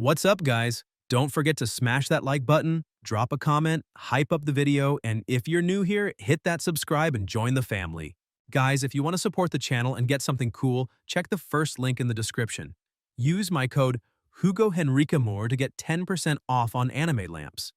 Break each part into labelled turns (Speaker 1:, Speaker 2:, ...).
Speaker 1: What's up, guys? Don't forget to smash that like button, drop a comment, hype up the video, and if you're new here, hit that subscribe and join the family. Guys, if you want to support the channel and get something cool, check the first link in the description. Use my code HugoHenriqueMore to get 10% off on anime lamps.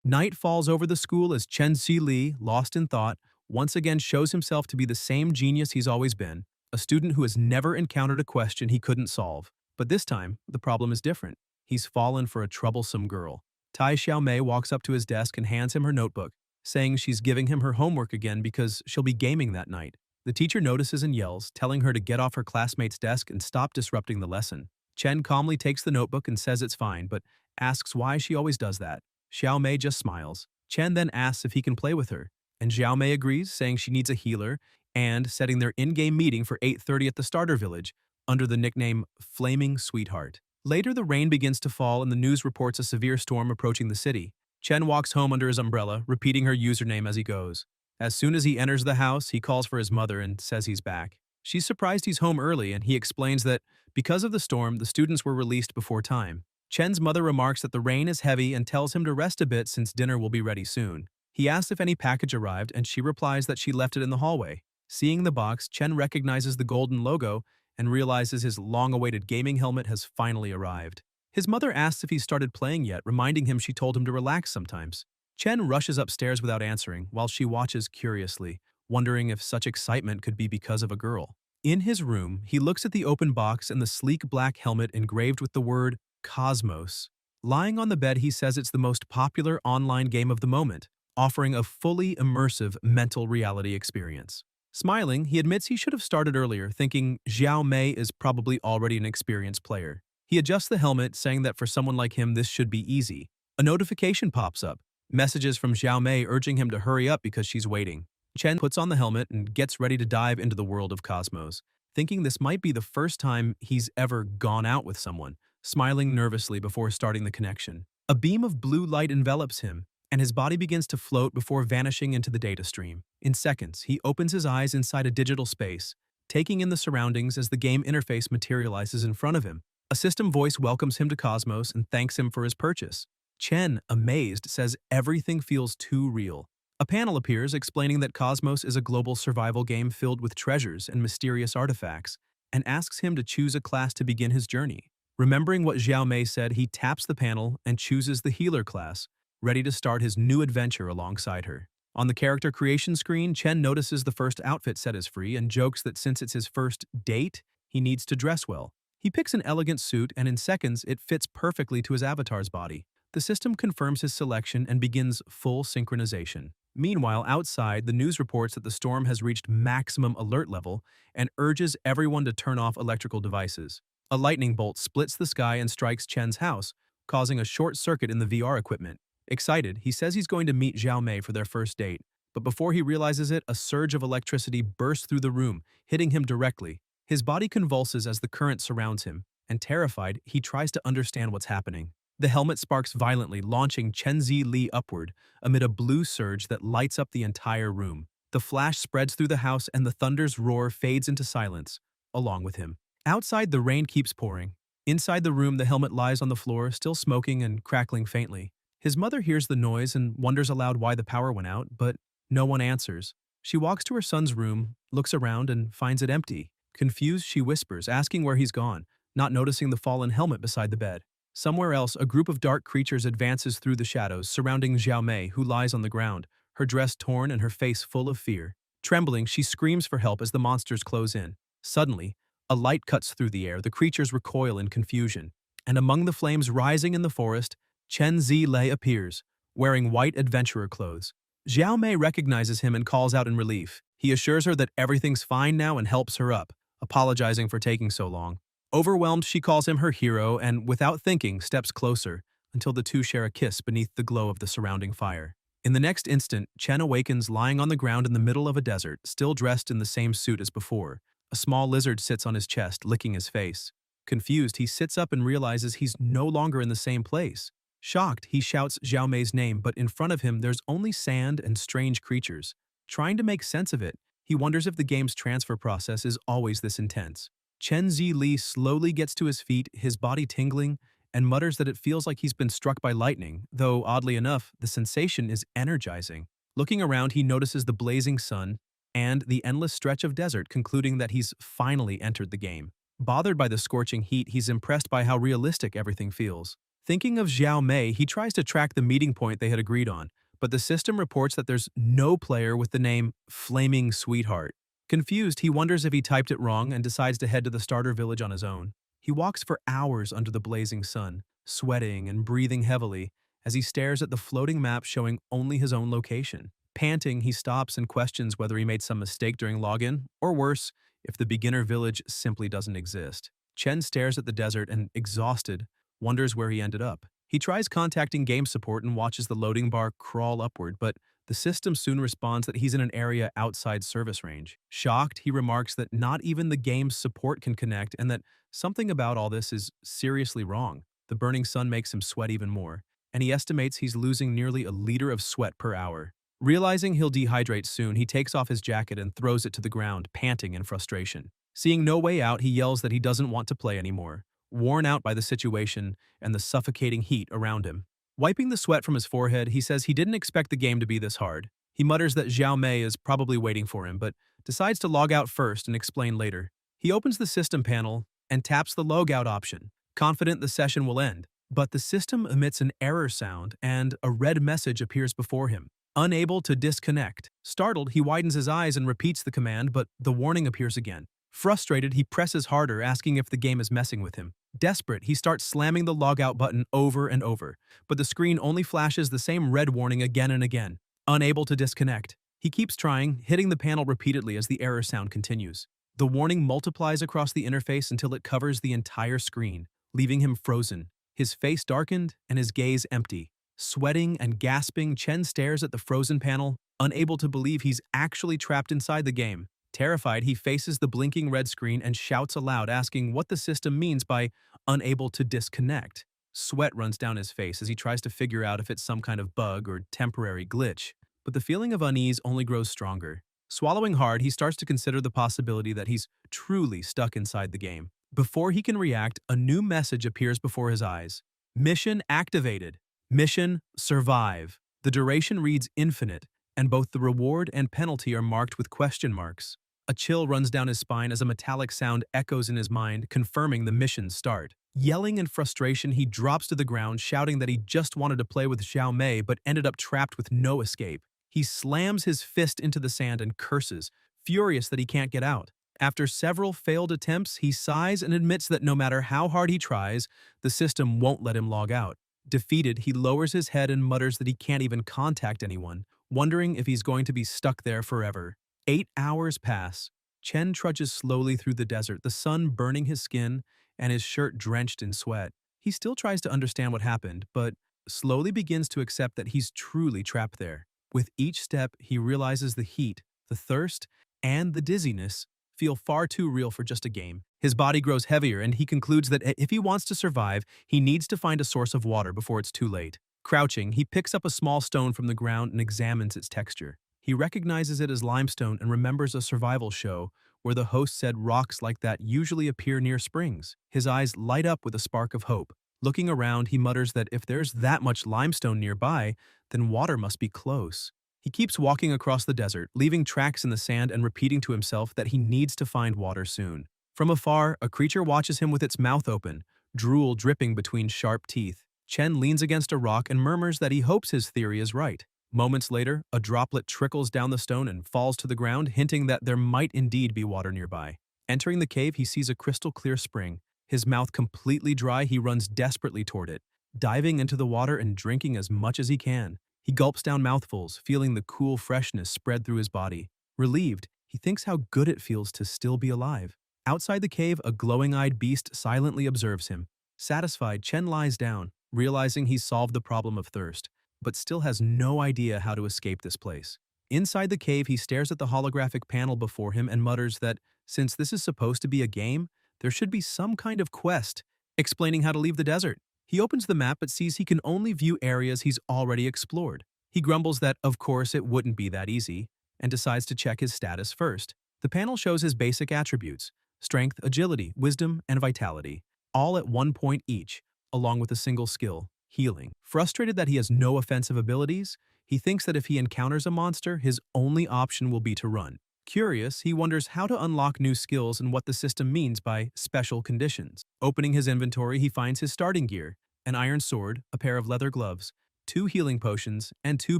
Speaker 1: Night falls over the school as Chen Li, lost in thought, once again shows himself to be the same genius he's always been, a student who has never encountered a question he couldn't solve. But this time, the problem is different. He's fallen for a troublesome girl. Tai Xiaomei walks up to his desk and hands him her notebook, saying she's giving him her homework again because she'll be gaming that night. The teacher notices and yells, telling her to get off her classmate's desk and stop disrupting the lesson. Chen calmly takes the notebook and says it's fine, but asks why she always does that. Xiaomei just smiles. Chen then asks if he can play with her, and Xiaomei agrees, saying she needs a healer, and setting their in-game meeting for 8:30 at the starter village, under the nickname Flaming Sweetheart. Later, the rain begins to fall and the news reports a severe storm approaching the city. Chen walks home under his umbrella, repeating her username as he goes. As soon as he enters the house, he calls for his mother and says he's back. She's surprised he's home early, and he explains that because of the storm, the students were released before time. Chen's mother remarks that the rain is heavy and tells him to rest a bit since dinner will be ready soon. He asks if any package arrived, and she replies that she left it in the hallway. Seeing the box, Chen recognizes the golden logo and realizes his long-awaited gaming helmet has finally arrived. His mother asks if he's started playing yet, reminding him she told him to relax sometimes. Chen rushes upstairs without answering, while she watches curiously, wondering if such excitement could be because of a girl. In his room, he looks at the open box and the sleek black helmet engraved with the word Cosmos. Lying on the bed, he says it's the most popular online game of the moment, offering a fully immersive mental reality experience. Smiling, he admits he should have started earlier, thinking Xiao Mei is probably already an experienced player. He adjusts the helmet, saying that for someone like him this should be easy. A notification pops up, messages from Xiao Mei urging him to hurry up because she's waiting. Chen puts on the helmet and gets ready to dive into the world of Cosmos, thinking this might be the first time he's ever gone out with someone, smiling nervously before starting the connection. A beam of blue light envelops him, and his body begins to float before vanishing into the data stream. In seconds, he opens his eyes inside a digital space, taking in the surroundings as the game interface materializes in front of him. A system voice welcomes him to Cosmos and thanks him for his purchase. Chen, amazed, says everything feels too real. A panel appears explaining that Cosmos is a global survival game filled with treasures and mysterious artifacts, and asks him to choose a class to begin his journey. Remembering what Xiao Mei said, he taps the panel and chooses the healer class, ready to start his new adventure alongside her. On the character creation screen, Chen notices the first outfit set is free and jokes that since it's his first date, he needs to dress well. He picks an elegant suit, and in seconds, it fits perfectly to his avatar's body. The system confirms his selection and begins full synchronization. Meanwhile, outside, the news reports that the storm has reached maximum alert level and urges everyone to turn off electrical devices. A lightning bolt splits the sky and strikes Chen's house, causing a short circuit in the VR equipment. Excited, he says he's going to meet Xiao Mei for their first date, but before he realizes it, a surge of electricity bursts through the room, hitting him directly. His body convulses as the current surrounds him, and terrified, he tries to understand what's happening. The helmet sparks violently, launching Chen Li upward amid a blue surge that lights up the entire room. The flash spreads through the house and the thunder's roar fades into silence, along with him. Outside, the rain keeps pouring. Inside the room, the helmet lies on the floor, still smoking and crackling faintly. His mother hears the noise and wonders aloud why the power went out, but no one answers. She walks to her son's room, looks around, and finds it empty. Confused, she whispers, asking where he's gone, not noticing the fallen helmet beside the bed. Somewhere else, a group of dark creatures advances through the shadows, surrounding Xiao Mei, who lies on the ground, her dress torn and her face full of fear. Trembling, she screams for help as the monsters close in. Suddenly, a light cuts through the air. The creatures recoil in confusion, and among the flames rising in the forest, Chen Li appears, wearing white adventurer clothes. Xiao Mei recognizes him and calls out in relief. He assures her that everything's fine now and helps her up, apologizing for taking so long. Overwhelmed, she calls him her hero and, without thinking, steps closer until the two share a kiss beneath the glow of the surrounding fire. In the next instant, Chen awakens lying on the ground in the middle of a desert, still dressed in the same suit as before. A small lizard sits on his chest, licking his face. Confused, he sits up and realizes he's no longer in the same place. Shocked, he shouts Xiao Mei's name, but in front of him there's only sand and strange creatures. Trying to make sense of it, he wonders if the game's transfer process is always this intense. Chen Li slowly gets to his feet, his body tingling, and mutters that it feels like he's been struck by lightning, though oddly enough, the sensation is energizing. Looking around, he notices the blazing sun and the endless stretch of desert, concluding that he's finally entered the game. Bothered by the scorching heat, he's impressed by how realistic everything feels. Thinking of Xiao Mei, he tries to track the meeting point they had agreed on, but the system reports that there's no player with the name Flaming Sweetheart. Confused, he wonders if he typed it wrong and decides to head to the starter village on his own. He walks for hours under the blazing sun, sweating and breathing heavily as he stares at the floating map showing only his own location. Panting, he stops and questions whether he made some mistake during login, or worse, if the beginner village simply doesn't exist. Chen stares at the desert and, exhausted, wonders where he ended up. He tries contacting game support and watches the loading bar crawl upward, but the system soon responds that he's in an area outside service range. Shocked, he remarks that not even the game's support can connect and that something about all this is seriously wrong. The burning sun makes him sweat even more, and he estimates he's losing nearly a liter of sweat per hour. Realizing he'll dehydrate soon, he takes off his jacket and throws it to the ground, panting in frustration. Seeing no way out, he yells that he doesn't want to play anymore, worn out by the situation and the suffocating heat around him. Wiping the sweat from his forehead, he says he didn't expect the game to be this hard. He mutters that Xiao Mei is probably waiting for him, but decides to log out first and explain later. He opens the system panel and taps the logout option, confident the session will end. But the system emits an error sound and a red message appears before him. Unable to disconnect. Startled, he widens his eyes and repeats the command, but the warning appears again. Frustrated, he presses harder, asking if the game is messing with him. Desperate, he starts slamming the logout button over and over, but the screen only flashes the same red warning again and again. Unable to disconnect. He keeps trying, hitting the panel repeatedly as the error sound continues. The warning multiplies across the interface until it covers the entire screen, leaving him frozen, his face darkened and his gaze empty. Sweating and gasping, Chen stares at the frozen panel, unable to believe he's actually trapped inside the game. Terrified, he faces the blinking red screen and shouts aloud, asking what the system means by unable to disconnect. Sweat runs down his face as he tries to figure out if it's some kind of bug or temporary glitch. But the feeling of unease only grows stronger. Swallowing hard, he starts to consider the possibility that he's truly stuck inside the game. Before he can react, a new message appears before his eyes. Mission activated. Mission survive. The duration reads infinite, and both the reward and penalty are marked with question marks. A chill runs down his spine as a metallic sound echoes in his mind, confirming the mission's start. Yelling in frustration, he drops to the ground, shouting that he just wanted to play with Xiao Mei but ended up trapped with no escape. He slams his fist into the sand and curses, furious that he can't get out. After several failed attempts, he sighs and admits that no matter how hard he tries, the system won't let him log out. Defeated, he lowers his head and mutters that he can't even contact anyone, wondering if he's going to be stuck there forever. 8 hours pass. Chen trudges slowly through the desert, the sun burning his skin and his shirt drenched in sweat. He still tries to understand what happened, but slowly begins to accept that he's truly trapped there. With each step, he realizes the heat, the thirst, and the dizziness feel far too real for just a game. His body grows heavier, and he concludes that if he wants to survive, he needs to find a source of water before it's too late. Crouching, he picks up a small stone from the ground and examines its texture. He recognizes it as limestone and remembers a survival show where the host said rocks like that usually appear near springs. His eyes light up with a spark of hope. Looking around, he mutters that if there's that much limestone nearby, then water must be close. He keeps walking across the desert, leaving tracks in the sand and repeating to himself that he needs to find water soon. From afar, a creature watches him with its mouth open, drool dripping between sharp teeth. Chen leans against a rock and murmurs that he hopes his theory is right. Moments later, a droplet trickles down the stone and falls to the ground, hinting that there might indeed be water nearby. Entering the cave, he sees a crystal-clear spring. His mouth completely dry, he runs desperately toward it, diving into the water and drinking as much as he can. He gulps down mouthfuls, feeling the cool freshness spread through his body. Relieved, he thinks how good it feels to still be alive. Outside the cave, a glowing-eyed beast silently observes him. Satisfied, Chen lies down, realizing he's solved the problem of thirst, but still has no idea how to escape this place. Inside the cave, he stares at the holographic panel before him and mutters that, since this is supposed to be a game, there should be some kind of quest explaining how to leave the desert. He opens the map but sees he can only view areas he's already explored. He grumbles that, of course, it wouldn't be that easy, and decides to check his status first. The panel shows his basic attributes: strength, agility, wisdom, and vitality, all at 1 point each, along with a single skill, healing. Frustrated that he has no offensive abilities, he thinks that if he encounters a monster, his only option will be to run. Curious, he wonders how to unlock new skills and what the system means by special conditions. Opening his inventory, he finds his starting gear, an iron sword, a pair of leather gloves, 2 healing potions, and 2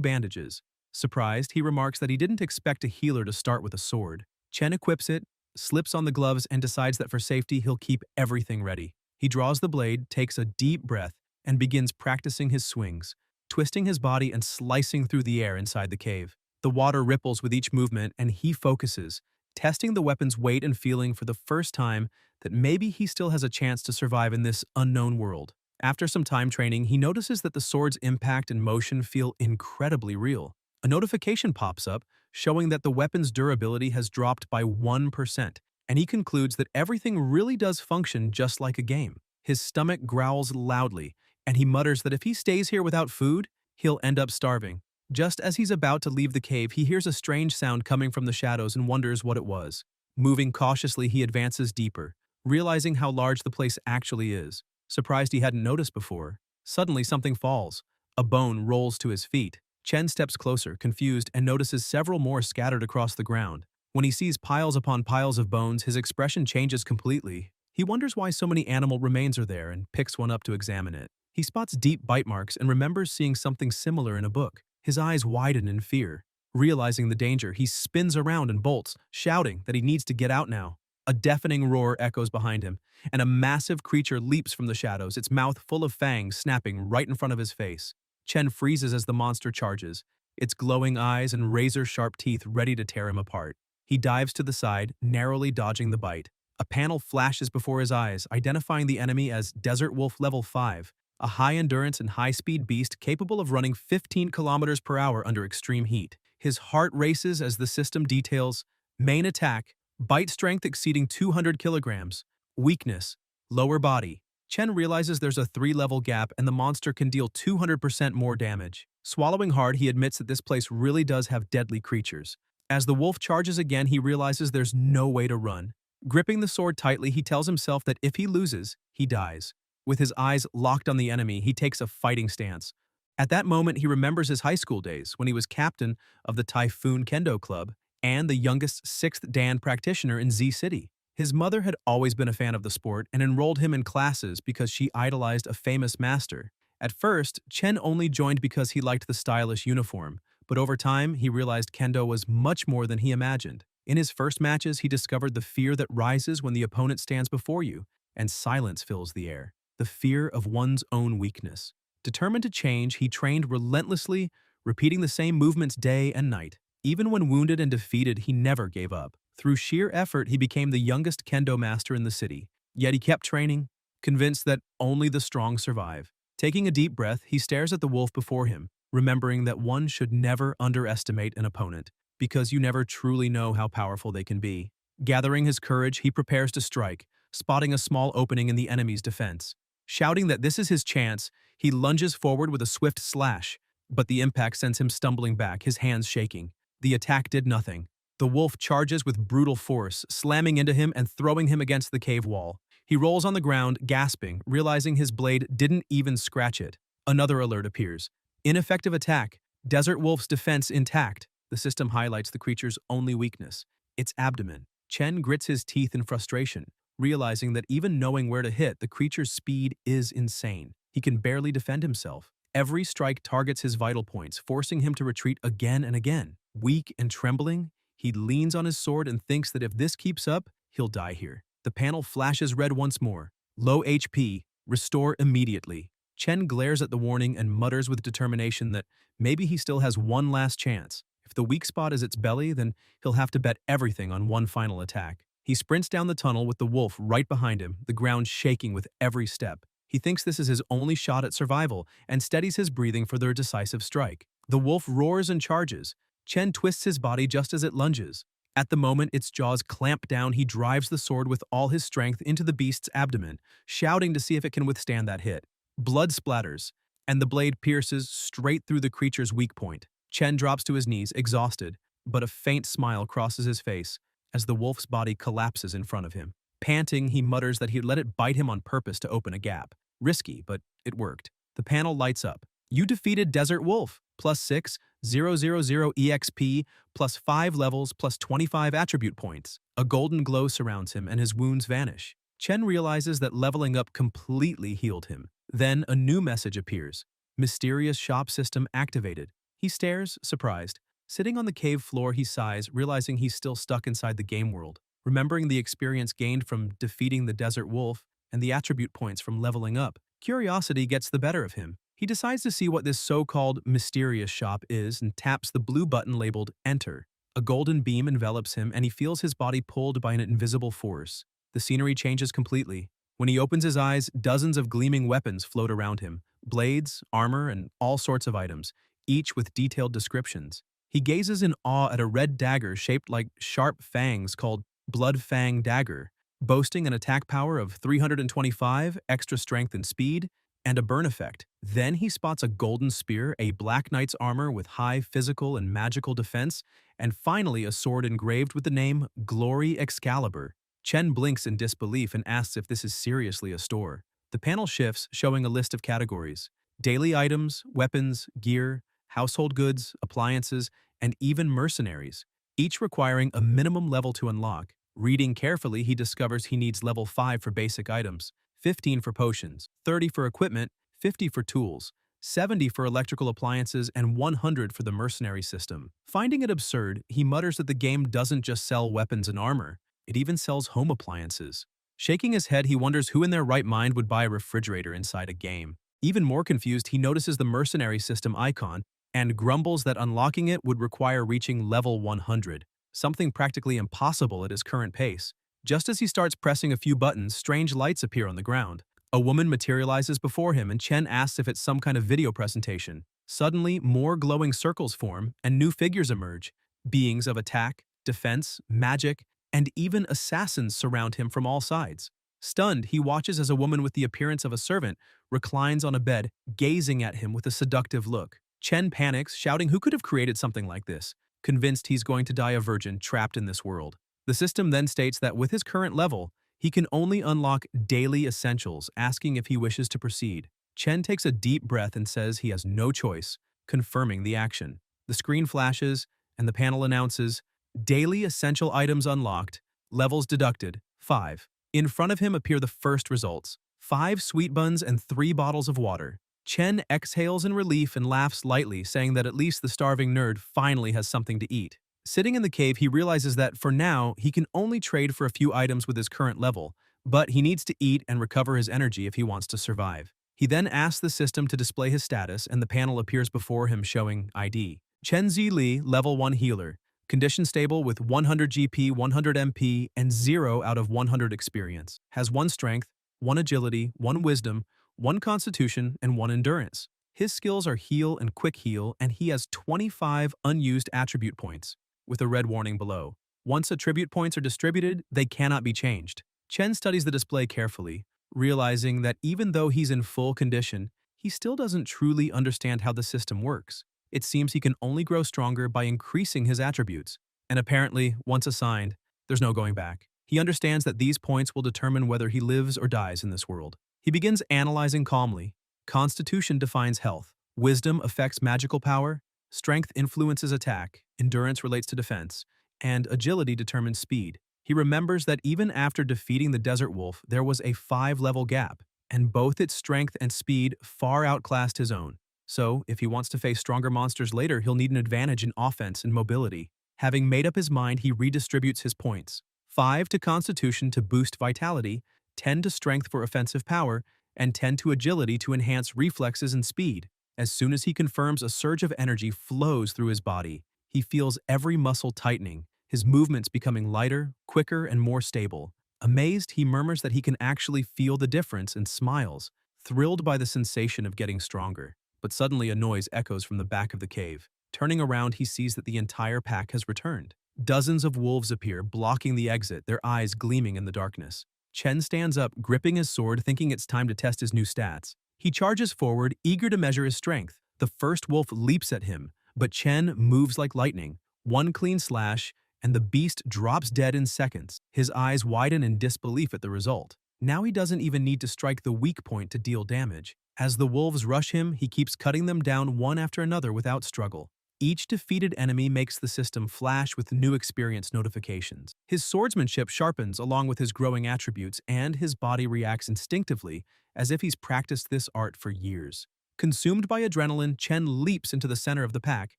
Speaker 1: bandages. Surprised, he remarks that he didn't expect a healer to start with a sword. Chen equips it, slips on the gloves, and decides that for safety he'll keep everything ready. He draws the blade, takes a deep breath, and begins practicing his swings, twisting his body and slicing through the air inside the cave. The water ripples with each movement, and he focuses, testing the weapon's weight and feeling for the first time that maybe he still has a chance to survive in this unknown world. After some time training, he notices that the sword's impact and motion feel incredibly real. A notification pops up, showing that the weapon's durability has dropped by 1%, and he concludes that everything really does function just like a game. His stomach growls loudly, and he mutters that if he stays here without food, he'll end up starving. Just as he's about to leave the cave, he hears a strange sound coming from the shadows and wonders what it was. Moving cautiously, he advances deeper, realizing how large the place actually is. Surprised he hadn't noticed before, suddenly something falls. A bone rolls to his feet. Chen steps closer, confused, and notices several more scattered across the ground. When he sees piles upon piles of bones, his expression changes completely. He wonders why so many animal remains are there and picks one up to examine it. He spots deep bite marks and remembers seeing something similar in a book. His eyes widen in fear. Realizing the danger, he spins around and bolts, shouting that he needs to get out now. A deafening roar echoes behind him, and a massive creature leaps from the shadows, its mouth full of fangs snapping right in front of his face. Chen freezes as the monster charges, its glowing eyes and razor-sharp teeth ready to tear him apart. He dives to the side, narrowly dodging the bite. A panel flashes before his eyes, identifying the enemy as Desert Wolf Level 5, a high-endurance and high-speed beast capable of running 15 kilometers per hour under extreme heat. His heart races as the system details: main attack, bite strength exceeding 200 kilograms, weakness, lower body. Chen realizes there's a 3-level gap and the monster can deal 200% more damage. Swallowing hard, he admits that this place really does have deadly creatures. As the wolf charges again, he realizes there's no way to run. Gripping the sword tightly, he tells himself that if he loses, he dies. With his eyes locked on the enemy, he takes a fighting stance. At that moment, he remembers his high school days when he was captain of the Typhoon Kendo Club and the youngest 6th Dan practitioner in Z City. His mother had always been a fan of the sport and enrolled him in classes because she idolized a famous master. At first, Chen only joined because he liked the stylish uniform, but over time, he realized Kendo was much more than he imagined. In his first matches, he discovered the fear that rises when the opponent stands before you, and silence fills the air. The fear of one's own weakness. Determined to change, he trained relentlessly, repeating the same movements day and night. Even when wounded and defeated, he never gave up. Through sheer effort, he became the youngest kendo master in the city. Yet he kept training, convinced that only the strong survive. Taking a deep breath, he stares at the wolf before him, remembering that one should never underestimate an opponent, because you never truly know how powerful they can be. Gathering his courage, he prepares to strike, spotting a small opening in the enemy's defense. Shouting that this is his chance, he lunges forward with a swift slash, but the impact sends him stumbling back, his hands shaking. The attack did nothing. The wolf charges with brutal force, slamming into him and throwing him against the cave wall. He rolls on the ground, gasping, realizing his blade didn't even scratch it. Another alert appears. Ineffective attack. Desert Wolf's defense intact. The system highlights the creature's only weakness, its abdomen. Chen grits his teeth in frustration, realizing that even knowing where to hit, the creature's speed is insane. He can barely defend himself. Every strike targets his vital points, forcing him to retreat again and again. Weak and trembling, he leans on his sword and thinks that if this keeps up, he'll die here. The panel flashes red once more. Low HP, restore immediately. Chen glares at the warning and mutters with determination that maybe he still has one last chance. If the weak spot is its belly, then he'll have to bet everything on one final attack. He sprints down the tunnel with the wolf right behind him, the ground shaking with every step. He thinks this is his only shot at survival and steadies his breathing for their decisive strike. The wolf roars and charges. Chen twists his body just as it lunges. At the moment its jaws clamp down, he drives the sword with all his strength into the beast's abdomen, shouting to see if it can withstand that hit. Blood splatters, and the blade pierces straight through the creature's weak point. Chen drops to his knees, exhausted, but a faint smile crosses his face as the wolf's body collapses in front of him. Panting, he mutters that he'd let it bite him on purpose to open a gap. Risky, but it worked. The panel lights up. You defeated Desert Wolf, plus 6, 000 EXP, plus 5 levels, plus 25 attribute points. A golden glow surrounds him and his wounds vanish. Chen realizes that leveling up completely healed him. Then a new message appears. Mysterious shop system activated. He stares, surprised. Sitting on the cave floor, he sighs, realizing he's still stuck inside the game world. Remembering the experience gained from defeating the Desert Wolf and the attribute points from leveling up, curiosity gets the better of him. He decides to see what this so-called mysterious shop is and taps the blue button labeled Enter. A golden beam envelops him and he feels his body pulled by an invisible force. The scenery changes completely. When he opens his eyes, dozens of gleaming weapons float around him. Blades, armor, and all sorts of items, each with detailed descriptions. He gazes in awe at a red dagger shaped like sharp fangs called Blood Fang Dagger, boasting an attack power of 325, extra strength and speed, and a burn effect. Then he spots a golden spear, a Black Knight's armor with high physical and magical defense, and finally a sword engraved with the name Glory Excalibur. Chen blinks in disbelief and asks if this is seriously a store. The panel shifts, showing a list of categories: daily items, weapons, gear, household goods, appliances, and even mercenaries, each requiring a minimum level to unlock. Reading carefully, he discovers he needs level 5 for basic items, 15 for potions, 30 for equipment, 50 for tools, 70 for electrical appliances, and 100 for the mercenary system. Finding it absurd, he mutters that the game doesn't just sell weapons and armor, it even sells home appliances. Shaking his head, he wonders who in their right mind would buy a refrigerator inside a game. Even more confused, he notices the mercenary system icon and grumbles that unlocking it would require reaching level 100, something practically impossible at his current pace. Just as he starts pressing a few buttons, strange lights appear on the ground. A woman materializes before him and Chen asks if it's some kind of video presentation. Suddenly, more glowing circles form and new figures emerge. Beings of attack, defense, magic, and even assassins surround him from all sides. Stunned, he watches as a woman with the appearance of a servant reclines on a bed, gazing at him with a seductive look. Chen panics, shouting who could have created something like this, convinced he's going to die a virgin trapped in this world. The system then states that with his current level, he can only unlock daily essentials, asking if he wishes to proceed. Chen takes a deep breath and says he has no choice, confirming the action. The screen flashes, and the panel announces, Daily essential items unlocked, levels deducted, 5. In front of him appear the first results, 5 sweet buns and 3 bottles of water. Chen exhales in relief and laughs lightly, saying that at least the starving nerd finally has something to eat. Sitting in the cave, he realizes that, for now, he can only trade for a few items with his current level, but he needs to eat and recover his energy if he wants to survive. He then asks the system to display his status, and the panel appears before him showing ID. Chen Zili, level 1 healer. Condition stable with 100 GP, 100 MP, and 0 out of 100 experience. Has 1 strength, 1 agility, 1 wisdom, 1 constitution, and 1 endurance. His skills are heal and quick heal, and he has 25 unused attribute points, with a red warning below. Once attribute points are distributed, they cannot be changed. Chen studies the display carefully, realizing that even though he's in full condition, he still doesn't truly understand how the system works. It seems he can only grow stronger by increasing his attributes. And apparently, once assigned, there's no going back. He understands that these points will determine whether he lives or dies in this world. He begins analyzing calmly. Constitution defines health. Wisdom affects magical power. Strength influences attack. Endurance relates to defense. And agility determines speed. He remembers that even after defeating the Desert Wolf, there was a 5-level gap, and both its strength and speed far outclassed his own. So, if he wants to face stronger monsters later, he'll need an advantage in offense and mobility. Having made up his mind, he redistributes his points. 5 to Constitution to boost vitality, 10 to Strength for offensive power, and 10 to Agility to enhance reflexes and speed. As soon as he confirms, a surge of energy flows through his body. He feels every muscle tightening, his movements becoming lighter, quicker, and more stable. Amazed, he murmurs that he can actually feel the difference and smiles, thrilled by the sensation of getting stronger. But suddenly a noise echoes from the back of the cave. Turning around, he sees that the entire pack has returned. Dozens of wolves appear, blocking the exit, their eyes gleaming in the darkness. Chen stands up, gripping his sword, thinking it's time to test his new stats. He charges forward, eager to measure his strength. The first wolf leaps at him, but Chen moves like lightning. 1 clean slash, and the beast drops dead in seconds. His eyes widen in disbelief at the result. Now he doesn't even need to strike the weak point to deal damage. As the wolves rush him, he keeps cutting them down one after another without struggle. Each defeated enemy makes the system flash with new experience notifications. His swordsmanship sharpens along with his growing attributes, and his body reacts instinctively as if he's practiced this art for years. Consumed by adrenaline, Chen leaps into the center of the pack,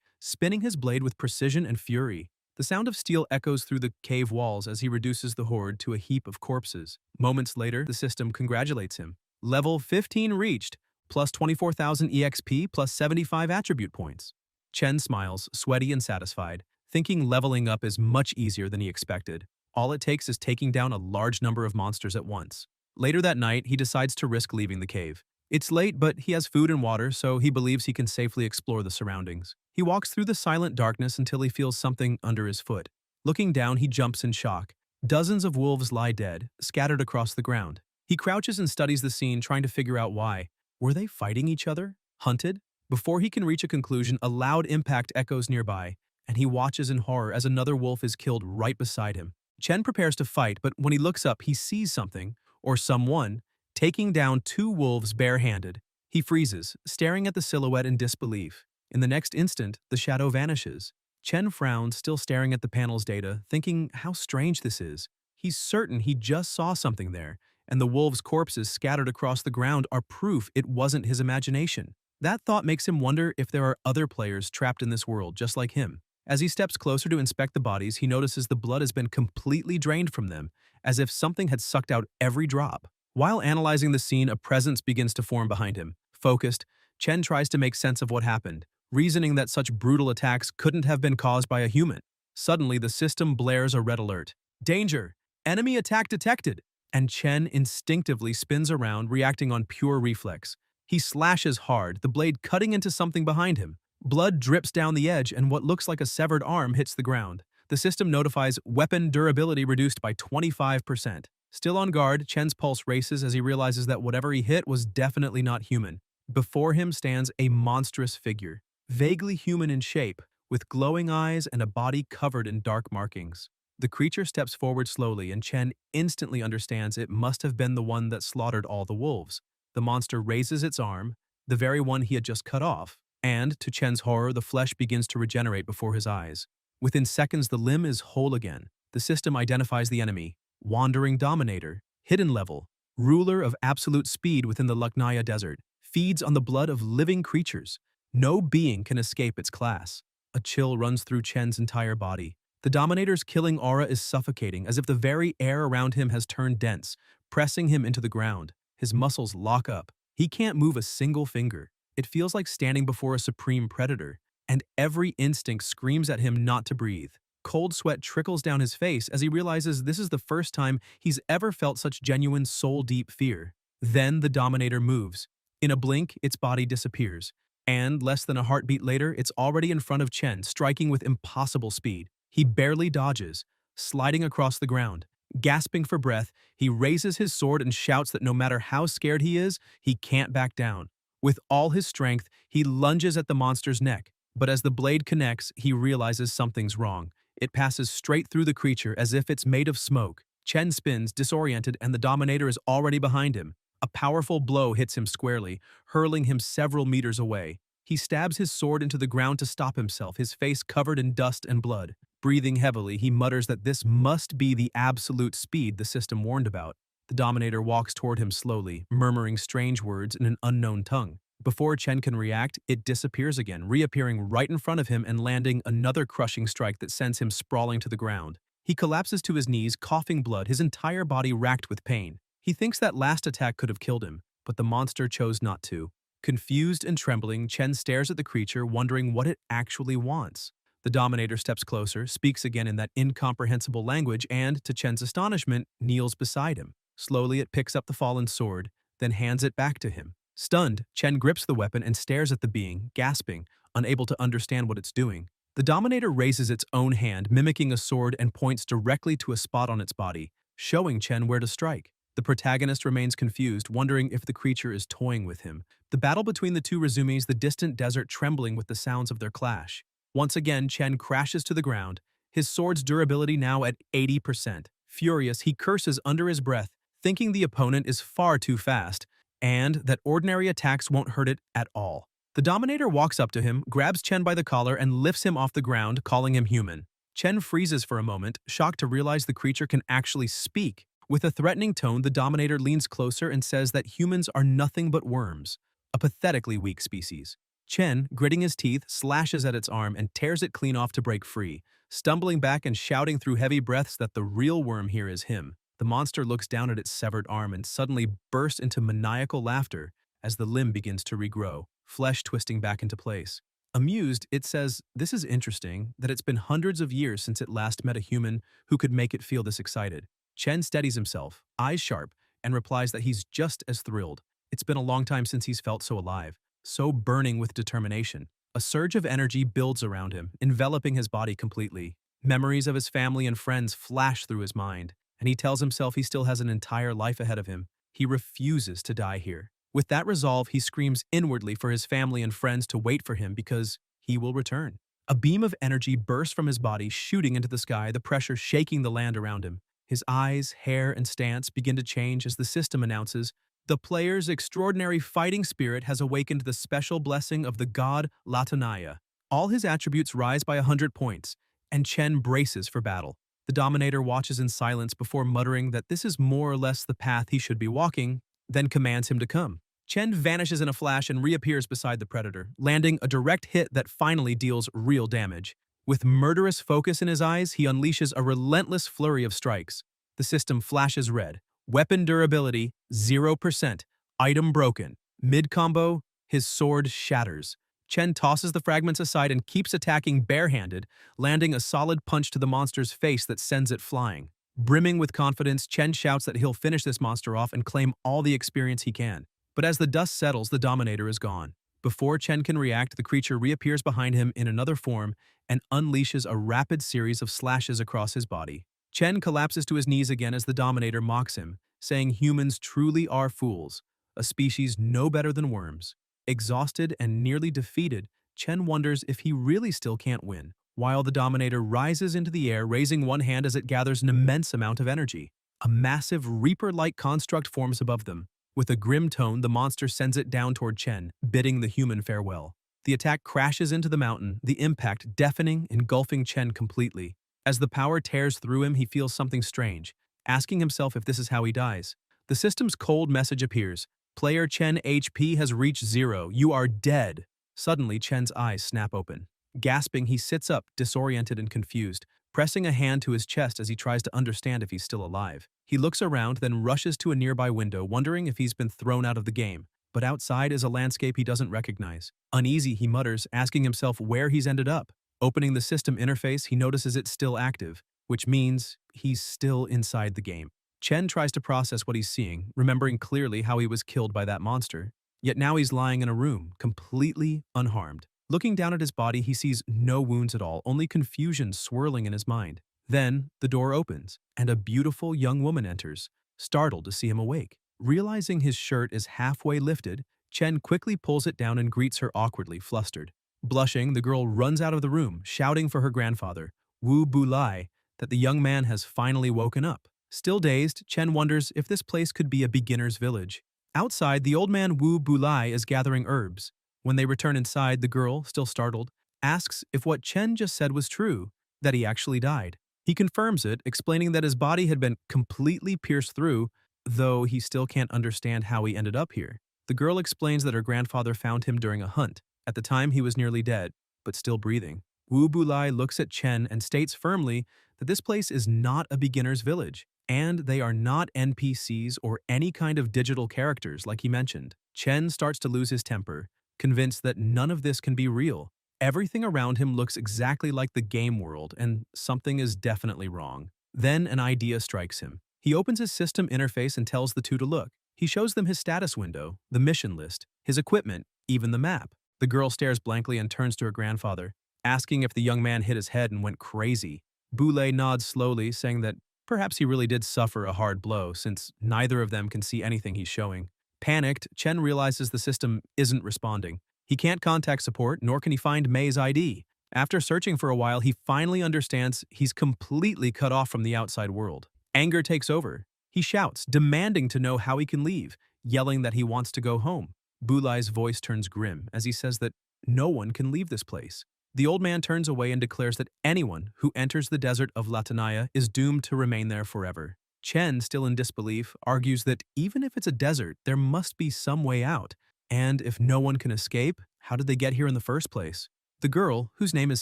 Speaker 1: spinning his blade with precision and fury. The sound of steel echoes through the cave walls as he reduces the horde to a heap of corpses. Moments later, the system congratulates him. Level 15 reached, plus 24,000 EXP plus 75 attribute points. Chen smiles, sweaty and satisfied, thinking leveling up is much easier than he expected. All it takes is taking down a large number of monsters at once. Later that night, he decides to risk leaving the cave. It's late, but he has food and water, so he believes he can safely explore the surroundings. He walks through the silent darkness until he feels something under his foot. Looking down, he jumps in shock. Dozens of wolves lie dead, scattered across the ground. He crouches and studies the scene, trying to figure out why. Were they fighting each other? Hunted? Before he can reach a conclusion, a loud impact echoes nearby, and he watches in horror as another wolf is killed right beside him. Chen prepares to fight, but when he looks up, he sees something, or someone, taking down two wolves barehanded. He freezes, staring at the silhouette in disbelief. In the next instant, the shadow vanishes. Chen frowns, still staring at the panel's data, thinking how strange this is. He's certain he just saw something there, and the wolves' corpses scattered across the ground are proof it wasn't his imagination. That thought makes him wonder if there are other players trapped in this world just like him. As he steps closer to inspect the bodies, he notices the blood has been completely drained from them, as if something had sucked out every drop. While analyzing the scene, a presence begins to form behind him. Focused, Chen tries to make sense of what happened, reasoning that such brutal attacks couldn't have been caused by a human. Suddenly, the system blares a red alert. Danger! Enemy attack detected! And Chen instinctively spins around, reacting on pure reflex. He slashes hard, the blade cutting into something behind him. Blood drips down the edge, and what looks like a severed arm hits the ground. The system notifies weapon durability reduced by 25%. Still on guard, Chen's pulse races as he realizes that whatever he hit was definitely not human. Before him stands a monstrous figure, vaguely human in shape, with glowing eyes and a body covered in dark markings. The creature steps forward slowly, and Chen instantly understands it must have been the one that slaughtered all the wolves. The monster raises its arm, the very one he had just cut off, and, to Chen's horror, the flesh begins to regenerate before his eyes. Within seconds, the limb is whole again. The system identifies the enemy: Wandering Dominator, Hidden Level, ruler of absolute speed within the Lucknaya Desert, feeds on the blood of living creatures. No being can escape its class. A chill runs through Chen's entire body. The Dominator's killing aura is suffocating, as if the very air around him has turned dense, pressing him into the ground. His muscles lock up. He can't move a single finger. It feels like standing before a supreme predator, and every instinct screams at him not to breathe. Cold sweat trickles down his face as he realizes this is the first time he's ever felt such genuine soul-deep fear. Then the Dominator moves. In a blink, its body disappears, and less than a heartbeat later, it's already in front of Chen, striking with impossible speed. He barely dodges, sliding across the ground. Gasping for breath, he raises his sword and shouts that no matter how scared he is, he can't back down. With all his strength, he lunges at the monster's neck, but as the blade connects, he realizes something's wrong. It passes straight through the creature as if it's made of smoke. Chen spins, disoriented, and the Dominator is already behind him. A powerful blow hits him squarely, hurling him several meters away. He stabs his sword into the ground to stop himself, his face covered in dust and blood. Breathing heavily, he mutters that this must be the absolute speed the system warned about. The Dominator walks toward him slowly, murmuring strange words in an unknown tongue. Before Chen can react, it disappears again, reappearing right in front of him and landing another crushing strike that sends him sprawling to the ground. He collapses to his knees, coughing blood, his entire body racked with pain. He thinks that last attack could have killed him, but the monster chose not to. Confused and trembling, Chen stares at the creature, wondering what it actually wants. The Dominator steps closer, speaks again in that incomprehensible language, and, to Chen's astonishment, kneels beside him. Slowly, it picks up the fallen sword, then hands it back to him. Stunned, Chen grips the weapon and stares at the being, gasping, unable to understand what it's doing. The Dominator raises its own hand, mimicking a sword, and points directly to a spot on its body, showing Chen where to strike. The protagonist remains confused, wondering if the creature is toying with him. The battle between the two resumes, the distant desert trembling with the sounds of their clash. Once again, Chen crashes to the ground, his sword's durability now at 80%. Furious, he curses under his breath, thinking the opponent is far too fast, and that ordinary attacks won't hurt it at all. The Dominator walks up to him, grabs Chen by the collar, and lifts him off the ground, calling him human. Chen freezes for a moment, shocked to realize the creature can actually speak. With a threatening tone, the Dominator leans closer and says that humans are nothing but worms, a pathetically weak species. Chen, gritting his teeth, slashes at its arm and tears it clean off to break free, stumbling back and shouting through heavy breaths that the real worm here is him. The monster looks down at its severed arm and suddenly bursts into maniacal laughter as the limb begins to regrow, flesh twisting back into place. Amused, it says, "This is interesting, that it's been hundreds of years since it last met a human who could make it feel this excited." Chen steadies himself, eyes sharp, and replies that he's just as thrilled. It's been a long time since he's felt so alive, so burning with determination. A surge of energy builds around him, enveloping his body completely. Memories of his family and friends flash through his mind, and he tells himself he still has an entire life ahead of him. He refuses to die here. With that resolve, he screams inwardly for his family and friends to wait for him because he will return. A beam of energy bursts from his body, shooting into the sky, the pressure shaking the land around him. His eyes, hair, and stance begin to change as the system announces, "The player's extraordinary fighting spirit has awakened the special blessing of the god Latanaya." All his attributes rise by 100 points, and Chen braces for battle. The Dominator watches in silence before muttering that this is more or less the path he should be walking, then commands him to come. Chen vanishes in a flash and reappears beside the Predator, landing a direct hit that finally deals real damage. With murderous focus in his eyes, he unleashes a relentless flurry of strikes. The system flashes red. Weapon durability, 0%. Item broken. Mid-combo, his sword shatters. Chen tosses the fragments aside and keeps attacking barehanded, landing a solid punch to the monster's face that sends it flying. Brimming with confidence, Chen shouts that he'll finish this monster off and claim all the experience he can. But as the dust settles, the Dominator is gone. Before Chen can react, the creature reappears behind him in another form and unleashes a rapid series of slashes across his body. Chen collapses to his knees again as the Dominator mocks him, saying humans truly are fools, a species no better than worms. Exhausted and nearly defeated, Chen wonders if he really still can't win, while the Dominator rises into the air, raising one hand as it gathers an immense amount of energy. A massive Reaper-like construct forms above them. With a grim tone, the monster sends it down toward Chen, bidding the human farewell. The attack crashes into the mountain, the impact deafening, engulfing Chen completely. As the power tears through him, he feels something strange, asking himself if this is how he dies. The system's cold message appears. "Player Chen HP has reached 0. You are dead." Suddenly, Chen's eyes snap open. Gasping, he sits up, disoriented and confused, pressing a hand to his chest as he tries to understand if he's still alive. He looks around, then rushes to a nearby window, wondering if he's been thrown out of the game. But outside is a landscape he doesn't recognize. Uneasy, he mutters, asking himself where he's ended up. Opening the system interface, he notices it's still active, which means he's still inside the game. Chen tries to process what he's seeing, remembering clearly how he was killed by that monster. Yet now he's lying in a room, completely unharmed. Looking down at his body, he sees no wounds at all, only confusion swirling in his mind. Then, the door opens, and a beautiful young woman enters, startled to see him awake. Realizing his shirt is halfway lifted, Chen quickly pulls it down and greets her awkwardly, flustered. Blushing, the girl runs out of the room, shouting for her grandfather, Wu Bulai, that the young man has finally woken up. Still dazed, Chen wonders if this place could be a beginner's village. Outside, the old man Wu Bulai is gathering herbs. When they return inside, the girl, still startled, asks if what Chen just said was true, that he actually died. He confirms it, explaining that his body had been completely pierced through, though he still can't understand how he ended up here. The girl explains that her grandfather found him during a hunt. At the time, he was nearly dead, but still breathing. Wu Bulai looks at Chen and states firmly that this place is not a beginner's village, and they are not NPCs or any kind of digital characters like he mentioned. Chen starts to lose his temper, convinced that none of this can be real. Everything around him looks exactly like the game world, and something is definitely wrong. Then an idea strikes him. He opens his system interface and tells the two to look. He shows them his status window, the mission list, his equipment, even the map. The girl stares blankly and turns to her grandfather, asking if the young man hit his head and went crazy. Boulay nods slowly, saying that perhaps he really did suffer a hard blow, since neither of them can see anything he's showing. Panicked, Chen realizes the system isn't responding. He can't contact support, nor can he find May's ID. After searching for a while, he finally understands he's completely cut off from the outside world. Anger takes over. He shouts, demanding to know how he can leave, yelling that he wants to go home. Bulai's voice turns grim as he says that no one can leave this place. The old man turns away and declares that anyone who enters the desert of Latanaya is doomed to remain there forever. Chen, still in disbelief, argues that even if it's a desert, there must be some way out. And if no one can escape, how did they get here in the first place? The girl, whose name is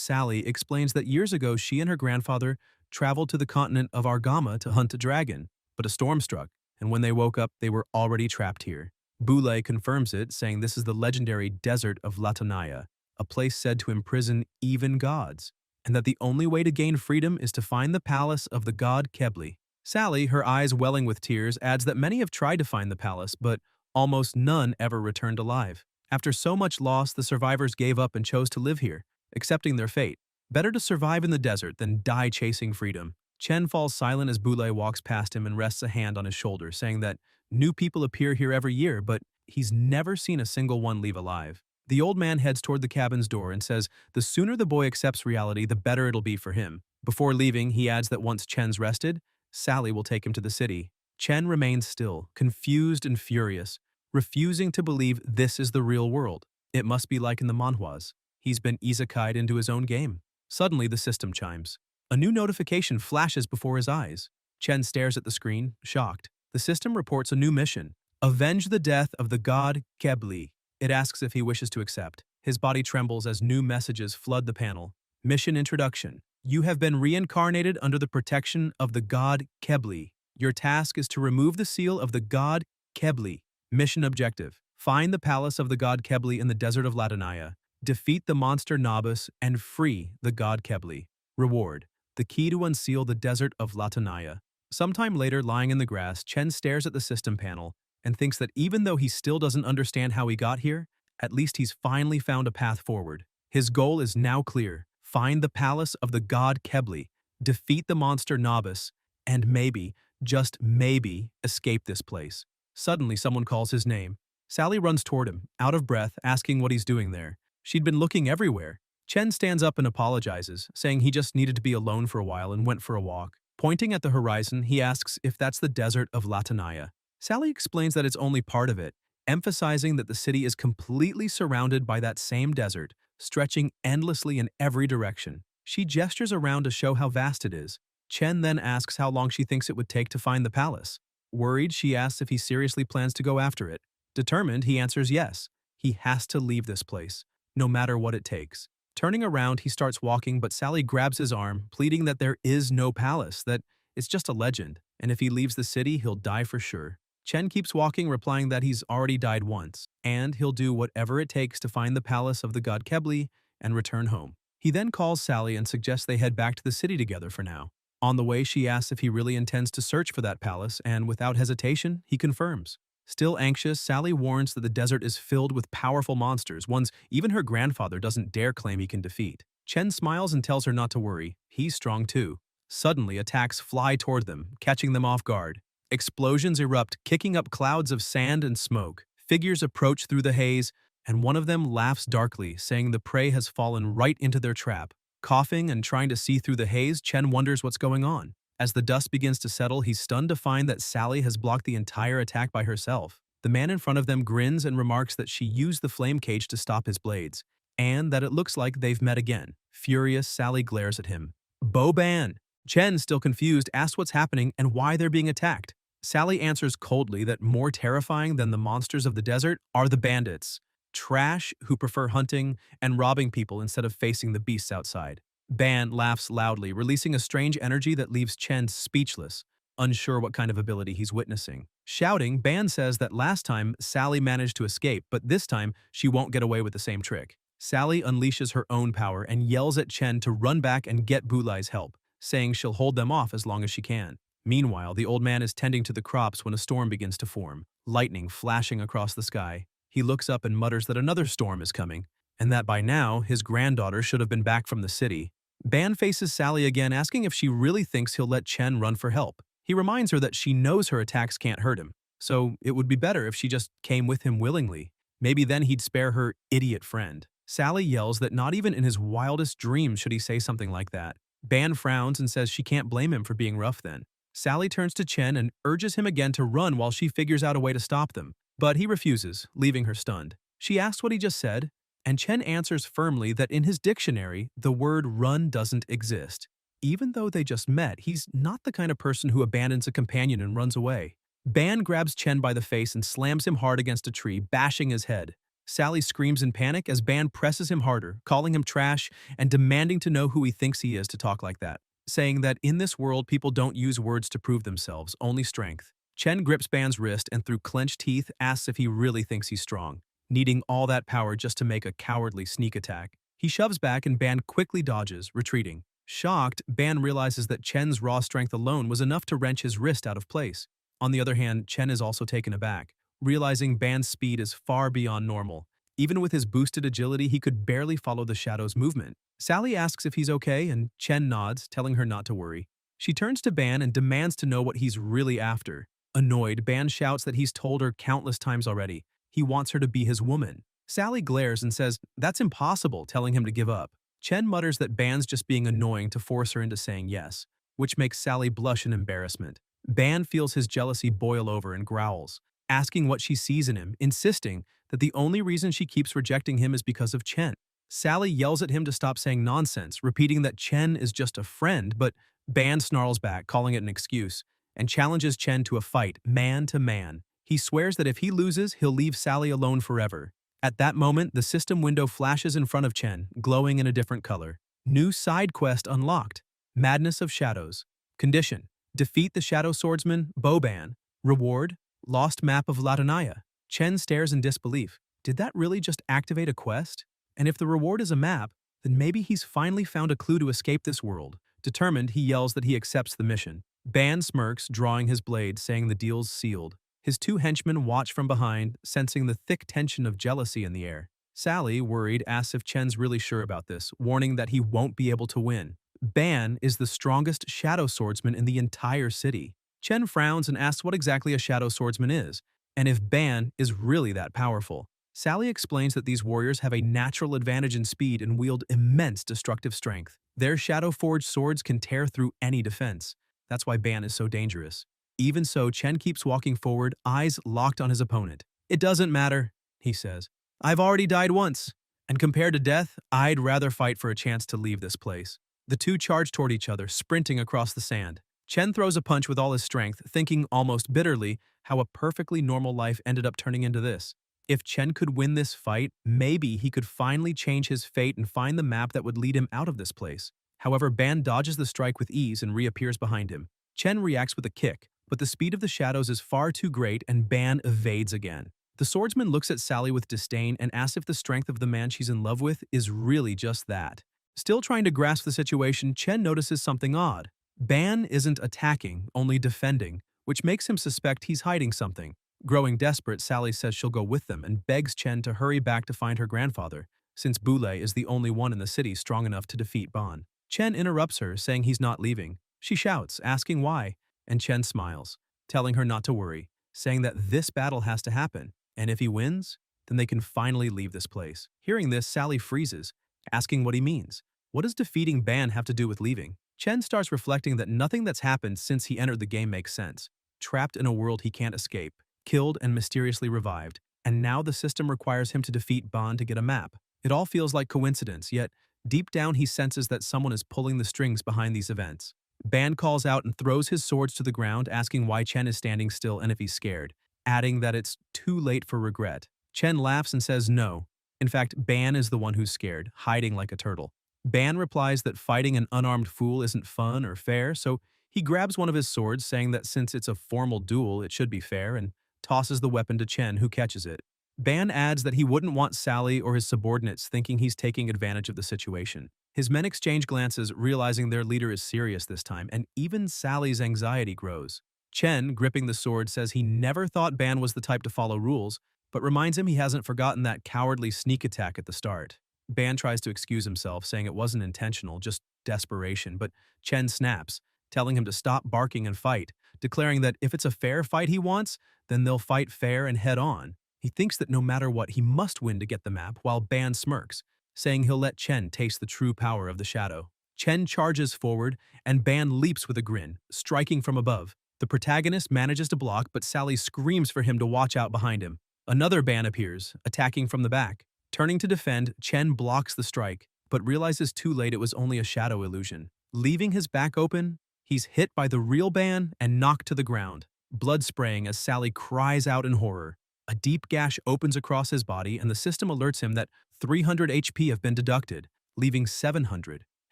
Speaker 1: Sally, explains that years ago she and her grandfather traveled to the continent of Argama to hunt a dragon, but a storm struck, and when they woke up, they were already trapped here. Bulai confirms it, saying this is the legendary desert of Latanaya, a place said to imprison even gods, and that the only way to gain freedom is to find the palace of the god Kebli. Sally, her eyes welling with tears, adds that many have tried to find the palace, but almost none ever returned alive. After so much loss, the survivors gave up and chose to live here, accepting their fate. Better to survive in the desert than die chasing freedom. Chen falls silent as Bulai walks past him and rests a hand on his shoulder, saying that new people appear here every year, but he's never seen a single one leave alive. The old man heads toward the cabin's door and says the sooner the boy accepts reality, the better it'll be for him. Before leaving, he adds that once Chen's rested, Sally will take him to the city. Chen remains still, confused and furious, refusing to believe this is the real world. It must be like in the manhwas. He's been isekai'd into his own game. Suddenly, the system chimes. A new notification flashes before his eyes. Chen stares at the screen, shocked. The system reports a new mission. Avenge the death of the god Kebli. It asks if he wishes to accept. His body trembles as new messages flood the panel. Mission introduction. You have been reincarnated under the protection of the god Kebli. Your task is to remove the seal of the god Kebli. Mission objective. Find the palace of the god Kebli in the desert of Latanaya. Defeat the monster Nabis and free the god Kebli. Reward. The key to unseal the desert of Latanaya. Sometime later, lying in the grass, Chen stares at the system panel and thinks that even though he still doesn't understand how he got here, at least he's finally found a path forward. His goal is now clear. Find the palace of the god Kebli, defeat the monster Nabis, and maybe, just maybe, escape this place. Suddenly, someone calls his name. Sally runs toward him, out of breath, asking what he's doing there. She'd been looking everywhere. Chen stands up and apologizes, saying he just needed to be alone for a while and went for a walk. Pointing at the horizon, he asks if that's the desert of Latanaya. Sally explains that it's only part of it, emphasizing that the city is completely surrounded by that same desert, stretching endlessly in every direction. She gestures around to show how vast it is. Chen then asks how long she thinks it would take to find the palace. Worried, she asks if he seriously plans to go after it. Determined, he answers yes. He has to leave this place, no matter what it takes. Turning around, he starts walking, but Sally grabs his arm, pleading that there is no palace, that it's just a legend, and if he leaves the city, he'll die for sure. Chen keeps walking, replying that he's already died once, and he'll do whatever it takes to find the palace of the god Kebli and return home. He then calls Sally and suggests they head back to the city together for now. On the way, she asks if he really intends to search for that palace, and without hesitation, he confirms. Still anxious, Sally warns that the desert is filled with powerful monsters, ones even her grandfather doesn't dare claim he can defeat. Chen smiles and tells her not to worry. He's strong too. Suddenly, attacks fly toward them, catching them off guard. Explosions erupt, kicking up clouds of sand and smoke. Figures approach through the haze, and one of them laughs darkly, saying the prey has fallen right into their trap. Coughing and trying to see through the haze, Chen wonders what's going on. As the dust begins to settle, he's stunned to find that Sally has blocked the entire attack by herself. The man in front of them grins and remarks that she used the flame cage to stop his blades, and that it looks like they've met again. Furious, Sally glares at him. Bo-ban! Chen, still confused, asks what's happening and why they're being attacked. Sally answers coldly that more terrifying than the monsters of the desert are the bandits. Trash who prefer hunting and robbing people instead of facing the beasts outside. Ban laughs loudly, releasing a strange energy that leaves Chen speechless, unsure what kind of ability he's witnessing. Shouting, Ban says that last time Sally managed to escape, but this time she won't get away with the same trick. Sally unleashes her own power and yells at Chen to run back and get Bulai's help, saying she'll hold them off as long as she can. Meanwhile, the old man is tending to the crops when a storm begins to form, lightning flashing across the sky. He looks up and mutters that another storm is coming, and that by now his granddaughter should have been back from the city. Ban faces Sally again, asking if she really thinks he'll let Chen run for help. He reminds her that she knows her attacks can't hurt him, so it would be better if she just came with him willingly. Maybe then he'd spare her idiot friend. Sally yells that not even in his wildest dreams should he say something like that. Ban frowns and says she can't blame him for being rough then. Sally turns to Chen and urges him again to run while she figures out a way to stop them. But he refuses, leaving her stunned. She asks what he just said, and Chen answers firmly that in his dictionary, the word run doesn't exist. Even though they just met, he's not the kind of person who abandons a companion and runs away. Ban grabs Chen by the face and slams him hard against a tree, bashing his head. Sally screams in panic as Ban presses him harder, calling him trash and demanding to know who he thinks he is to talk like that, saying that in this world people don't use words to prove themselves, only strength. Chen grips Ban's wrist and through clenched teeth asks if he really thinks he's strong, needing all that power just to make a cowardly sneak attack. He shoves back and Ban quickly dodges, retreating. Shocked, Ban realizes that Chen's raw strength alone was enough to wrench his wrist out of place. On the other hand, Chen is also taken aback, realizing Ban's speed is far beyond normal. Even with his boosted agility, he could barely follow the shadow's movement. Sally asks if he's okay, and Chen nods, telling her not to worry. She turns to Ban and demands to know what he's really after. Annoyed, Ban shouts that he's told her countless times already. He wants her to be his woman. Sally glares and says that's impossible, telling him to give up. Chen mutters that Ban's just being annoying to force her into saying yes, which makes Sally blush in embarrassment. Ban feels his jealousy boil over and growls, asking what she sees in him, insisting that the only reason she keeps rejecting him is because of Chen. Sally yells at him to stop saying nonsense, repeating that Chen is just a friend, but Ban snarls back, calling it an excuse, and challenges Chen to a fight, man to man. He swears that if he loses, he'll leave Sally alone forever. At that moment, the system window flashes in front of Chen, glowing in a different color. New side quest unlocked. Madness of Shadows. Condition: defeat the Shadow Swordsman, Boban. Reward: lost map of Latanaya. Chen stares in disbelief. Did that really just activate a quest? And if the reward is a map, then maybe he's finally found a clue to escape this world. Determined, he yells that he accepts the mission. Ban smirks, drawing his blade, saying the deal's sealed. His two henchmen watch from behind, sensing the thick tension of jealousy in the air. Sally, worried, asks if Chen's really sure about this, warning that he won't be able to win. Ban is the strongest shadow swordsman in the entire city. Chen frowns and asks what exactly a shadow swordsman is, and if Ban is really that powerful. Sally explains that these warriors have a natural advantage in speed and wield immense destructive strength. Their shadow-forged swords can tear through any defense. That's why Ban is so dangerous. Even so, Chen keeps walking forward, eyes locked on his opponent. "It doesn't matter," he says. "I've already died once, and compared to death, I'd rather fight for a chance to leave this place." The two charge toward each other, sprinting across the sand. Chen throws a punch with all his strength, thinking almost bitterly how a perfectly normal life ended up turning into this. If Chen could win this fight, maybe he could finally change his fate and find the map that would lead him out of this place. However, Ban dodges the strike with ease and reappears behind him. Chen reacts with a kick, but the speed of the shadows is far too great and Ban evades again. The swordsman looks at Sally with disdain and asks if the strength of the man she's in love with is really just that. Still trying to grasp the situation, Chen notices something odd. Ban isn't attacking, only defending, which makes him suspect he's hiding something. Growing desperate, Sally says she'll go with them and begs Chen to hurry back to find her grandfather, since Boulay is the only one in the city strong enough to defeat Ban. Chen interrupts her, saying he's not leaving. She shouts, asking why, and Chen smiles, telling her not to worry, saying that this battle has to happen, and if he wins, then they can finally leave this place. Hearing this, Sally freezes, asking what he means. What does defeating Ban have to do with leaving? Chen starts reflecting that nothing that's happened since he entered the game makes sense. Trapped in a world he can't escape, killed and mysteriously revived, and now the system requires him to defeat Ban to get a map. It all feels like coincidence, yet deep down he senses that someone is pulling the strings behind these events. Ban calls out and throws his swords to the ground, asking why Chen is standing still and if he's scared, adding that it's too late for regret. Chen laughs and says no. In fact, Ban is the one who's scared, hiding like a turtle. Ban replies that fighting an unarmed fool isn't fun or fair, so he grabs one of his swords, saying that since it's a formal duel, it should be fair, and tosses the weapon to Chen, who catches it. Ban adds that he wouldn't want Sally or his subordinates thinking he's taking advantage of the situation. His men exchange glances, realizing their leader is serious this time, and even Sally's anxiety grows. Chen, gripping the sword, says he never thought Ban was the type to follow rules, but reminds him he hasn't forgotten that cowardly sneak attack at the start. Ban tries to excuse himself, saying it wasn't intentional, just desperation, but Chen snaps, telling him to stop barking and fight, declaring that if it's a fair fight he wants, then they'll fight fair and head on. He thinks that no matter what, he must win to get the map, while Ban smirks, saying he'll let Chen taste the true power of the shadow. Chen charges forward, and Ban leaps with a grin, striking from above. The protagonist manages to block, but Sally screams for him to watch out behind him. Another Ban appears, attacking from the back. Turning to defend, Chen blocks the strike, but realizes too late it was only a shadow illusion. Leaving his back open, he's hit by the real Ban and knocked to the ground, blood spraying as Sally cries out in horror. A deep gash opens across his body, and the system alerts him that 300 HP have been deducted, leaving 700.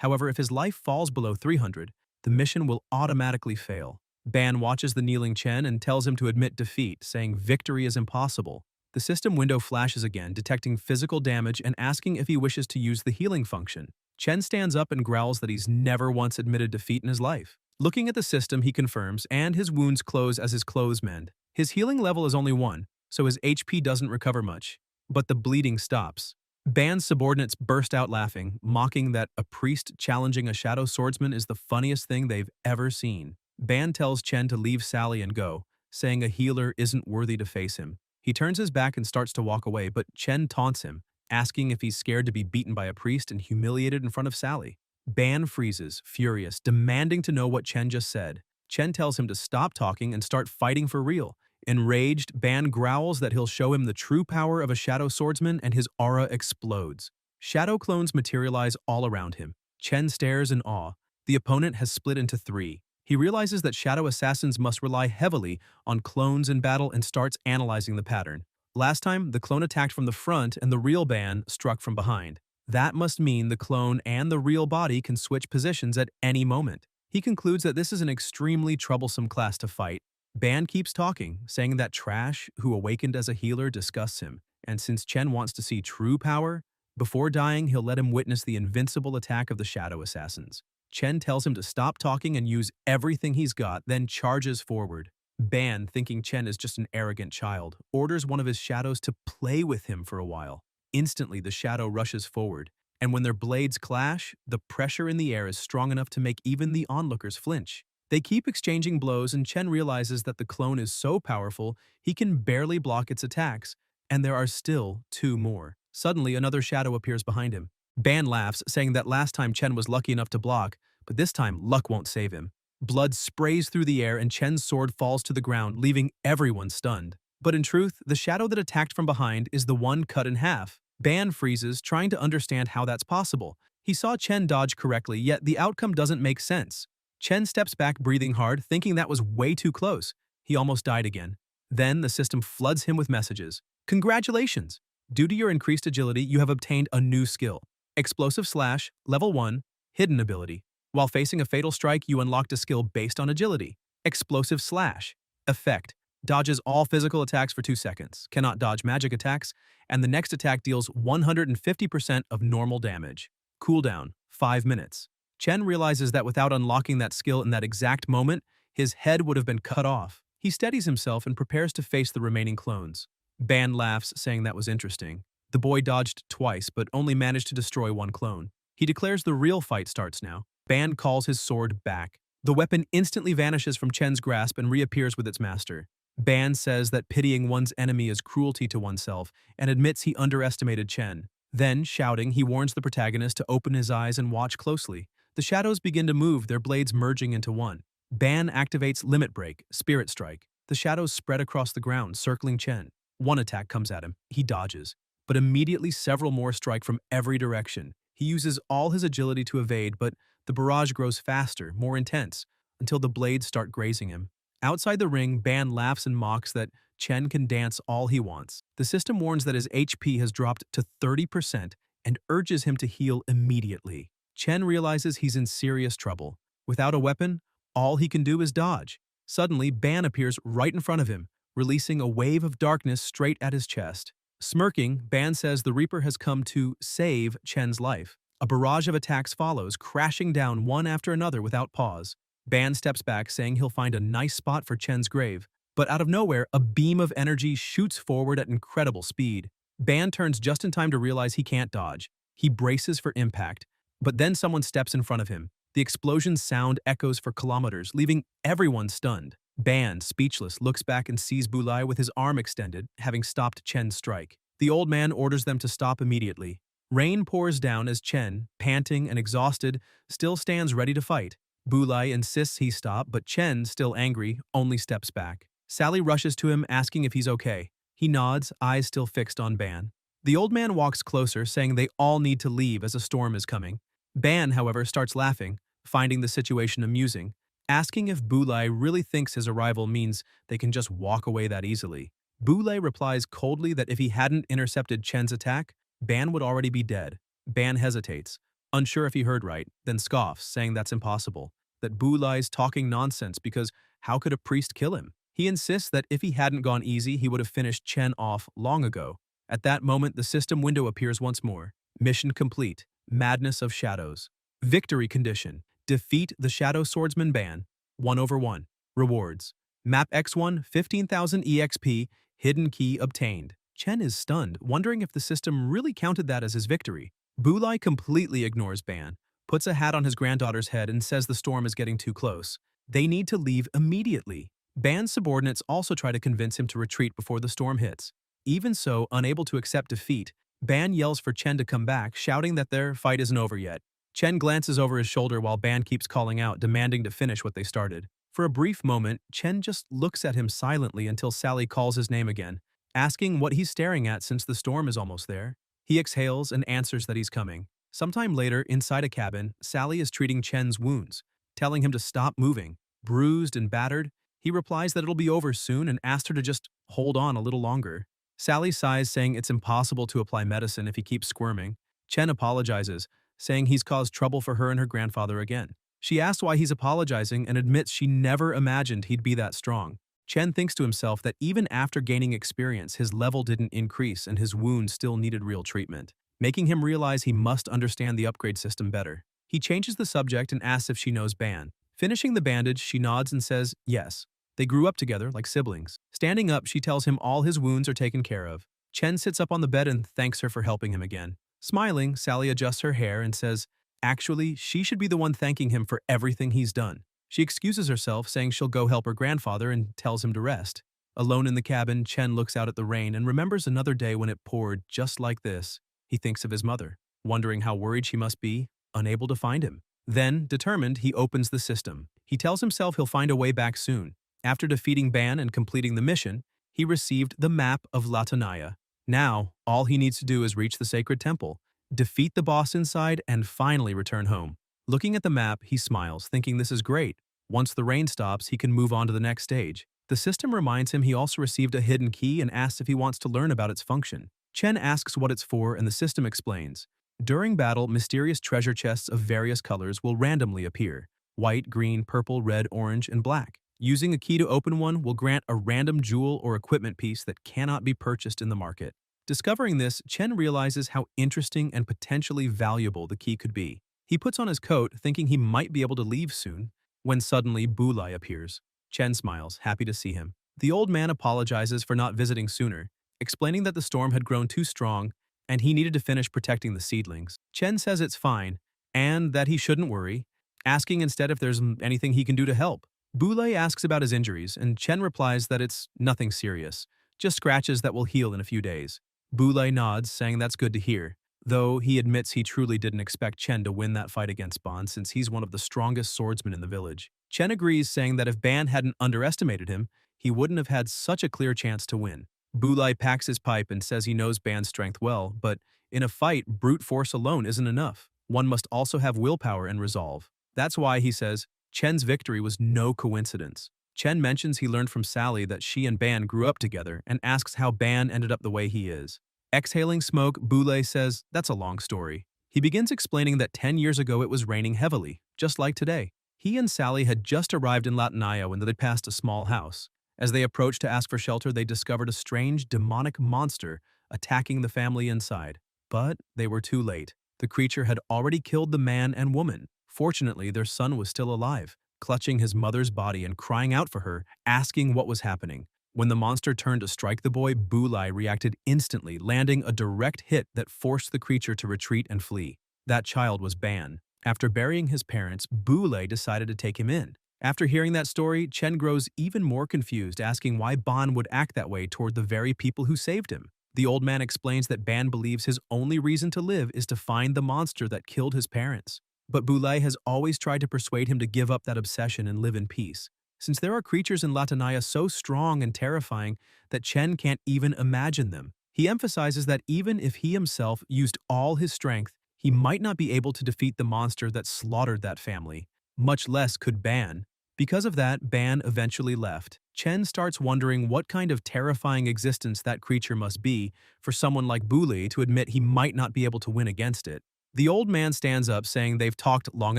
Speaker 1: However, if his life falls below 300, the mission will automatically fail. Ban watches the kneeling Chen and tells him to admit defeat, saying victory is impossible. The system window flashes again, detecting physical damage and asking if he wishes to use the healing function. Chen stands up and growls that he's never once admitted defeat in his life. Looking at the system, he confirms, and his wounds close as his clothes mend. His healing level is only 1, so his HP doesn't recover much. But the bleeding stops. Ban's subordinates burst out laughing, mocking that a priest challenging a shadow swordsman is the funniest thing they've ever seen. Ban tells Chen to leave Sally and go, saying a healer isn't worthy to face him. He turns his back and starts to walk away, but Chen taunts him, asking if he's scared to be beaten by a priest and humiliated in front of Sally. Ban freezes, furious, demanding to know what Chen just said. Chen tells him to stop talking and start fighting for real. Enraged, Ban growls that he'll show him the true power of a shadow swordsman, and his aura explodes. Shadow clones materialize all around him. Chen stares in awe. The opponent has split into 3. He realizes that shadow assassins must rely heavily on clones in battle and starts analyzing the pattern. Last time, the clone attacked from the front and the real Ban struck from behind. That must mean the clone and the real body can switch positions at any moment. He concludes that this is an extremely troublesome class to fight. Ban keeps talking, saying that Trash, who awakened as a healer, disgusts him, and since Chen wants to see true power, before dying he'll let him witness the invincible attack of the shadow assassins. Chen tells him to stop talking and use everything he's got, then charges forward. Ban, thinking Chen is just an arrogant child, orders one of his shadows to play with him for a while. Instantly, the shadow rushes forward, and when their blades clash, the pressure in the air is strong enough to make even the onlookers flinch. They keep exchanging blows, and Chen realizes that the clone is so powerful he can barely block its attacks, and there are still 2 more. Suddenly, another shadow appears behind him. Ban laughs, saying that last time Chen was lucky enough to block, but this time luck won't save him. Blood sprays through the air and Chen's sword falls to the ground, leaving everyone stunned. But in truth, the shadow that attacked from behind is the one cut in half. Ban freezes, trying to understand how that's possible. He saw Chen dodge correctly, yet the outcome doesn't make sense. Chen steps back, breathing hard, thinking that was way too close. He almost died again. Then the system floods him with messages. Congratulations! Due to your increased agility, you have obtained a new skill. Explosive Slash, Level 1, Hidden Ability. While facing a fatal strike, you unlocked a skill based on agility. Explosive Slash. Effect. Dodges all physical attacks for 2 seconds, cannot dodge magic attacks, and the next attack deals 150% of normal damage. Cooldown, 5 minutes. Chen realizes that without unlocking that skill in that exact moment, his head would have been cut off. He steadies himself and prepares to face the remaining clones. Ban laughs, saying that was interesting. The boy dodged twice, but only managed to destroy 1 clone. He declares the real fight starts now. Ban calls his sword back. The weapon instantly vanishes from Chen's grasp and reappears with its master. Ban says that pitying one's enemy is cruelty to oneself and admits he underestimated Chen. Then, shouting, he warns the protagonist to open his eyes and watch closely. The shadows begin to move, their blades merging into one. Ban activates Limit Break, Spirit Strike. The shadows spread across the ground, circling Chen. One attack comes at him. He dodges. But immediately several more strike from every direction. He uses all his agility to evade, but the barrage grows faster, more intense, until the blades start grazing him. Outside the ring, Ban laughs and mocks that Chen can dance all he wants. The system warns that his HP has dropped to 30% and urges him to heal immediately. Chen realizes he's in serious trouble. Without a weapon, all he can do is dodge. Suddenly, Ban appears right in front of him, releasing a wave of darkness straight at his chest. Smirking, Ban says the Reaper has come to save Chen's life. A barrage of attacks follows, crashing down one after another without pause. Ban steps back, saying he'll find a nice spot for Chen's grave. But out of nowhere, a beam of energy shoots forward at incredible speed. Ban turns just in time to realize he can't dodge. He braces for impact. But then someone steps in front of him. The explosion's sound echoes for kilometers, leaving everyone stunned. Ban, speechless, looks back and sees Bulai with his arm extended, having stopped Chen's strike. The old man orders them to stop immediately. Rain pours down as Chen, panting and exhausted, still stands ready to fight. Bulai insists he stop, but Chen, still angry, only steps back. Sally rushes to him, asking if he's okay. He nods, eyes still fixed on Ban. The old man walks closer, saying they all need to leave as a storm is coming. Ban, however, starts laughing, finding the situation amusing, asking if Bulai really thinks his arrival means they can just walk away that easily. Bulai replies coldly that if he hadn't intercepted Chen's attack, Ban would already be dead. Ban hesitates, unsure if he heard right, then scoffs, saying that's impossible, that Bulai's talking nonsense because how could a priest kill him? He insists that if he hadn't gone easy, he would have finished Chen off long ago. At that moment, the system window appears once more. Mission complete. Madness of Shadows. Victory condition. Defeat the Shadow Swordsman Ban. 1/1. Rewards. Map X1, 15,000 EXP, hidden key obtained. Chen is stunned, wondering if the system really counted that as his victory. Bulai completely ignores Ban, puts a hat on his granddaughter's head and says the storm is getting too close. They need to leave immediately. Ban's subordinates also try to convince him to retreat before the storm hits. Even so, unable to accept defeat, Ban yells for Chen to come back, shouting that their fight isn't over yet. Chen glances over his shoulder while Ban keeps calling out, demanding to finish what they started. For a brief moment, Chen just looks at him silently until Sally calls his name again, asking what he's staring at since the storm is almost there. He exhales and answers that he's coming. Sometime later, inside a cabin, Sally is treating Chen's wounds, telling him to stop moving. Bruised and battered, he replies that it'll be over soon and asks her to just hold on a little longer. Sally sighs, saying it's impossible to apply medicine if he keeps squirming. Chen apologizes, saying he's caused trouble for her and her grandfather again. She asks why he's apologizing and admits she never imagined he'd be that strong. Chen thinks to himself that even after gaining experience, his level didn't increase and his wound still needed real treatment, making him realize he must understand the upgrade system better. He changes the subject and asks if she knows Ban. Finishing the bandage, she nods and says yes. They grew up together like siblings. Standing up, she tells him all his wounds are taken care of. Chen sits up on the bed and thanks her for helping him again. Smiling, Sally adjusts her hair and says, actually, she should be the one thanking him for everything he's done. She excuses herself, saying she'll go help her grandfather and tells him to rest. Alone in the cabin, Chen looks out at the rain and remembers another day when it poured just like this. He thinks of his mother, wondering how worried she must be, unable to find him. Then, determined, he opens the system. He tells himself he'll find a way back soon. After defeating Ban and completing the mission, he received the map of Latanaya. Now, all he needs to do is reach the sacred temple, defeat the boss inside, and finally return home. Looking at the map, he smiles, thinking this is great. Once the rain stops, he can move on to the next stage. The system reminds him he also received a hidden key and asks if he wants to learn about its function. Chen asks what it's for, and the system explains. During battle, mysterious treasure chests of various colors will randomly appear: white, green, purple, red, orange, and black. Using a key to open one will grant a random jewel or equipment piece that cannot be purchased in the market. Discovering this, Chen realizes how interesting and potentially valuable the key could be. He puts on his coat, thinking he might be able to leave soon, when suddenly Bulai appears. Chen smiles, happy to see him. The old man apologizes for not visiting sooner, explaining that the storm had grown too strong and he needed to finish protecting the seedlings. Chen says it's fine and that he shouldn't worry, asking instead if there's anything he can do to help. Bulai asks about his injuries, and Chen replies that it's nothing serious, just scratches that will heal in a few days. Bulai nods, saying that's good to hear, though he admits he truly didn't expect Chen to win that fight against Ban since he's one of the strongest swordsmen in the village. Chen agrees, saying that if Ban hadn't underestimated him, he wouldn't have had such a clear chance to win. Bulai packs his pipe and says he knows Ban's strength well, but in a fight, brute force alone isn't enough. One must also have willpower and resolve. That's why, he says, Chen's victory was no coincidence. Chen mentions he learned from Sally that she and Ban grew up together and asks how Ban ended up the way he is. Exhaling smoke, Bulai says that's a long story. He begins explaining that 10 years ago it was raining heavily, just like today. He and Sally had just arrived in Latanaya when they passed a small house. As they approached to ask for shelter, they discovered a strange, demonic monster attacking the family inside. But they were too late. The creature had already killed the man and woman. Fortunately, their son was still alive, clutching his mother's body and crying out for her, asking what was happening. When the monster turned to strike the boy, Bulai reacted instantly, landing a direct hit that forced the creature to retreat and flee. That child was Ban. After burying his parents, Bulai decided to take him in. After hearing that story, Chen grows even more confused, asking why Ban would act that way toward the very people who saved him. The old man explains that Ban believes his only reason to live is to find the monster that killed his parents. But Bulai has always tried to persuade him to give up that obsession and live in peace. Since there are creatures in Latanaya so strong and terrifying that Chen can't even imagine them, he emphasizes that even if he himself used all his strength, he might not be able to defeat the monster that slaughtered that family, much less could Ban. Because of that, Ban eventually left. Chen starts wondering what kind of terrifying existence that creature must be for someone like Bulai to admit he might not be able to win against it. The old man stands up saying they've talked long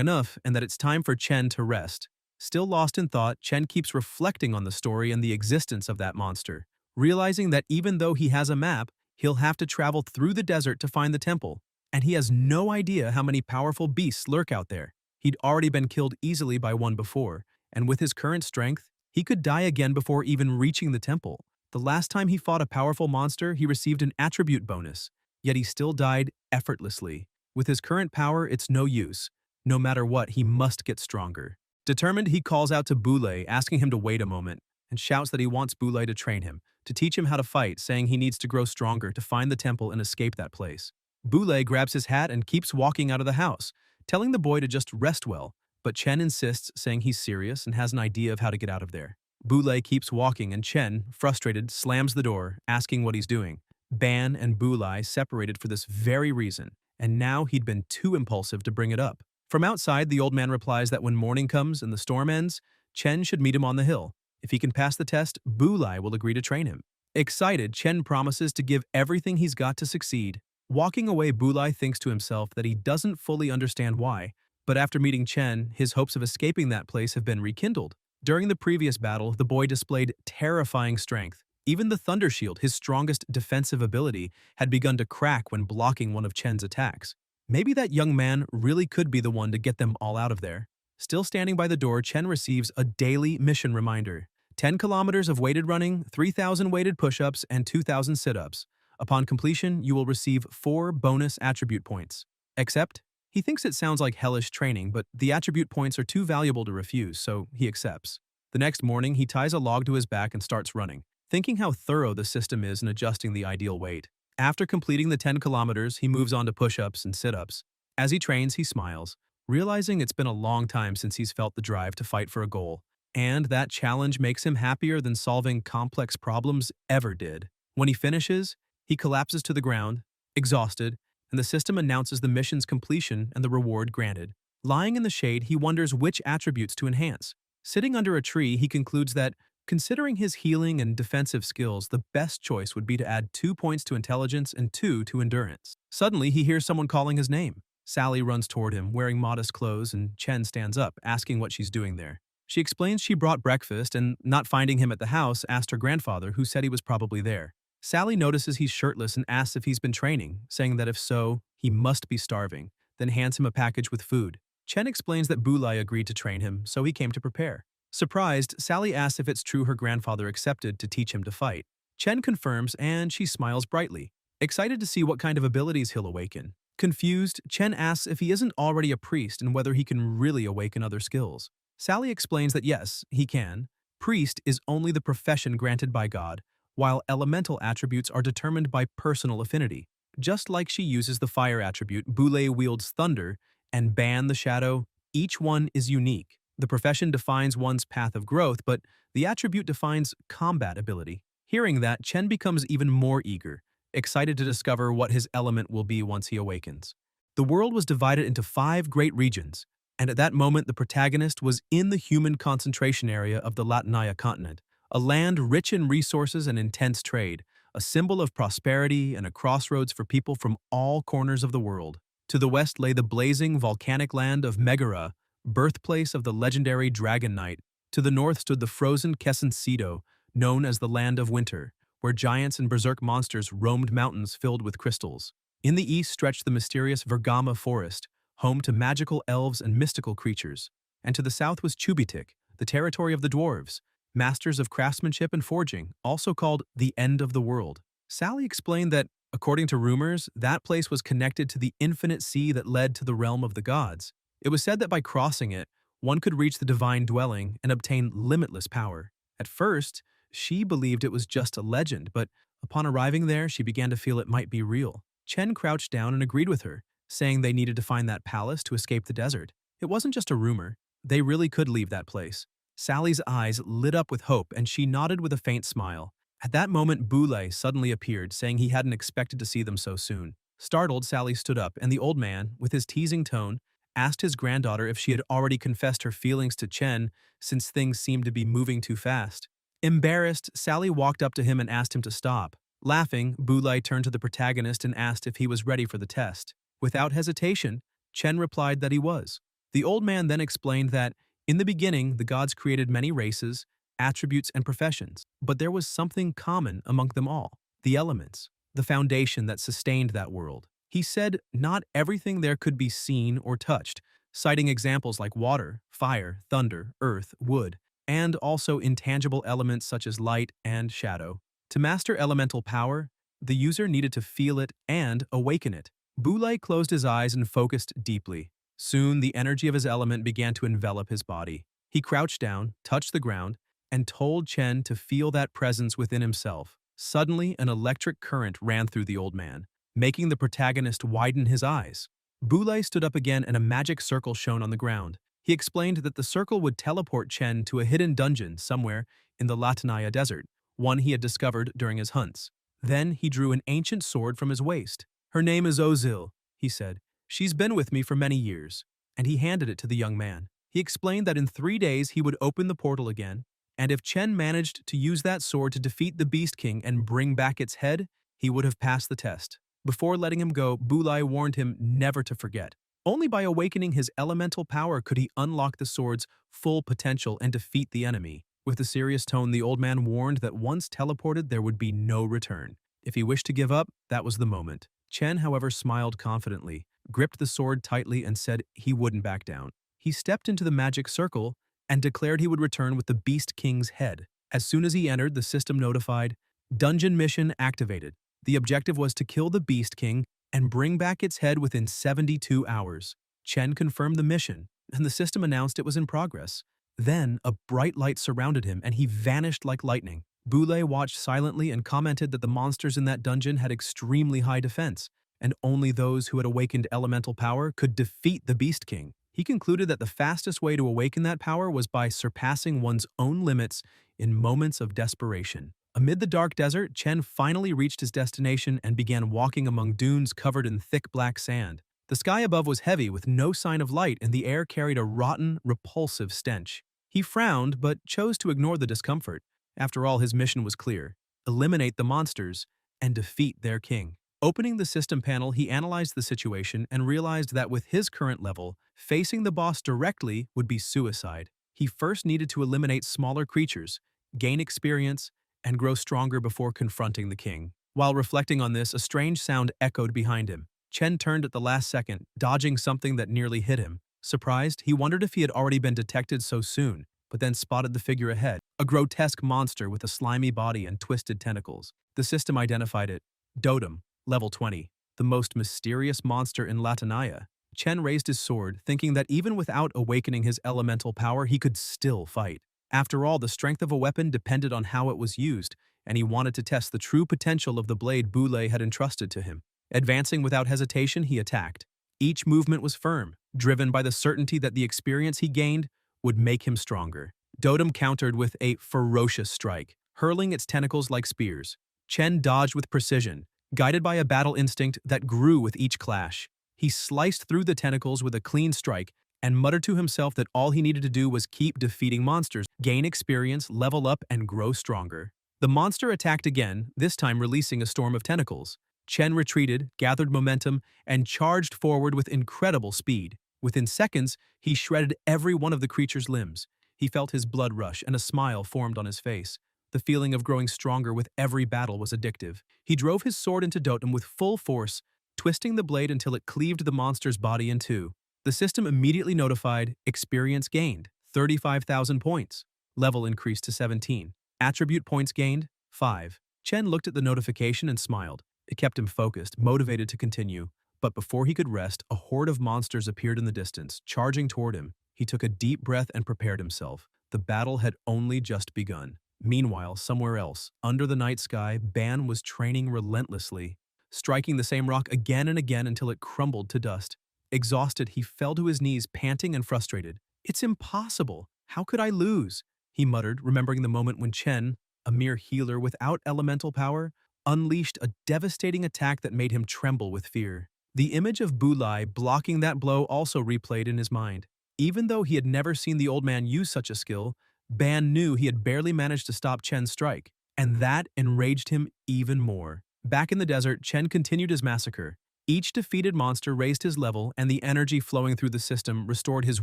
Speaker 1: enough and that it's time for Chen to rest. Still lost in thought, Chen keeps reflecting on the story and the existence of that monster, realizing that even though he has a map, he'll have to travel through the desert to find the temple, and he has no idea how many powerful beasts lurk out there. He'd already been killed easily by one before, and with his current strength, he could die again before even reaching the temple. The last time he fought a powerful monster, he received an attribute bonus, yet he still died effortlessly. With his current power, it's no use. No matter what, he must get stronger. Determined, he calls out to Bulai, asking him to wait a moment, and shouts that he wants Bulai to train him, to teach him how to fight, saying he needs to grow stronger to find the temple and escape that place. Bulai grabs his hat and keeps walking out of the house, telling the boy to just rest well, but Chen insists, saying he's serious and has an idea of how to get out of there. Bulai keeps walking and Chen, frustrated, slams the door, asking what he's doing. Ban and Bulai separated for this very reason, and now he'd been too impulsive to bring it up. From outside, the old man replies that when morning comes and the storm ends, Chen should meet him on the hill. If he can pass the test, Bulai will agree to train him. Excited, Chen promises to give everything he's got to succeed. Walking away, Bulai thinks to himself that he doesn't fully understand why, but after meeting Chen, his hopes of escaping that place have been rekindled. During the previous battle, the boy displayed terrifying strength. Even the Thunder Shield, his strongest defensive ability, had begun to crack when blocking one of Chen's attacks. Maybe that young man really could be the one to get them all out of there. Still standing by the door, Chen receives a daily mission reminder. 10 kilometers of weighted running, 3,000 weighted push-ups, and 2,000 sit-ups. Upon completion, you will receive 4 bonus attribute points. Except, he thinks it sounds like hellish training, but the attribute points are too valuable to refuse, so he accepts. The next morning, he ties a log to his back and starts running, thinking how thorough the system is in adjusting the ideal weight. After completing the 10 kilometers, he moves on to push-ups and sit-ups. As he trains, he smiles, realizing it's been a long time since he's felt the drive to fight for a goal, and that challenge makes him happier than solving complex problems ever did. When he finishes, he collapses to the ground, exhausted, and the system announces the mission's completion and the reward granted. Lying in the shade, he wonders which attributes to enhance. Sitting under a tree, he concludes that, considering his healing and defensive skills, the best choice would be to add 2 points to intelligence and 2 to endurance. Suddenly, he hears someone calling his name. Sally runs toward him, wearing modest clothes, and Chen stands up, asking what she's doing there. She explains she brought breakfast and, not finding him at the house, asked her grandfather, who said he was probably there. Sally notices he's shirtless and asks if he's been training, saying that if so, he must be starving, then hands him a package with food. Chen explains that Bulai agreed to train him, so he came to prepare. Surprised, Sally asks if it's true her grandfather accepted to teach him to fight. Chen confirms, and she smiles brightly, excited to see what kind of abilities he'll awaken. Confused, Chen asks if he isn't already a priest and whether he can really awaken other skills. Sally explains that yes, he can. Priest is only the profession granted by God, while elemental attributes are determined by personal affinity. Just like she uses the fire attribute, Bulai wields thunder, and Ban the shadow, each one is unique. The profession defines one's path of growth, but the attribute defines combat ability. Hearing that, Chen becomes even more eager, excited to discover what his element will be once he awakens. The world was divided into 5 great regions, and at that moment the protagonist was in the human concentration area of the Latanaya continent, a land rich in resources and intense trade, a symbol of prosperity and a crossroads for people from all corners of the world. To the west lay the blazing volcanic land of Megara, birthplace of the legendary Dragon Knight. To the north stood the frozen Kesencedo, known as the Land of Winter, where giants and berserk monsters roamed mountains filled with crystals. In the east stretched the mysterious Vergama Forest, home to magical elves and mystical creatures. And to the south was Chubitik, the territory of the dwarves, masters of craftsmanship and forging, also called the End of the World. Sally explained that, according to rumors, that place was connected to the infinite sea that led to the realm of the gods. It was said that by crossing it, one could reach the divine dwelling and obtain limitless power. At first, she believed it was just a legend, but Upon arriving there, she began to feel it might be real. Chen crouched down and agreed with her, saying they needed to find that palace to escape the desert. It wasn't just a rumor. They really could leave that place. Sally's eyes lit up with hope and she nodded with a faint smile. At that moment, Boulay suddenly appeared, saying he hadn't expected to see them so soon. Startled, Sally stood up and the old man, with his teasing tone, asked his granddaughter if she had already confessed her feelings to Chen since things seemed to be moving too fast. Embarrassed, Sally walked up to him and asked him to stop. Laughing, Boulay turned to the protagonist and asked if he was ready for the test. Without hesitation, Chen replied that he was. The old man then explained that, in the beginning, the gods created many races, attributes, and professions, but there was something common among them all: the elements, the foundation that sustained that world. He said not everything there could be seen or touched, citing examples like water, fire, thunder, earth, wood, and also intangible elements such as light and shadow. To master elemental power, the user needed to feel it and awaken it. Boulay closed his eyes and focused deeply. Soon, the energy of his element began to envelop his body. He crouched down, touched the ground, and told Chen to feel that presence within himself. Suddenly, an electric current ran through the old man, making the protagonist widen his eyes. Boulay stood up again and a magic circle shone on the ground. He explained that the circle would teleport Chen to a hidden dungeon somewhere in the Latanaya desert, one he had discovered during his hunts. Then he drew an ancient sword from his waist. "Her name is Ozil," he said. "She's been with me for many years." And he handed it to the young man. He explained that in 3 days he would open the portal again, and if Chen managed to use that sword to defeat the Beast King and bring back its head, he would have passed the test. Before letting him go, Boulay warned him never to forget. Only by awakening his elemental power could he unlock the sword's full potential and defeat the enemy. With a serious tone, the old man warned that once teleported, there would be no return. If he wished to give up, that was the moment. Chen, however, smiled confidently, gripped the sword tightly, and said he wouldn't back down. He stepped into the magic circle and declared he would return with the Beast King's head. As soon as he entered, the system notified, "Dungeon mission activated." The objective was to kill the Beast King and bring back its head within 72 hours. Chen confirmed the mission, and the system announced it was in progress. Then, a bright light surrounded him and he vanished like lightning. Boulay watched silently and commented that the monsters in that dungeon had extremely high defense, and only those who had awakened elemental power could defeat the Beast King. He concluded that the fastest way to awaken that power was by surpassing one's own limits in moments of desperation. Amid the dark desert, Chen finally reached his destination and began walking among dunes covered in thick black sand. The sky above was heavy with no sign of light, and the air carried a rotten, repulsive stench. He frowned, but chose to ignore the discomfort. After all, his mission was clear: eliminate the monsters and defeat their king. Opening the system panel, he analyzed the situation and realized that with his current level, facing the boss directly would be suicide. He first needed to eliminate smaller creatures, gain experience, and grow stronger before confronting the king. While reflecting on this, a strange sound echoed behind him. Chen turned at the last second, dodging something that nearly hit him. Surprised, he wondered if he had already been detected so soon, but then spotted the figure ahead, a grotesque monster with a slimy body and twisted tentacles. The system identified it: Dotem, level 20, the most mysterious monster in Latanaya. Chen raised his sword, thinking that even without awakening his elemental power, he could still fight. After all, the strength of a weapon depended on how it was used, and he wanted to test the true potential of the blade Boulay had entrusted to him. Advancing without hesitation, he attacked. Each movement was firm, driven by the certainty that the experience he gained would make him stronger. Dotem countered with a ferocious strike, hurling its tentacles like spears. Chen dodged with precision, guided by a battle instinct that grew with each clash. He sliced through the tentacles with a clean strike and muttered to himself that all he needed to do was keep defeating monsters, gain experience, level up, and grow stronger. The monster attacked again, this time releasing a storm of tentacles. Chen retreated, gathered momentum, and charged forward with incredible speed. Within seconds, he shredded every one of the creature's limbs. He felt his blood rush and a smile formed on his face. The feeling of growing stronger with every battle was addictive. He drove his sword into Dotem with full force, twisting the blade until it cleaved the monster's body in two. The system immediately notified, experience gained, 35,000 points. Level increased to 17. Attribute points gained, 5. Chen looked at the notification and smiled. It kept him focused, motivated to continue. But before he could rest, a horde of monsters appeared in the distance, charging toward him. He took a deep breath and prepared himself. The battle had only just begun. Meanwhile, somewhere else, under the night sky, Ban was training relentlessly, striking the same rock again and again until it crumbled to dust. Exhausted, he fell to his knees, panting and frustrated. "It's impossible. How could I lose?" he muttered, remembering the moment when Chen, a mere healer without elemental power, unleashed a devastating attack that made him tremble with fear. The image of Bulai blocking that blow also replayed in his mind. Even though he had never seen the old man use such a skill, Ban knew he had barely managed to stop Chen's strike, and that enraged him even more. Back in the desert, Chen continued his massacre. Each defeated monster raised his level, and the energy flowing through the system restored his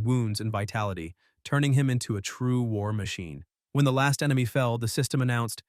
Speaker 1: wounds and vitality, turning him into a true war machine. When the last enemy fell, the system announced,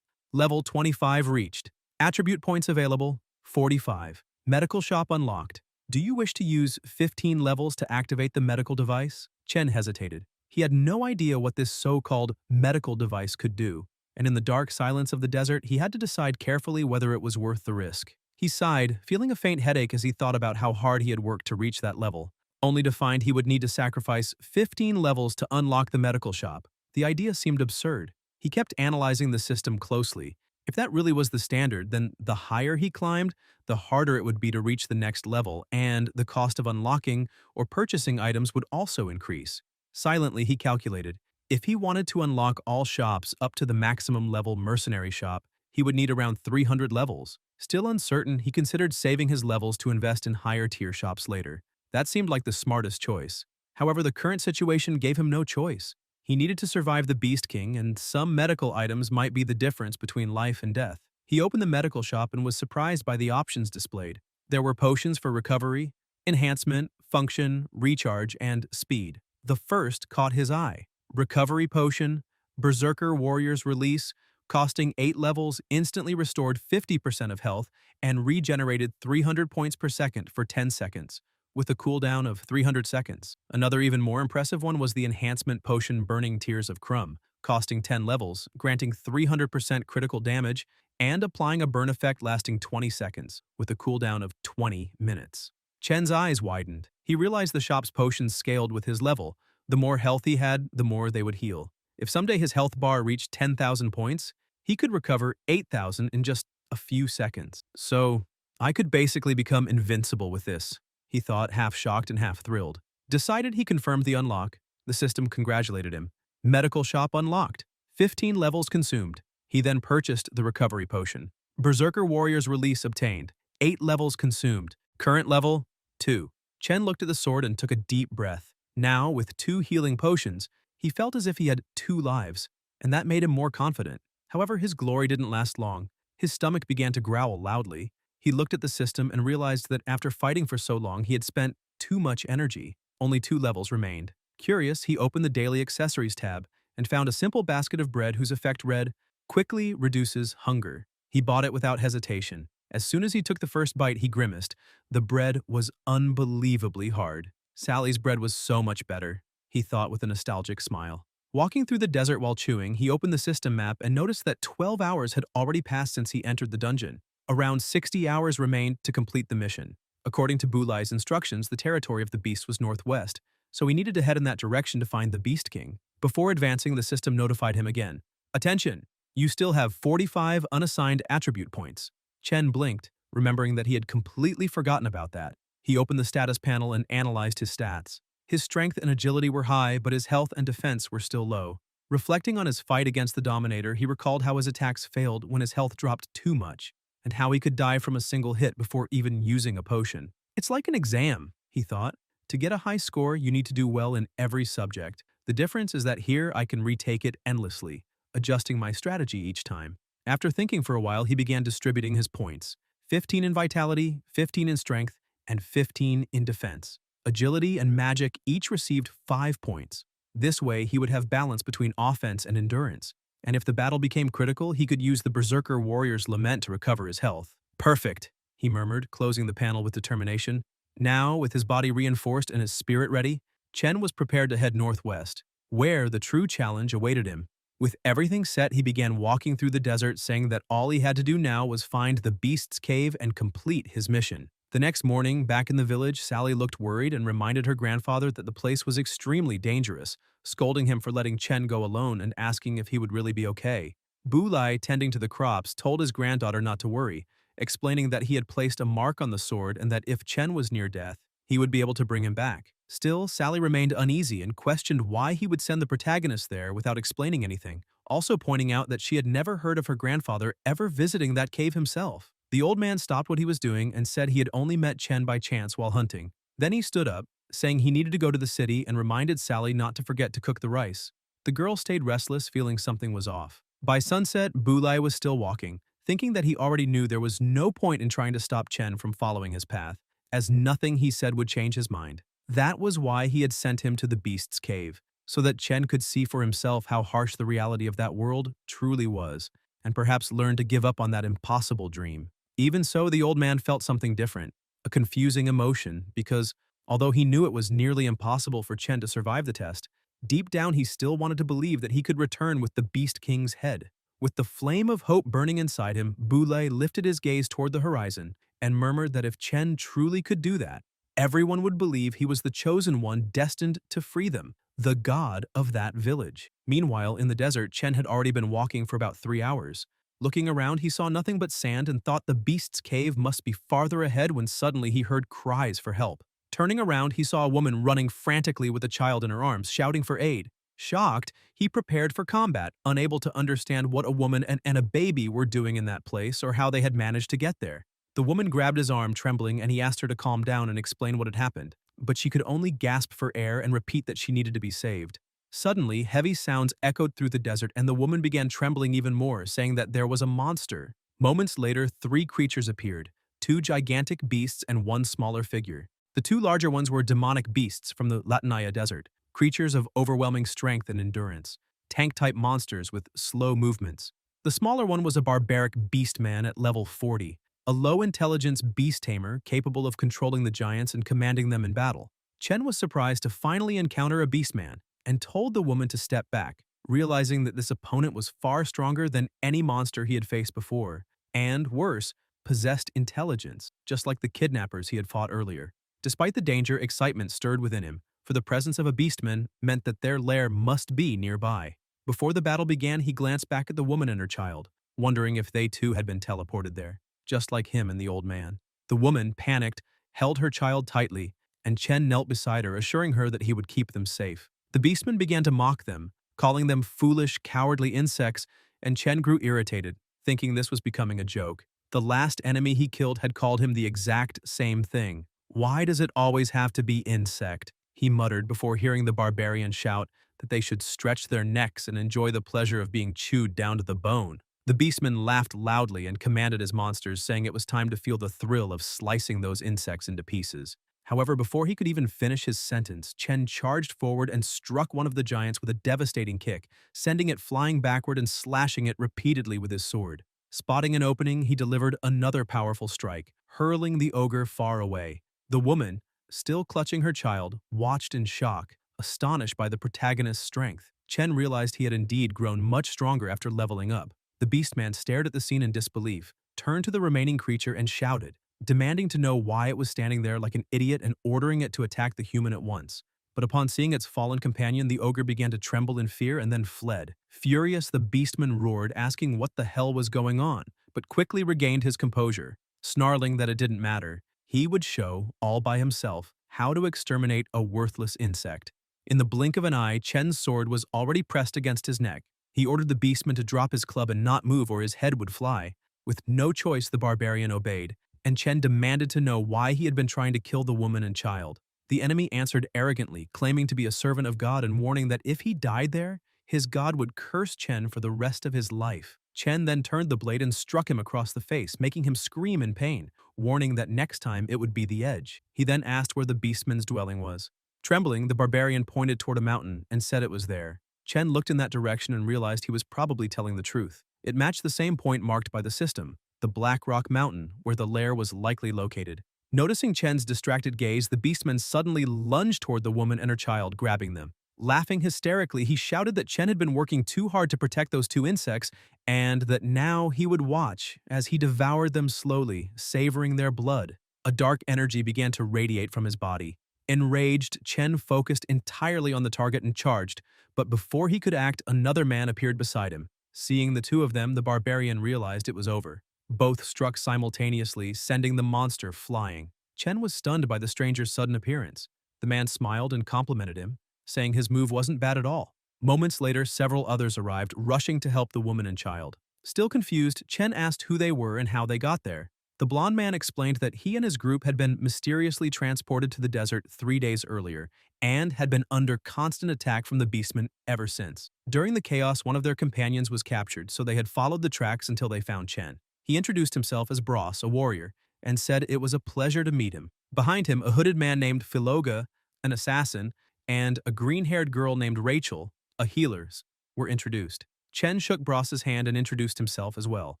Speaker 1: "Level 25 reached. Attribute points available, 45. Medical shop unlocked. Do you wish to use 15 levels to activate the medical device?" Chen hesitated. He had no idea what this so-called medical device could do, and in the dark silence of the desert, he had to decide carefully whether it was worth the risk. He sighed, feeling a faint headache as he thought about how hard he had worked to reach that level, only to find he would need to sacrifice 15 levels to unlock the medical shop. The idea seemed absurd. He kept analyzing the system closely. If that really was the standard, then the higher he climbed, the harder it would be to reach the next level, and the cost of unlocking or purchasing items would also increase. Silently, he calculated, if he wanted to unlock all shops up to the maximum level mercenary shop, he would need around 300 levels. Still uncertain, he considered saving his levels to invest in higher tier shops later. That seemed like the smartest choice. However, the current situation gave him no choice. He needed to survive the Beast King, and some medical items might be the difference between life and death. He opened the medical shop and was surprised by the options displayed. There were potions for recovery, enhancement, function, recharge, and speed. The first caught his eye. Recovery Potion, Berserker Warrior's Release, costing 8 levels, instantly restored 50% of health and regenerated 300 points per second for 10 seconds, with a cooldown of 300 seconds. Another even more impressive one was the Enhancement Potion Burning Tears of Crumb, costing 10 levels, granting 300% critical damage, and applying a burn effect lasting 20 seconds, with a cooldown of 20 minutes. Chen's eyes widened. He realized the shop's potions scaled with his level. The more health he had, the more they would heal. If someday his health bar reached 10,000 points, he could recover 8,000 in just a few seconds. So, I could basically become invincible with this, he thought, half shocked and half thrilled. Decided, he confirmed the unlock. The system congratulated him. Medical shop unlocked. 15 levels consumed. He then purchased the recovery potion. Berserker Warrior's Release obtained. 8 levels consumed. Current level, 2. Chen looked at the sword and took a deep breath. Now, with 2 healing potions, he felt as if he had 2 lives, and that made him more confident. However, his glory didn't last long. His stomach began to growl loudly. He looked at the system and realized that after fighting for so long, he had spent too much energy. Only 2 levels remained. Curious, he opened the Daily Accessories tab and found a simple basket of bread whose effect read, "Quickly reduces hunger." He bought it without hesitation. As soon as he took the first bite, he grimaced. The bread was unbelievably hard. Sally's bread was so much better, he thought with a nostalgic smile. Walking through the desert while chewing, he opened the system map and noticed that 12 hours had already passed since he entered the dungeon. Around 60 hours remained to complete the mission. According to Bulai's instructions, the territory of the beast was northwest, so he needed to head in that direction to find the Beast King. Before advancing, the system notified him again. "Attention! You still have 45 unassigned attribute points." Chen blinked, remembering that he had completely forgotten about that. He opened the status panel and analyzed his stats. His strength and agility were high, but his health and defense were still low. Reflecting on his fight against the Dominator, he recalled how his attacks failed when his health dropped too much, and how he could die from a single hit before even using a potion. It's like an exam, he thought. To get a high score, you need to do well in every subject. The difference is that here I can retake it endlessly, adjusting my strategy each time. After thinking for a while, he began distributing his points. 15 in vitality, 15 in strength, and 15 in defense. Agility and magic each received 5 points. This way, he would have balance between offense and endurance. And if the battle became critical, he could use the Berserker Warrior's Lament to recover his health. "Perfect," he murmured, closing the panel with determination. Now, with his body reinforced and his spirit ready, Chen was prepared to head northwest, where the true challenge awaited him. With everything set, he began walking through the desert, saying that all he had to do now was find the beast's cave and complete his mission. The next morning, back in the village, Sally looked worried and reminded her grandfather that the place was extremely dangerous, scolding him for letting Chen go alone and asking if he would really be okay. Bulai, tending to the crops, told his granddaughter not to worry, explaining that he had placed a mark on the sword and that if Chen was near death, he would be able to bring him back. Still, Sally remained uneasy and questioned why he would send the protagonist there without explaining anything, also pointing out that she had never heard of her grandfather ever visiting that cave himself. The old man stopped what he was doing and said he had only met Chen by chance while hunting. Then he stood up, saying he needed to go to the city and reminded Sally not to forget to cook the rice. The girl stayed restless, feeling something was off. By sunset, Bulai was still walking, thinking that he already knew there was no point in trying to stop Chen from following his path, as nothing he said would change his mind. That was why he had sent him to the beast's cave, so that Chen could see for himself how harsh the reality of that world truly was, and perhaps learn to give up on that impossible dream. Even so, the old man felt something different, a confusing emotion, because although he knew it was nearly impossible for Chen to survive the test, deep down he still wanted to believe that he could return with the Beast King's head. With the flame of hope burning inside him, Bulei lifted his gaze toward the horizon and murmured that if Chen truly could do that, everyone would believe he was the chosen one destined to free them, the god of that village. Meanwhile, in the desert, Chen had already been walking for about 3 hours. Looking around, he saw nothing but sand and thought the beast's cave must be farther ahead when suddenly he heard cries for help. Turning around, he saw a woman running frantically with a child in her arms, shouting for aid. Shocked, he prepared for combat, unable to understand what a woman and a baby were doing in that place or how they had managed to get there. The woman grabbed his arm, trembling, and he asked her to calm down and explain what had happened. But she could only gasp for air and repeat that she needed to be saved. Suddenly, heavy sounds echoed through the desert and the woman began trembling even more, saying that there was a monster. Moments later, 3 creatures appeared, 2 gigantic beasts and 1 smaller figure. The 2 larger ones were demonic beasts from the Latinaya desert, creatures of overwhelming strength and endurance, tank-type monsters with slow movements. The smaller one was a barbaric beast man at level 40, a low-intelligence beast tamer capable of controlling the giants and commanding them in battle. Chen was surprised to finally encounter a beast man and told the woman to step back, realizing that this opponent was far stronger than any monster he had faced before, and, worse, possessed intelligence, just like the kidnappers he had fought earlier. Despite the danger, excitement stirred within him, for the presence of a beastman meant that their lair must be nearby. Before the battle began, he glanced back at the woman and her child, wondering if they too had been teleported there, just like him and the old man. The woman, panicked, held her child tightly, and Chen knelt beside her, assuring her that he would keep them safe. The beastman began to mock them, calling them foolish, cowardly insects, and Chen grew irritated, thinking this was becoming a joke. The last enemy he killed had called him the exact same thing. "Why does it always have to be insect?" he muttered before hearing the barbarian shout that they should stretch their necks and enjoy the pleasure of being chewed down to the bone. The beastman laughed loudly and commanded his monsters, saying it was time to feel the thrill of slicing those insects into pieces. However, before he could even finish his sentence, Chen charged forward and struck one of the giants with a devastating kick, sending it flying backward and slashing it repeatedly with his sword. Spotting an opening, he delivered another powerful strike, hurling the ogre far away. The woman, still clutching her child, watched in shock, astonished by the protagonist's strength. Chen realized he had indeed grown much stronger after leveling up. The beastman stared at the scene in disbelief, turned to the remaining creature and shouted, demanding to know why it was standing there like an idiot and ordering it to attack the human at once. But upon seeing its fallen companion, the ogre began to tremble in fear and then fled. Furious, the beastman roared, asking what the hell was going on, but quickly regained his composure, snarling that it didn't matter. He would show, all by himself, how to exterminate a worthless insect. In the blink of an eye, Chen's sword was already pressed against his neck. He ordered the beastman to drop his club and not move or his head would fly. With no choice, the barbarian obeyed, and Chen demanded to know why he had been trying to kill the woman and child. The enemy answered arrogantly, claiming to be a servant of God and warning that if he died there, his god would curse Chen for the rest of his life. Chen then turned the blade and struck him across the face, making him scream in pain, warning that next time it would be the edge. He then asked where the beastman's dwelling was. Trembling, the barbarian pointed toward a mountain and said it was there. Chen looked in that direction and realized he was probably telling the truth. It matched the same point marked by the system, the Black Rock Mountain, where the lair was likely located. Noticing Chen's distracted gaze, the beastman suddenly lunged toward the woman and her child, grabbing them. Laughing hysterically, he shouted that Chen had been working too hard to protect those 2 insects and that now he would watch as he devoured them slowly, savoring their blood. A dark energy began to radiate from his body. Enraged, Chen focused entirely on the target and charged, but before he could act, another man appeared beside him. Seeing the two of them, the barbarian realized it was over. Both struck simultaneously, sending the monster flying. Chen was stunned by the stranger's sudden appearance. The man smiled and complimented him, saying his move wasn't bad at all. Moments later, several others arrived, rushing to help the woman and child. Still confused, Chen asked who they were and how they got there. The blond man explained that he and his group had been mysteriously transported to the desert 3 days earlier and had been under constant attack from the beastmen ever since. During the chaos, one of their companions was captured, so they had followed the tracks until they found Chen. He introduced himself as Bros, a warrior, and said it was a pleasure to meet him. Behind him, a hooded man named Philoga, an assassin, and a green-haired girl named Rachel, a healer, were introduced. Chen shook Bros's hand and introduced himself as well.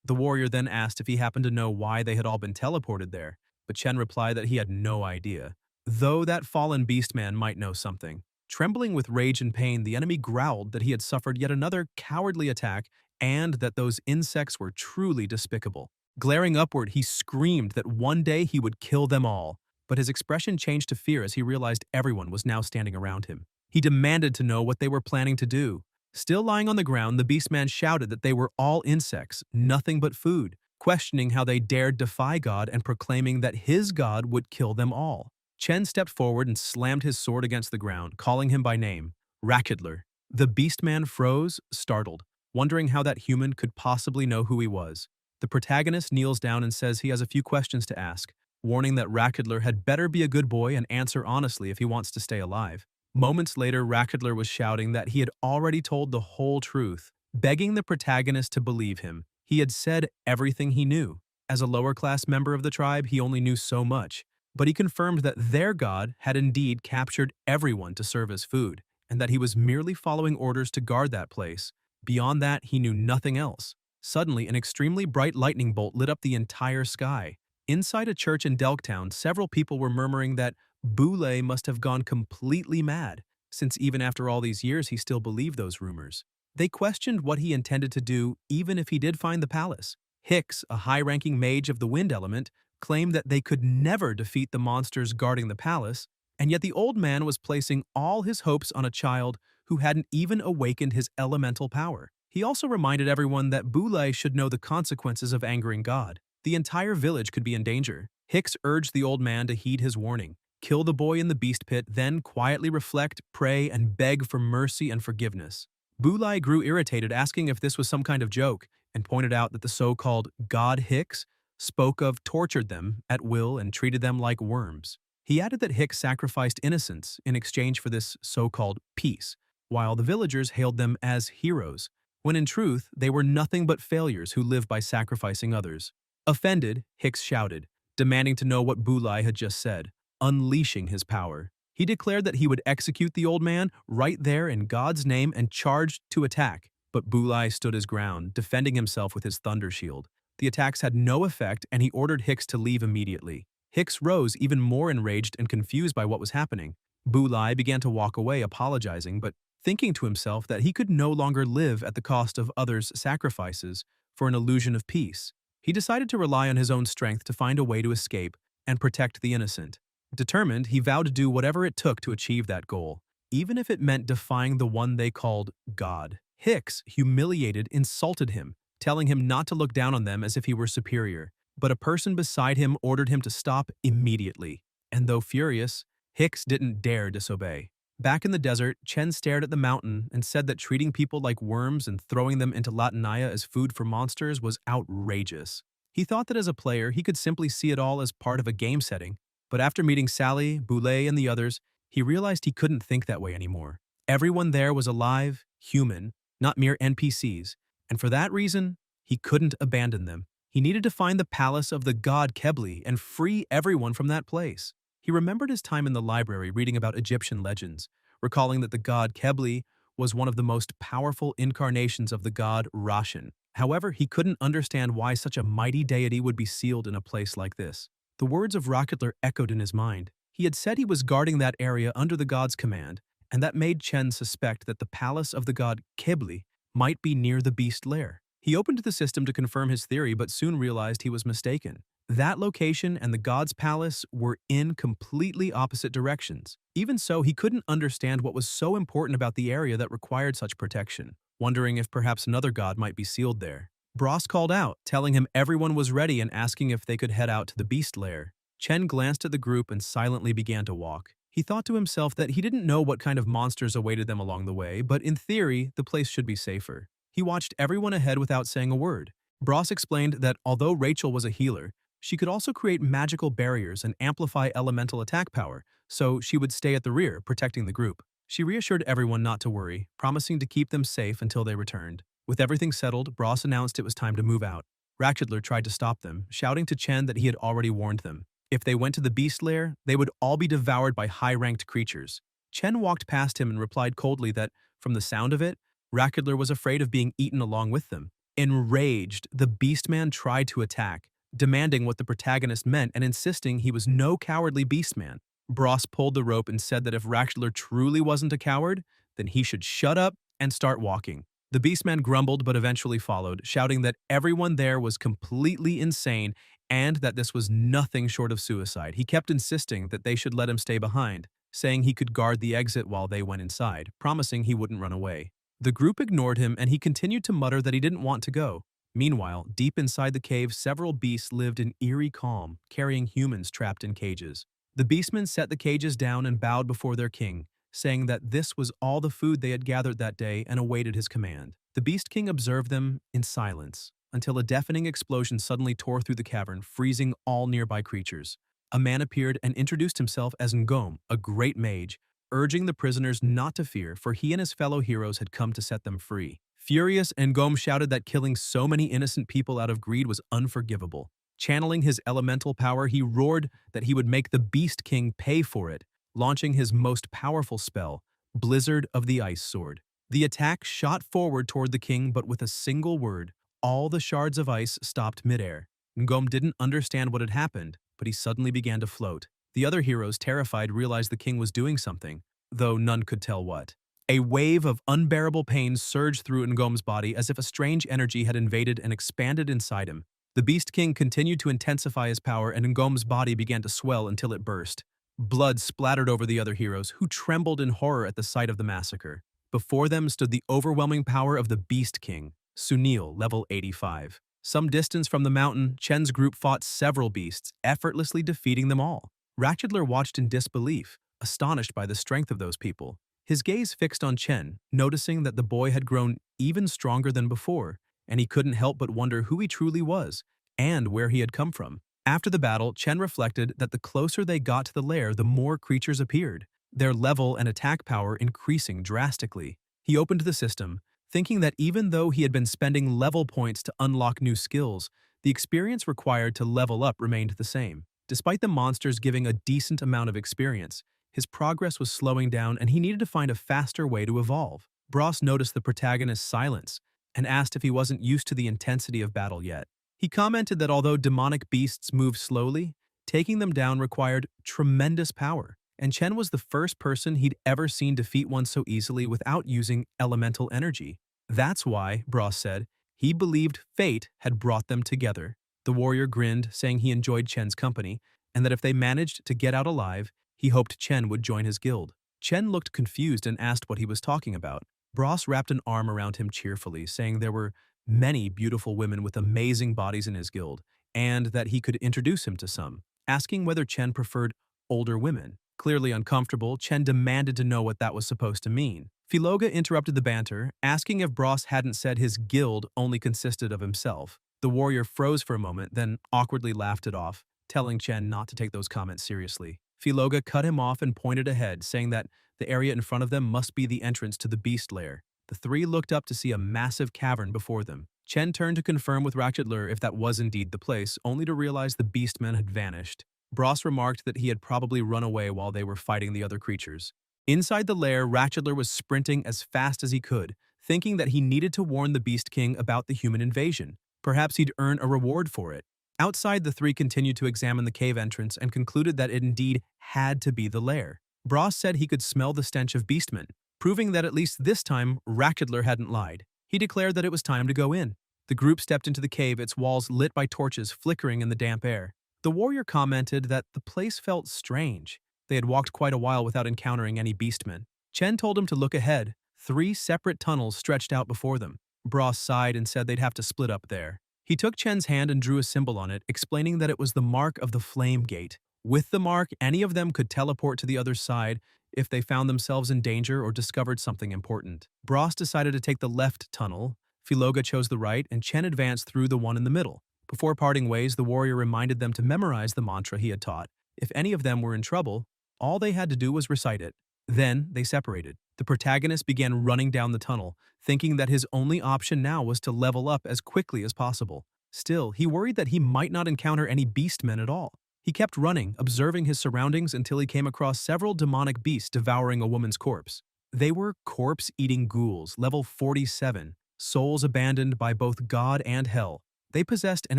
Speaker 1: The warrior then asked if he happened to know why they had all been teleported there, but Chen replied that he had no idea, though that fallen beastman might know something. Trembling with rage and pain, the enemy growled that he had suffered yet another cowardly attack and that those insects were truly despicable. Glaring upward, he screamed that one day he would kill them all, but his expression changed to fear as he realized everyone was now standing around him. He demanded to know what they were planning to do. Still lying on the ground, the beastman shouted that they were all insects, nothing but food, questioning how they dared defy God and proclaiming that his God would kill them all. Chen stepped forward and slammed his sword against the ground, calling him by name, Rakidler. The beastman froze, startled, wondering how that human could possibly know who he was. The protagonist kneels down and says he has a few questions to ask, warning that Rakidler had better be a good boy and answer honestly if he wants to stay alive. Moments later, Rakidler was shouting that he had already told the whole truth, begging the protagonist to believe him. He had said everything he knew. As a lower-class member of the tribe, he only knew so much, but he confirmed that their god had indeed captured everyone to serve as food, and that he was merely following orders to guard that place. Beyond that, he knew nothing else. Suddenly, an extremely bright lightning bolt lit up the entire sky. Inside a church in Delktown, several people were murmuring that Boulay must have gone completely mad, since even after all these years he still believed those rumors. They questioned what he intended to do even if he did find the palace. Hicks, a high-ranking mage of the wind element, claimed that they could never defeat the monsters guarding the palace, and yet the old man was placing all his hopes on a child who hadn't even awakened his elemental power. He also reminded everyone that Boulay should know the consequences of angering God. The entire village could be in danger. Hicks urged the old man to heed his warning. Kill the boy in the beast pit, then quietly reflect, pray, and beg for mercy and forgiveness. Boulay grew irritated, asking if this was some kind of joke, and pointed out that the so-called God Hicks spoke of tortured them at will and treated them like worms. He added that Hicks sacrificed innocents in exchange for this so-called peace, while the villagers hailed them as heroes, when in truth they were nothing but failures who lived by sacrificing others. Offended, Hicks shouted, demanding to know what Boulay had just said, unleashing his power. He declared that he would execute the old man right there in God's name and charged to attack. But Boulay stood his ground, defending himself with his thunder shield. The attacks had no effect, and he ordered Hicks to leave immediately. Hicks rose, even more enraged and confused by what was happening. Boulay began to walk away, apologizing, but thinking to himself that he could no longer live at the cost of others' sacrifices for an illusion of peace. He decided to rely on his own strength to find a way to escape and protect the innocent. Determined, he vowed to do whatever it took to achieve that goal, even if it meant defying the one they called God. Hicks, humiliated, insulted him, telling him not to look down on them as if he were superior. But a person beside him ordered him to stop immediately. And though furious, Hicks didn't dare disobey. Back in the desert, Chen stared at the mountain and said that treating people like worms and throwing them into Latinaya as food for monsters was outrageous. He thought that as a player, he could simply see it all as part of a game setting, but after meeting Sally, Boulay, and the others, he realized he couldn't think that way anymore. Everyone there was alive, human, not mere NPCs, and for that reason, he couldn't abandon them. He needed to find the palace of the god Kebli and free everyone from that place. He remembered his time in the library reading about Egyptian legends, recalling that the god Kebli was one of the most powerful incarnations of the god Rashin. However, he couldn't understand why such a mighty deity would be sealed in a place like this. The words of Rakidler echoed in his mind. He had said he was guarding that area under the god's command, and that made Chen suspect that the palace of the god Kebli might be near the beast lair. He opened the system to confirm his theory, but soon realized he was mistaken. That location and the god's palace were in completely opposite directions. Even so, he couldn't understand what was so important about the area that required such protection. wondering if perhaps another god might be sealed there. Bros called out, telling him everyone was ready and asking if they could head out to the beast lair. Chen glanced at the group and silently began to walk. He thought to himself that he didn't know what kind of monsters awaited them along the way, but in theory, the place should be safer. He watched everyone ahead without saying a word. Bros explained that although Rachel was a healer, she could also create magical barriers and amplify elemental attack power, so she would stay at the rear, protecting the group. She reassured everyone not to worry, promising to keep them safe until they returned. With everything settled, Bros announced it was time to move out. Ratchetler tried to stop them, shouting to Chen that he had already warned them. If they went to the beast lair, they would all be devoured by high-ranked creatures. Chen walked past him and replied coldly that, from the sound of it, Ratchetler was afraid of being eaten along with them. Enraged, the Beastman tried to attack, demanding what the protagonist meant and insisting he was no cowardly Beastman. Bros pulled the rope and said that if Ratchetler truly wasn't a coward, then he should shut up and start walking. The Beastman grumbled but eventually followed, shouting that everyone there was completely insane and that this was nothing short of suicide. He kept insisting that they should let him stay behind, saying he could guard the exit while they went inside, promising he wouldn't run away. The group ignored him and he continued to mutter that he didn't want to go. Meanwhile, deep inside the cave, several beasts lived in eerie calm, carrying humans trapped in cages. The beastmen set the cages down and bowed before their king, saying that this was all the food they had gathered that day and awaited his command. The Beast King observed them in silence, until a deafening explosion suddenly tore through the cavern, freezing all nearby creatures. A man appeared and introduced himself as Ngom, a great mage, urging the prisoners not to fear, for he and his fellow heroes had come to set them free. Furious, Ngom shouted that killing so many innocent people out of greed was unforgivable. Channeling his elemental power, he roared that he would make the Beast King pay for it, launching his most powerful spell, Blizzard of the Ice Sword. The attack shot forward toward the king, but with a single word, all the shards of ice stopped midair. Ngom didn't understand what had happened, but he suddenly began to float. The other heroes, terrified, realized the king was doing something, though none could tell what. A wave of unbearable pain surged through Ngom's body as if a strange energy had invaded and expanded inside him. The Beast King continued to intensify his power, and Ngom's body began to swell until it burst. Blood splattered over the other heroes, who trembled in horror at the sight of the massacre. Before them stood the overwhelming power of the Beast King, Sunil, level 85. Some distance from the mountain, Chen's group fought several beasts, effortlessly defeating them all. Ratchetler watched in disbelief, astonished by the strength of those people. His gaze fixed on Chen, noticing that the boy had grown even stronger than before, and he couldn't help but wonder who he truly was and where he had come from. After the battle, Chen reflected that the closer they got to the lair, the more creatures appeared, their level and attack power increasing drastically. He opened the system, thinking that even though he had been spending level points to unlock new skills, the experience required to level up remained the same. Despite the monsters giving a decent amount of experience, his progress was slowing down and he needed to find a faster way to evolve. Bros noticed the protagonist's silence and asked if he wasn't used to the intensity of battle yet. He commented that although demonic beasts move slowly, taking them down required tremendous power, and Chen was the first person he'd ever seen defeat one so easily without using elemental energy. That's why, Bros said, he believed fate had brought them together. The warrior grinned, saying he enjoyed Chen's company, and that if they managed to get out alive, he hoped Chen would join his guild. Chen looked confused and asked what he was talking about. Bros wrapped an arm around him cheerfully, saying there were many beautiful women with amazing bodies in his guild, and that he could introduce him to some, asking whether Chen preferred older women. Clearly uncomfortable, Chen demanded to know what that was supposed to mean. Filoga interrupted the banter, asking if Bros hadn't said his guild only consisted of himself. The warrior froze for a moment, then awkwardly laughed it off, telling Chen not to take those comments seriously. Filoga cut him off and pointed ahead, saying that the area in front of them must be the entrance to the beast lair. The three looked up to see a massive cavern before them. Chen turned to confirm with Ratchetler if that was indeed the place, only to realize the beastmen had vanished. Bros remarked that he had probably run away while they were fighting the other creatures. Inside the lair, Ratchetler was sprinting as fast as he could, thinking that he needed to warn the Beast King about the human invasion. Perhaps he'd earn a reward for it. Outside, the three continued to examine the cave entrance and concluded that it indeed had to be the lair. Bros said he could smell the stench of beastmen, proving that at least this time, Ratchetler hadn't lied. He declared that it was time to go in. The group stepped into the cave, its walls lit by torches flickering in the damp air. The warrior commented that the place felt strange. They had walked quite a while without encountering any beastmen. Chen told him to look ahead, 3 separate tunnels stretched out before them. Bros sighed and said they'd have to split up there. He took Chen's hand and drew a symbol on it, explaining that it was the mark of the Flame Gate. With the mark, any of them could teleport to the other side if they found themselves in danger or discovered something important. Bros decided to take the left tunnel, Philoga chose the right, and Chen advanced through the one in the middle. Before parting ways, the warrior reminded them to memorize the mantra he had taught. If any of them were in trouble, all they had to do was recite it. Then they separated. The protagonist began running down the tunnel, thinking that his only option now was to level up as quickly as possible. Still, he worried that he might not encounter any beastmen at all. He kept running, observing his surroundings until he came across several demonic beasts devouring a woman's corpse. They were corpse-eating ghouls, level 47, souls abandoned by both God and hell. They possessed an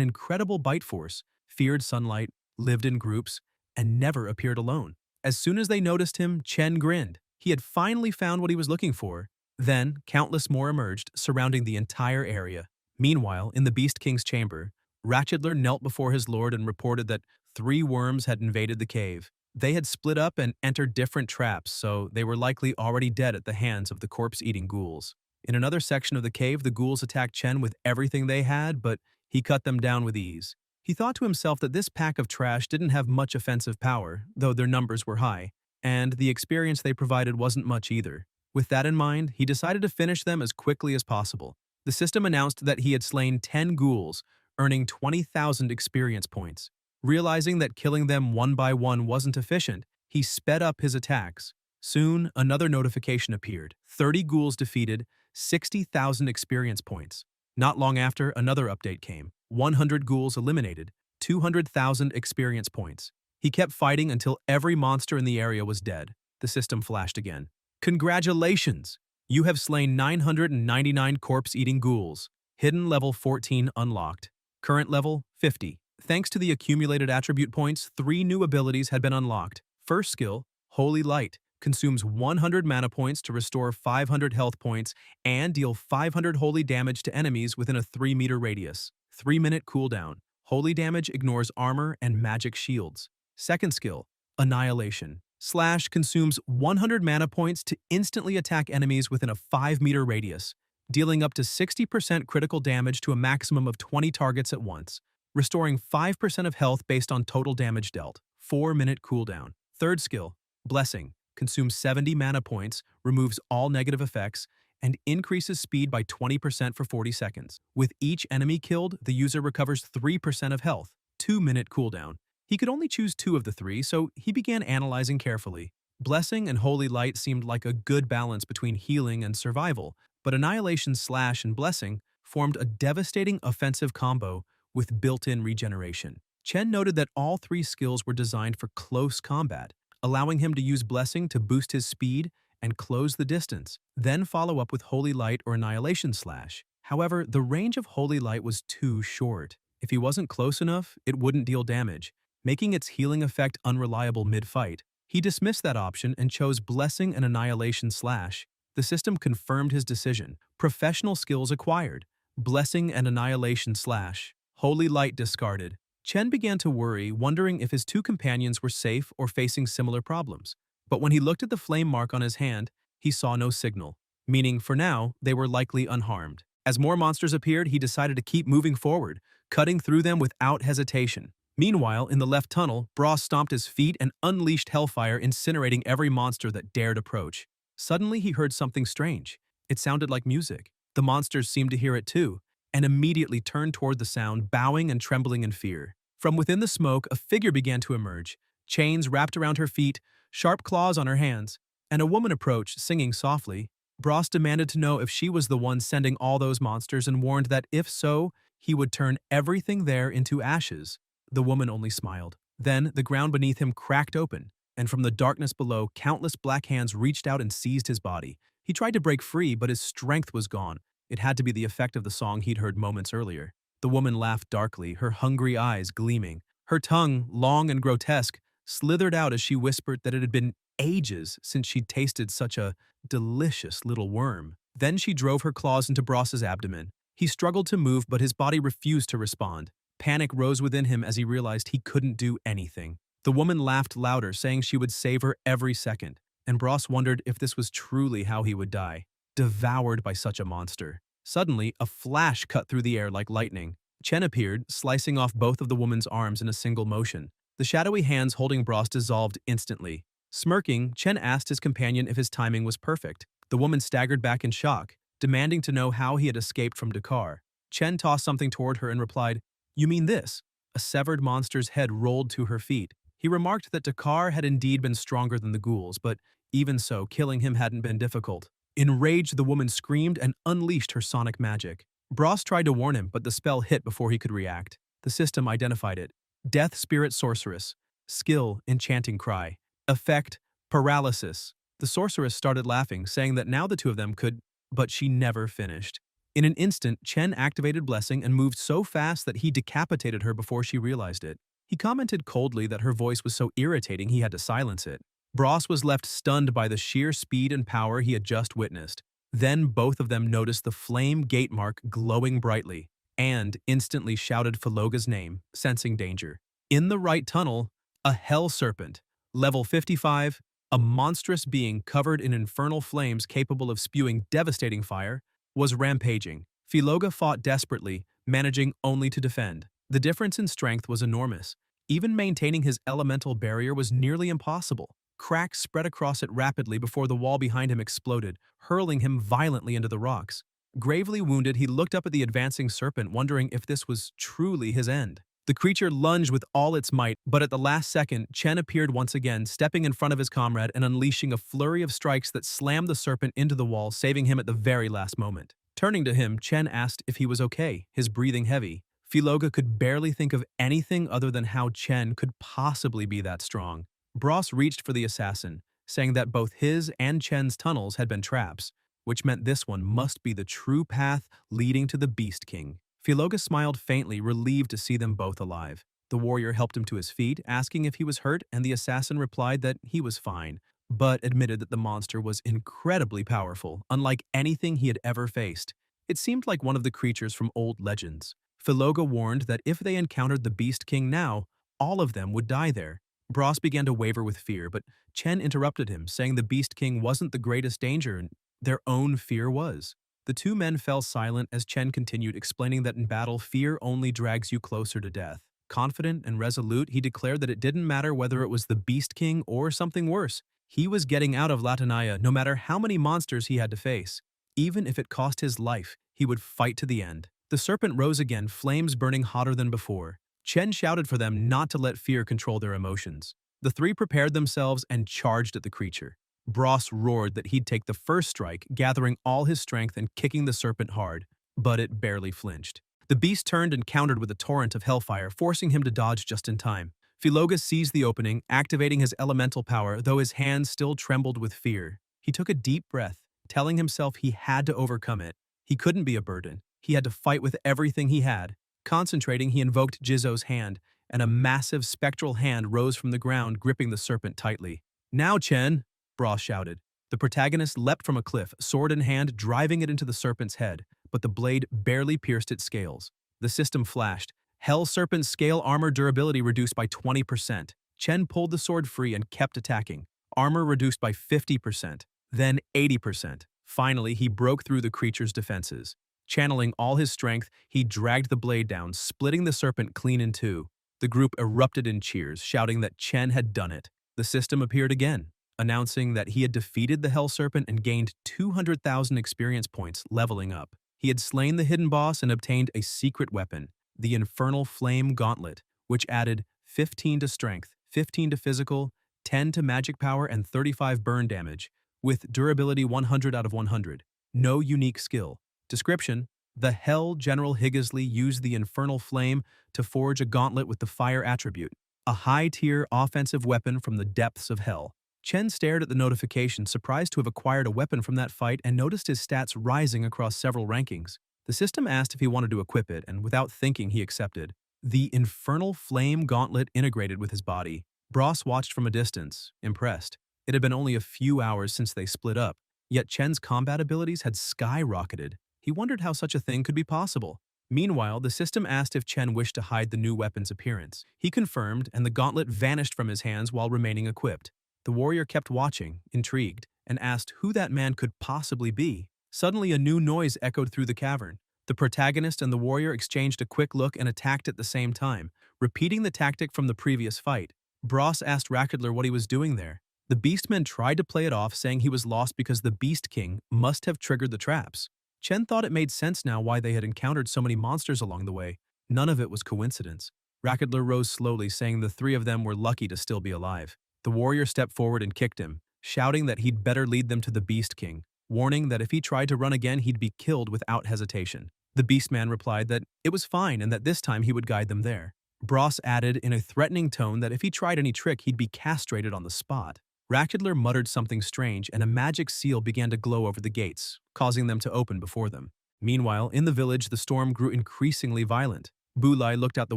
Speaker 1: incredible bite force, feared sunlight, lived in groups, and never appeared alone. As soon as they noticed him, Chen grinned. He had finally found what he was looking for. Then, countless more emerged, surrounding the entire area. Meanwhile, in the Beast King's chamber, Ratchedler knelt before his lord and reported that 3 worms had invaded the cave. They had split up and entered different traps, so they were likely already dead at the hands of the corpse-eating ghouls. In another section of the cave, the ghouls attacked Chen with everything they had, but he cut them down with ease. He thought to himself that this pack of trash didn't have much offensive power, though their numbers were high, and the experience they provided wasn't much either. With that in mind, he decided to finish them as quickly as possible. The system announced that he had slain 10 ghouls, earning 20,000 experience points. Realizing that killing them one by one wasn't efficient, he sped up his attacks. Soon, another notification appeared. 30 ghouls defeated, 60,000 experience points. Not long after, another update came. 100 ghouls eliminated, 200,000 experience points. He kept fighting until every monster in the area was dead. The system flashed again. Congratulations! You have slain 999 corpse-eating ghouls. Hidden level 14 unlocked. Current level 50. Thanks to the accumulated attribute points, 3 new abilities had been unlocked. First skill, Holy Light, consumes 100 mana points to restore 500 health points and deal 500 holy damage to enemies within a 3-meter radius. 3-minute cooldown. Holy damage ignores armor and magic shields. Second skill, Annihilation. Slash consumes 100 mana points to instantly attack enemies within a 5-meter radius, dealing up to 60% critical damage to a maximum of 20 targets at once, restoring 5% of health based on total damage dealt. 4-minute cooldown. Third skill, Blessing, consumes 70 mana points, removes all negative effects, and increases speed by 20% for 40 seconds. With each enemy killed, the user recovers 3% of health. 2-minute cooldown. He could only choose 2 of the 3, so he began analyzing carefully. Blessing and Holy Light seemed like a good balance between healing and survival, but Annihilation Slash and Blessing formed a devastating offensive combo with built-in regeneration. Chen noted that all 3 skills were designed for close combat, allowing him to use Blessing to boost his speed and close the distance, then follow up with Holy Light or Annihilation Slash. However, the range of Holy Light was too short. If he wasn't close enough, it wouldn't deal damage, making its healing effect unreliable mid-fight. He dismissed that option and chose Blessing and Annihilation Slash. The system confirmed his decision. Professional skills acquired. Blessing and Annihilation Slash. Holy Light discarded. Chen began to worry, wondering if his 2 companions were safe or facing similar problems. But when he looked at the flame mark on his hand, he saw no signal, meaning for now, they were likely unharmed. As more monsters appeared, he decided to keep moving forward, cutting through them without hesitation. Meanwhile, in the left tunnel, Bros stomped his feet and unleashed hellfire, incinerating every monster that dared approach. Suddenly, he heard something strange. It sounded like music. The monsters seemed to hear it too, and immediately turned toward the sound, bowing and trembling in fear. From within the smoke, a figure began to emerge. Chains wrapped around her feet, sharp claws on her hands, and a woman approached, singing softly. Bros demanded to know if she was the one sending all those monsters and warned that if so, he would turn everything there into ashes. The woman only smiled. Then, the ground beneath him cracked open, and from the darkness below, countless black hands reached out and seized his body. He tried to break free, but his strength was gone. It had to be the effect of the song he'd heard moments earlier. The woman laughed darkly, her hungry eyes gleaming. Her tongue, long and grotesque, slithered out as she whispered that it had been ages since she'd tasted such a delicious little worm. Then she drove her claws into Bros's abdomen. He struggled to move, but his body refused to respond. Panic rose within him as he realized he couldn't do anything. The woman laughed louder, saying she would save her every second, and Bros wondered if this was truly how he would die. devoured by such a monster. Suddenly, a flash cut through the air like lightning. Chen appeared, slicing off both of the woman's arms in a single motion. The shadowy hands holding Bros dissolved instantly. Smirking, Chen asked his companion if his timing was perfect. The woman staggered back in shock, demanding to know how he had escaped from Dakar. Chen tossed something toward her and replied, "You mean this?" A severed monster's head rolled to her feet. He remarked that Dakar had indeed been stronger than the ghouls, but even so, killing him hadn't been difficult. Enraged, the woman screamed and unleashed her sonic magic. Bros tried to warn him, but the spell hit before he could react. The system identified it. Death Spirit Sorceress. Skill, Enchanting Cry. Effect, Paralysis. The sorceress started laughing, saying that now the two of them could, but she never finished. In an instant, Chen activated Blessing and moved so fast that he decapitated her before she realized it. He commented coldly that her voice was so irritating he had to silence it. Bros was left stunned by the sheer speed and power he had just witnessed. Then both of them noticed the flame gate mark glowing brightly, and instantly shouted Filoga's name, sensing danger. In the right tunnel, a hell serpent. Level 55, a monstrous being covered in infernal flames capable of spewing devastating fire, was rampaging. Filoga fought desperately, managing only to defend. The difference in strength was enormous. Even maintaining his elemental barrier was nearly impossible. Cracks spread across it rapidly before the wall behind him exploded, hurling him violently into the rocks. Gravely wounded, he looked up at the advancing serpent, wondering if this was truly his end. The creature lunged with all its might, but at the last second, Chen appeared once again, stepping in front of his comrade and unleashing a flurry of strikes that slammed the serpent into the wall, saving him at the very last moment. Turning to him, Chen asked if he was okay, his breathing heavy. Filoga could barely think of anything other than how Chen could possibly be that strong. Bros reached for the assassin, saying that both his and Chen's tunnels had been traps, which meant this one must be the true path leading to the Beast King. Filoga smiled faintly, relieved to see them both alive. The warrior helped him to his feet, asking if he was hurt, and the assassin replied that he was fine, but admitted that the monster was incredibly powerful, unlike anything he had ever faced. It seemed like one of the creatures from old legends. Filoga warned that if they encountered the Beast King now, all of them would die there. Bros began to waver with fear, but Chen interrupted him, saying the Beast King wasn't the greatest danger, and their own fear was. The two men fell silent as Chen continued, explaining that in battle, fear only drags you closer to death. Confident and resolute, he declared that it didn't matter whether it was the Beast King or something worse. He was getting out of Latanaya no matter how many monsters he had to face. Even if it cost his life, he would fight to the end. The serpent rose again, flames burning hotter than before. Chen shouted for them not to let fear control their emotions. The three prepared themselves and charged at the creature. Bros roared that he'd take the first strike, gathering all his strength and kicking the serpent hard, but it barely flinched. The beast turned and countered with a torrent of hellfire, forcing him to dodge just in time. Filoga seized the opening, activating his elemental power, though his hands still trembled with fear. He took a deep breath, telling himself he had to overcome it. He couldn't be a burden. He had to fight with everything he had. Concentrating, he invoked Jizzo's hand, and a massive spectral hand rose from the ground, gripping the serpent tightly. "Now, Chen!" Bros shouted. The protagonist leapt from a cliff, sword in hand, driving it into the serpent's head, but the blade barely pierced its scales. The system flashed. Hell Serpent's scale armor durability reduced by 20%. Chen pulled the sword free and kept attacking. Armor reduced by 50%, then 80%. Finally, he broke through the creature's defenses. Channeling all his strength, he dragged the blade down, splitting the serpent clean in two. The group erupted in cheers, shouting that Chen had done it. The system appeared again, announcing that he had defeated the Hell Serpent and gained 200,000 experience points, leveling up. He had slain the hidden boss and obtained a secret weapon, the Infernal Flame Gauntlet, which added 15 to strength, 15 to physical, 10 to magic power, and 35 burn damage, with durability 100 out of 100. No unique skill. Description: the Hell General Higgisley used the Infernal Flame to forge a gauntlet with the fire attribute, a high-tier offensive weapon from the depths of Hell. Chen stared at the notification, surprised to have acquired a weapon from that fight, and noticed his stats rising across several rankings. The system asked if he wanted to equip it, and without thinking, he accepted. The Infernal Flame Gauntlet integrated with his body. Bros watched from a distance, impressed. It had been only a few hours since they split up, yet Chen's combat abilities had skyrocketed. He wondered how such a thing could be possible. Meanwhile, the system asked if Chen wished to hide the new weapon's appearance. He confirmed, and the gauntlet vanished from his hands while remaining equipped. The warrior kept watching, intrigued, and asked who that man could possibly be. Suddenly, a new noise echoed through the cavern. The protagonist and the warrior exchanged a quick look and attacked at the same time, repeating the tactic from the previous fight. Bros asked Rakudler what he was doing there. The Beastmen tried to play it off, saying he was lost because the Beast King must have triggered the traps. Chen thought it made sense now why they had encountered so many monsters along the way. None of it was coincidence. Rakudler rose slowly, saying the three of them were lucky to still be alive. The warrior stepped forward and kicked him, shouting that he'd better lead them to the Beast King, warning that if he tried to run again he'd be killed without hesitation. The Beastman replied that it was fine and that this time he would guide them there. Bros added in a threatening tone that if he tried any trick he'd be castrated on the spot. Rakudler muttered something strange and a magic seal began to glow over the gates, causing them to open before them. Meanwhile, in the village the storm grew increasingly violent. Bulai looked out the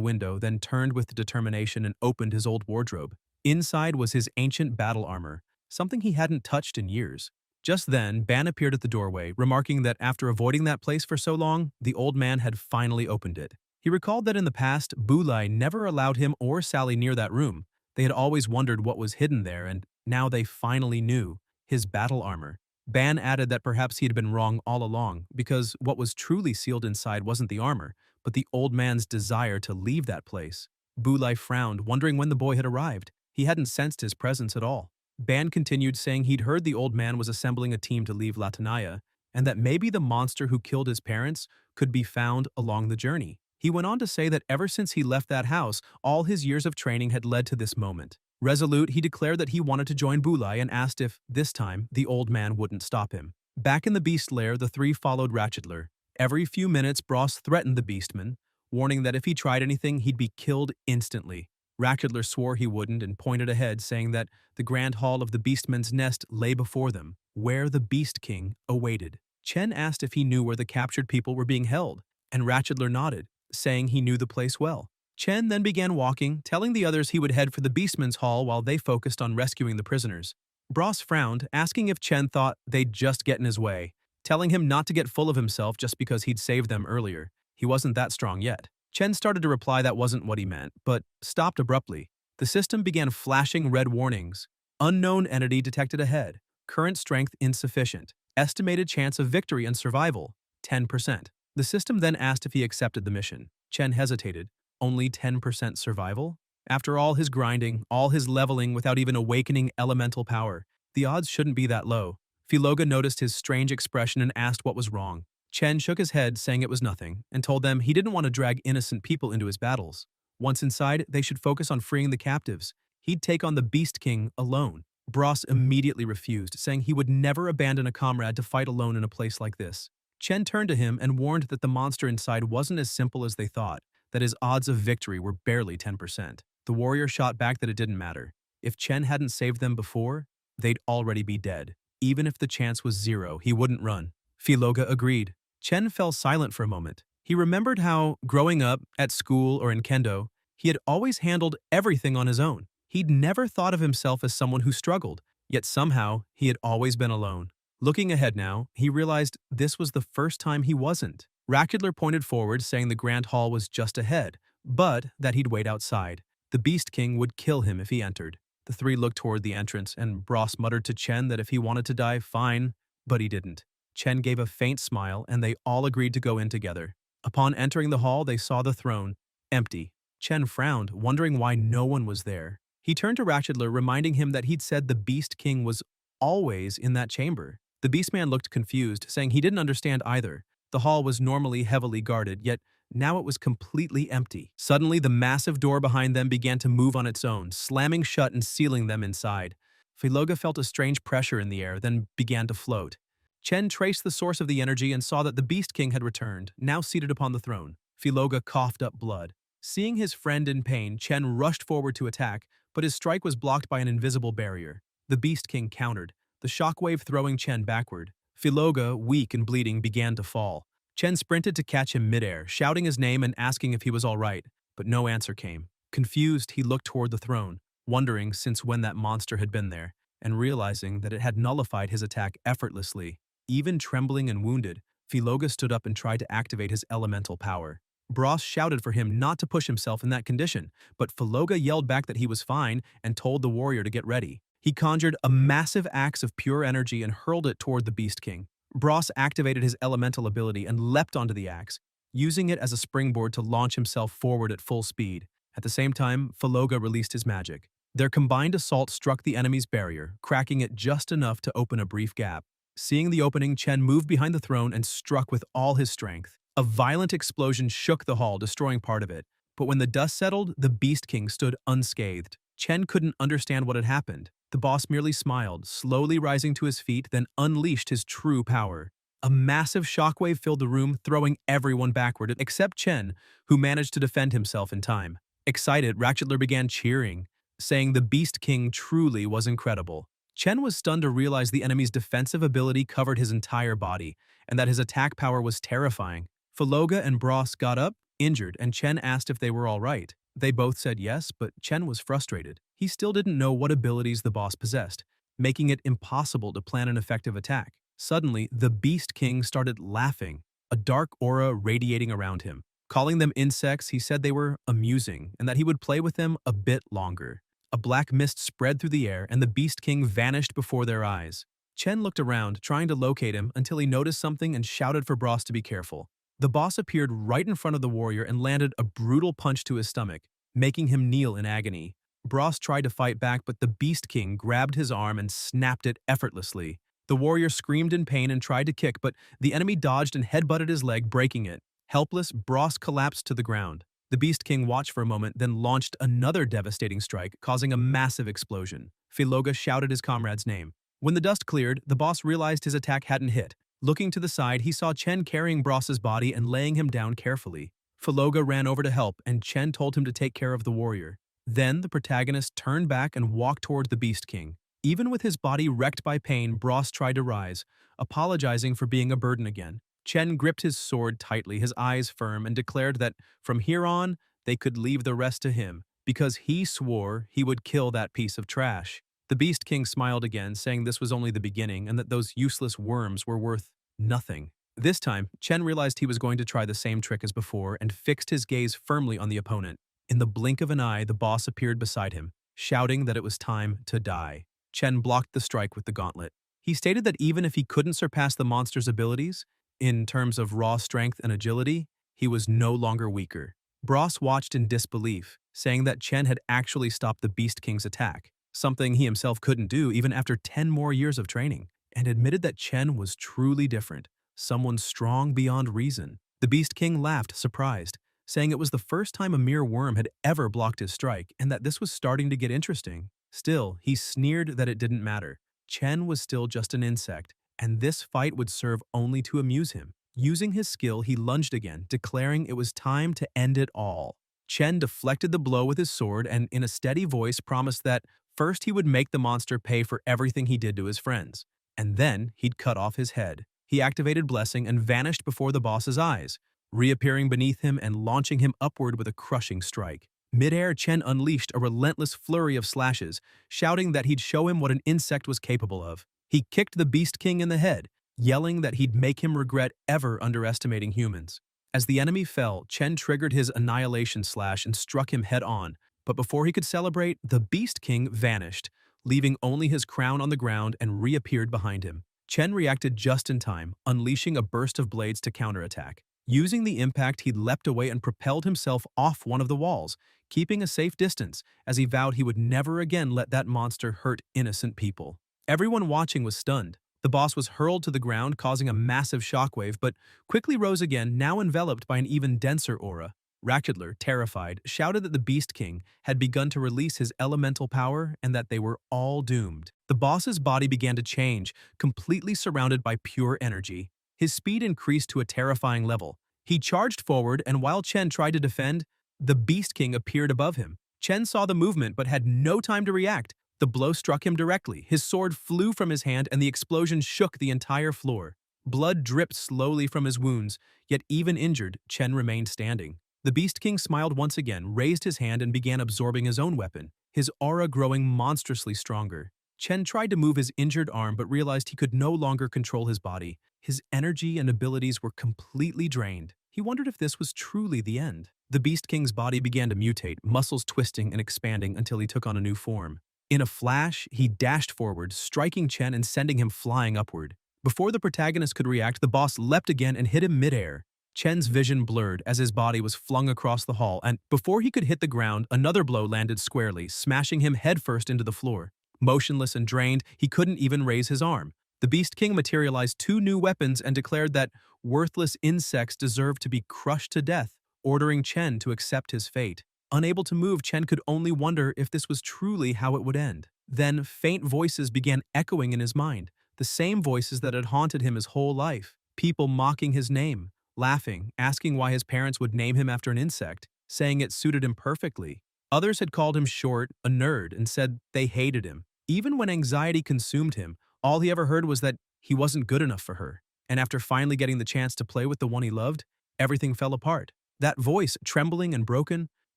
Speaker 1: window, then turned with determination and opened his old wardrobe. Inside was his ancient battle armor, something he hadn't touched in years. Just then, Ban appeared at the doorway, remarking that after avoiding that place for so long, the old man had finally opened it. He recalled that in the past, Bulai never allowed him or Sally near that room. They had always wondered what was hidden there, and now they finally knew: his battle armor. Ban added that perhaps he had been wrong all along, because what was truly sealed inside wasn't the armor, but the old man's desire to leave that place. Bulai frowned, wondering when the boy had arrived. He hadn't sensed his presence at all. Ban continued, saying he'd heard the old man was assembling a team to leave Latanaya, and that maybe the monster who killed his parents could be found along the journey. He went on to say that ever since he left that house, all his years of training had led to this moment. Resolute, he declared that he wanted to join Bulai and asked if, this time, the old man wouldn't stop him. Back in the beast lair, the three followed Ratchedler. Every few minutes, Bros threatened the beastman, warning that if he tried anything, he'd be killed instantly. Ratchedler swore he wouldn't and pointed ahead, saying that the grand hall of the Beastman's nest lay before them, where the Beast King awaited. Chen asked if he knew where the captured people were being held, and Ratchedler nodded, saying he knew the place well. Chen then began walking, telling the others he would head for the Beastman's hall while they focused on rescuing the prisoners. Bros frowned, asking if Chen thought they'd just get in his way, telling him not to get full of himself just because he'd saved them earlier. He wasn't that strong yet. Chen started to reply that wasn't what he meant, but stopped abruptly. The system began flashing red warnings. Unknown entity detected ahead. Current strength insufficient. Estimated chance of victory and survival, 10%. The system then asked if he accepted the mission. Chen hesitated. Only 10% survival? After all his grinding, all his leveling without even awakening elemental power, the odds shouldn't be that low. Filoga noticed his strange expression and asked what was wrong. Chen shook his head, saying it was nothing, and told them he didn't want to drag innocent people into his battles. Once inside, they should focus on freeing the captives. He'd take on the Beast King alone. Bros immediately refused, saying he would never abandon a comrade to fight alone in a place like this. Chen turned to him and warned that the monster inside wasn't as simple as they thought, that his odds of victory were barely 10%. The warrior shot back that it didn't matter. If Chen hadn't saved them before, they'd already be dead. Even if the chance was zero, he wouldn't run. Filoga agreed. Chen fell silent for a moment. He remembered how, growing up, at school or in kendo, he had always handled everything on his own. He'd never thought of himself as someone who struggled, yet somehow he had always been alone. Looking ahead now, he realized this was the first time he wasn't. Rakudler pointed forward, saying the Grand Hall was just ahead, but that he'd wait outside. The Beast King would kill him if he entered. The three looked toward the entrance, and Bros muttered to Chen that if he wanted to die, fine, but he didn't. Chen gave a faint smile, and they all agreed to go in together. Upon entering the hall, they saw the throne, empty. Chen frowned, wondering why no one was there. He turned to Ratchedler, reminding him that he'd said the Beast King was always in that chamber. The Beastman looked confused, saying he didn't understand either. The hall was normally heavily guarded, yet now it was completely empty. Suddenly, the massive door behind them began to move on its own, slamming shut and sealing them inside. Filoga felt a strange pressure in the air, then began to float. Chen traced the source of the energy and saw that the Beast King had returned, now seated upon the throne. Filoga coughed up blood. Seeing his friend in pain, Chen rushed forward to attack, but his strike was blocked by an invisible barrier. The Beast King countered, the shockwave throwing Chen backward. Filoga, weak and bleeding, began to fall. Chen sprinted to catch him midair, shouting his name and asking if he was all right, but no answer came. Confused, he looked toward the throne, wondering since when that monster had been there, and realizing that it had nullified his attack effortlessly. Even trembling and wounded, Filoga stood up and tried to activate his elemental power. Bros shouted for him not to push himself in that condition, but Filoga yelled back that he was fine and told the warrior to get ready. He conjured a massive axe of pure energy and hurled it toward the Beast King. Bros activated his elemental ability and leapt onto the axe, using it as a springboard to launch himself forward at full speed. At the same time, Faloga released his magic. Their combined assault struck the enemy's barrier, cracking it just enough to open a brief gap. Seeing the opening, Chen moved behind the throne and struck with all his strength. A violent explosion shook the hall, destroying part of it. But when the dust settled, the Beast King stood unscathed. Chen couldn't understand what had happened. The boss merely smiled, slowly rising to his feet, then unleashed his true power. A massive shockwave filled the room, throwing everyone backward, except Chen, who managed to defend himself in time. Excited, Ratchetler began cheering, saying the Beast King truly was incredible. Chen was stunned to realize the enemy's defensive ability covered his entire body, and that his attack power was terrifying. Faloga and Bros got up, injured, and Chen asked if they were all right. They both said yes, but Chen was frustrated. He still didn't know what abilities the boss possessed, making it impossible to plan an effective attack. Suddenly, the Beast King started laughing, a dark aura radiating around him. Calling them insects, he said they were amusing and that he would play with them a bit longer. A black mist spread through the air and the Beast King vanished before their eyes. Chen looked around, trying to locate him until he noticed something and shouted for Bros to be careful. The boss appeared right in front of the warrior and landed a brutal punch to his stomach, making him kneel in agony. Bros tried to fight back, but the Beast King grabbed his arm and snapped it effortlessly. The warrior screamed in pain and tried to kick, but the enemy dodged and headbutted his leg, breaking it. Helpless, Bros collapsed to the ground. The Beast King watched for a moment, then launched another devastating strike, causing a massive explosion. Filoga shouted his comrade's name. When the dust cleared, the boss realized his attack hadn't hit. Looking to the side, he saw Chen carrying Bros's body and laying him down carefully. Filoga ran over to help, and Chen told him to take care of the warrior. Then the protagonist turned back and walked toward the Beast King. Even with his body wrecked by pain, Bros tried to rise, apologizing for being a burden again. Chen gripped his sword tightly, his eyes firm, and declared that from here on, they could leave the rest to him, because he swore he would kill that piece of trash. The Beast King smiled again, saying this was only the beginning and that those useless worms were worth nothing. This time, Chen realized he was going to try the same trick as before and fixed his gaze firmly on the opponent. In the blink of an eye, the boss appeared beside him, shouting that it was time to die. Chen blocked the strike with the gauntlet. He stated that even if he couldn't surpass the monster's abilities, in terms of raw strength and agility, he was no longer weaker. Bros watched in disbelief, saying that Chen had actually stopped the Beast King's attack, something he himself couldn't do even after 10 more years of training, and admitted that Chen was truly different, someone strong beyond reason. The Beast King laughed, surprised, saying it was the first time a mere worm had ever blocked his strike and that this was starting to get interesting. Still, he sneered that it didn't matter. Chen was still just an insect, and this fight would serve only to amuse him. Using his skill, he lunged again, declaring it was time to end it all. Chen deflected the blow with his sword and, in a steady voice, promised that first he would make the monster pay for everything he did to his friends, and then he'd cut off his head. He activated Blessing and vanished before the boss's eyes, reappearing beneath him and launching him upward with a crushing strike. Mid-air, Chen unleashed a relentless flurry of slashes, shouting that he'd show him what an insect was capable of. He kicked the Beast King in the head, yelling that he'd make him regret ever underestimating humans. As the enemy fell, Chen triggered his Annihilation Slash and struck him head-on, but before he could celebrate, the Beast King vanished, leaving only his crown on the ground and reappeared behind him. Chen reacted just in time, unleashing a burst of blades to counterattack. Using the impact, he leapt away and propelled himself off one of the walls, keeping a safe distance, as he vowed he would never again let that monster hurt innocent people. Everyone watching was stunned. The boss was hurled to the ground, causing a massive shockwave, but quickly rose again, now enveloped by an even denser aura. Ratchetler, terrified, shouted that the Beast King had begun to release his elemental power and that they were all doomed. The boss's body began to change, completely surrounded by pure energy. His speed increased to a terrifying level. He charged forward, and while Chen tried to defend, the Beast King appeared above him. Chen saw the movement but had no time to react. The blow struck him directly. His sword flew from his hand and the explosion shook the entire floor. Blood dripped slowly from his wounds, yet even injured, Chen remained standing. The Beast King smiled once again, raised his hand and began absorbing his own weapon, his aura growing monstrously stronger. Chen tried to move his injured arm but realized he could no longer control his body. His energy and abilities were completely drained. He wondered if this was truly the end. The Beast King's body began to mutate, muscles twisting and expanding until he took on a new form. In a flash, he dashed forward, striking Chen and sending him flying upward. Before the protagonist could react, the boss leapt again and hit him midair. Chen's vision blurred as his body was flung across the hall, and before he could hit the ground, another blow landed squarely, smashing him headfirst into the floor. Motionless and drained, he couldn't even raise his arm. The Beast King materialized two new weapons and declared that worthless insects deserved to be crushed to death, ordering Chen to accept his fate. Unable to move, Chen could only wonder if this was truly how it would end. Then, faint voices began echoing in his mind, the same voices that had haunted him his whole life. People mocking his name, laughing, asking why his parents would name him after an insect, saying it suited him perfectly. Others had called him short, a nerd, and said they hated him. Even when anxiety consumed him, all he ever heard was that he wasn't good enough for her. And after finally getting the chance to play with the one he loved, everything fell apart. That voice, trembling and broken,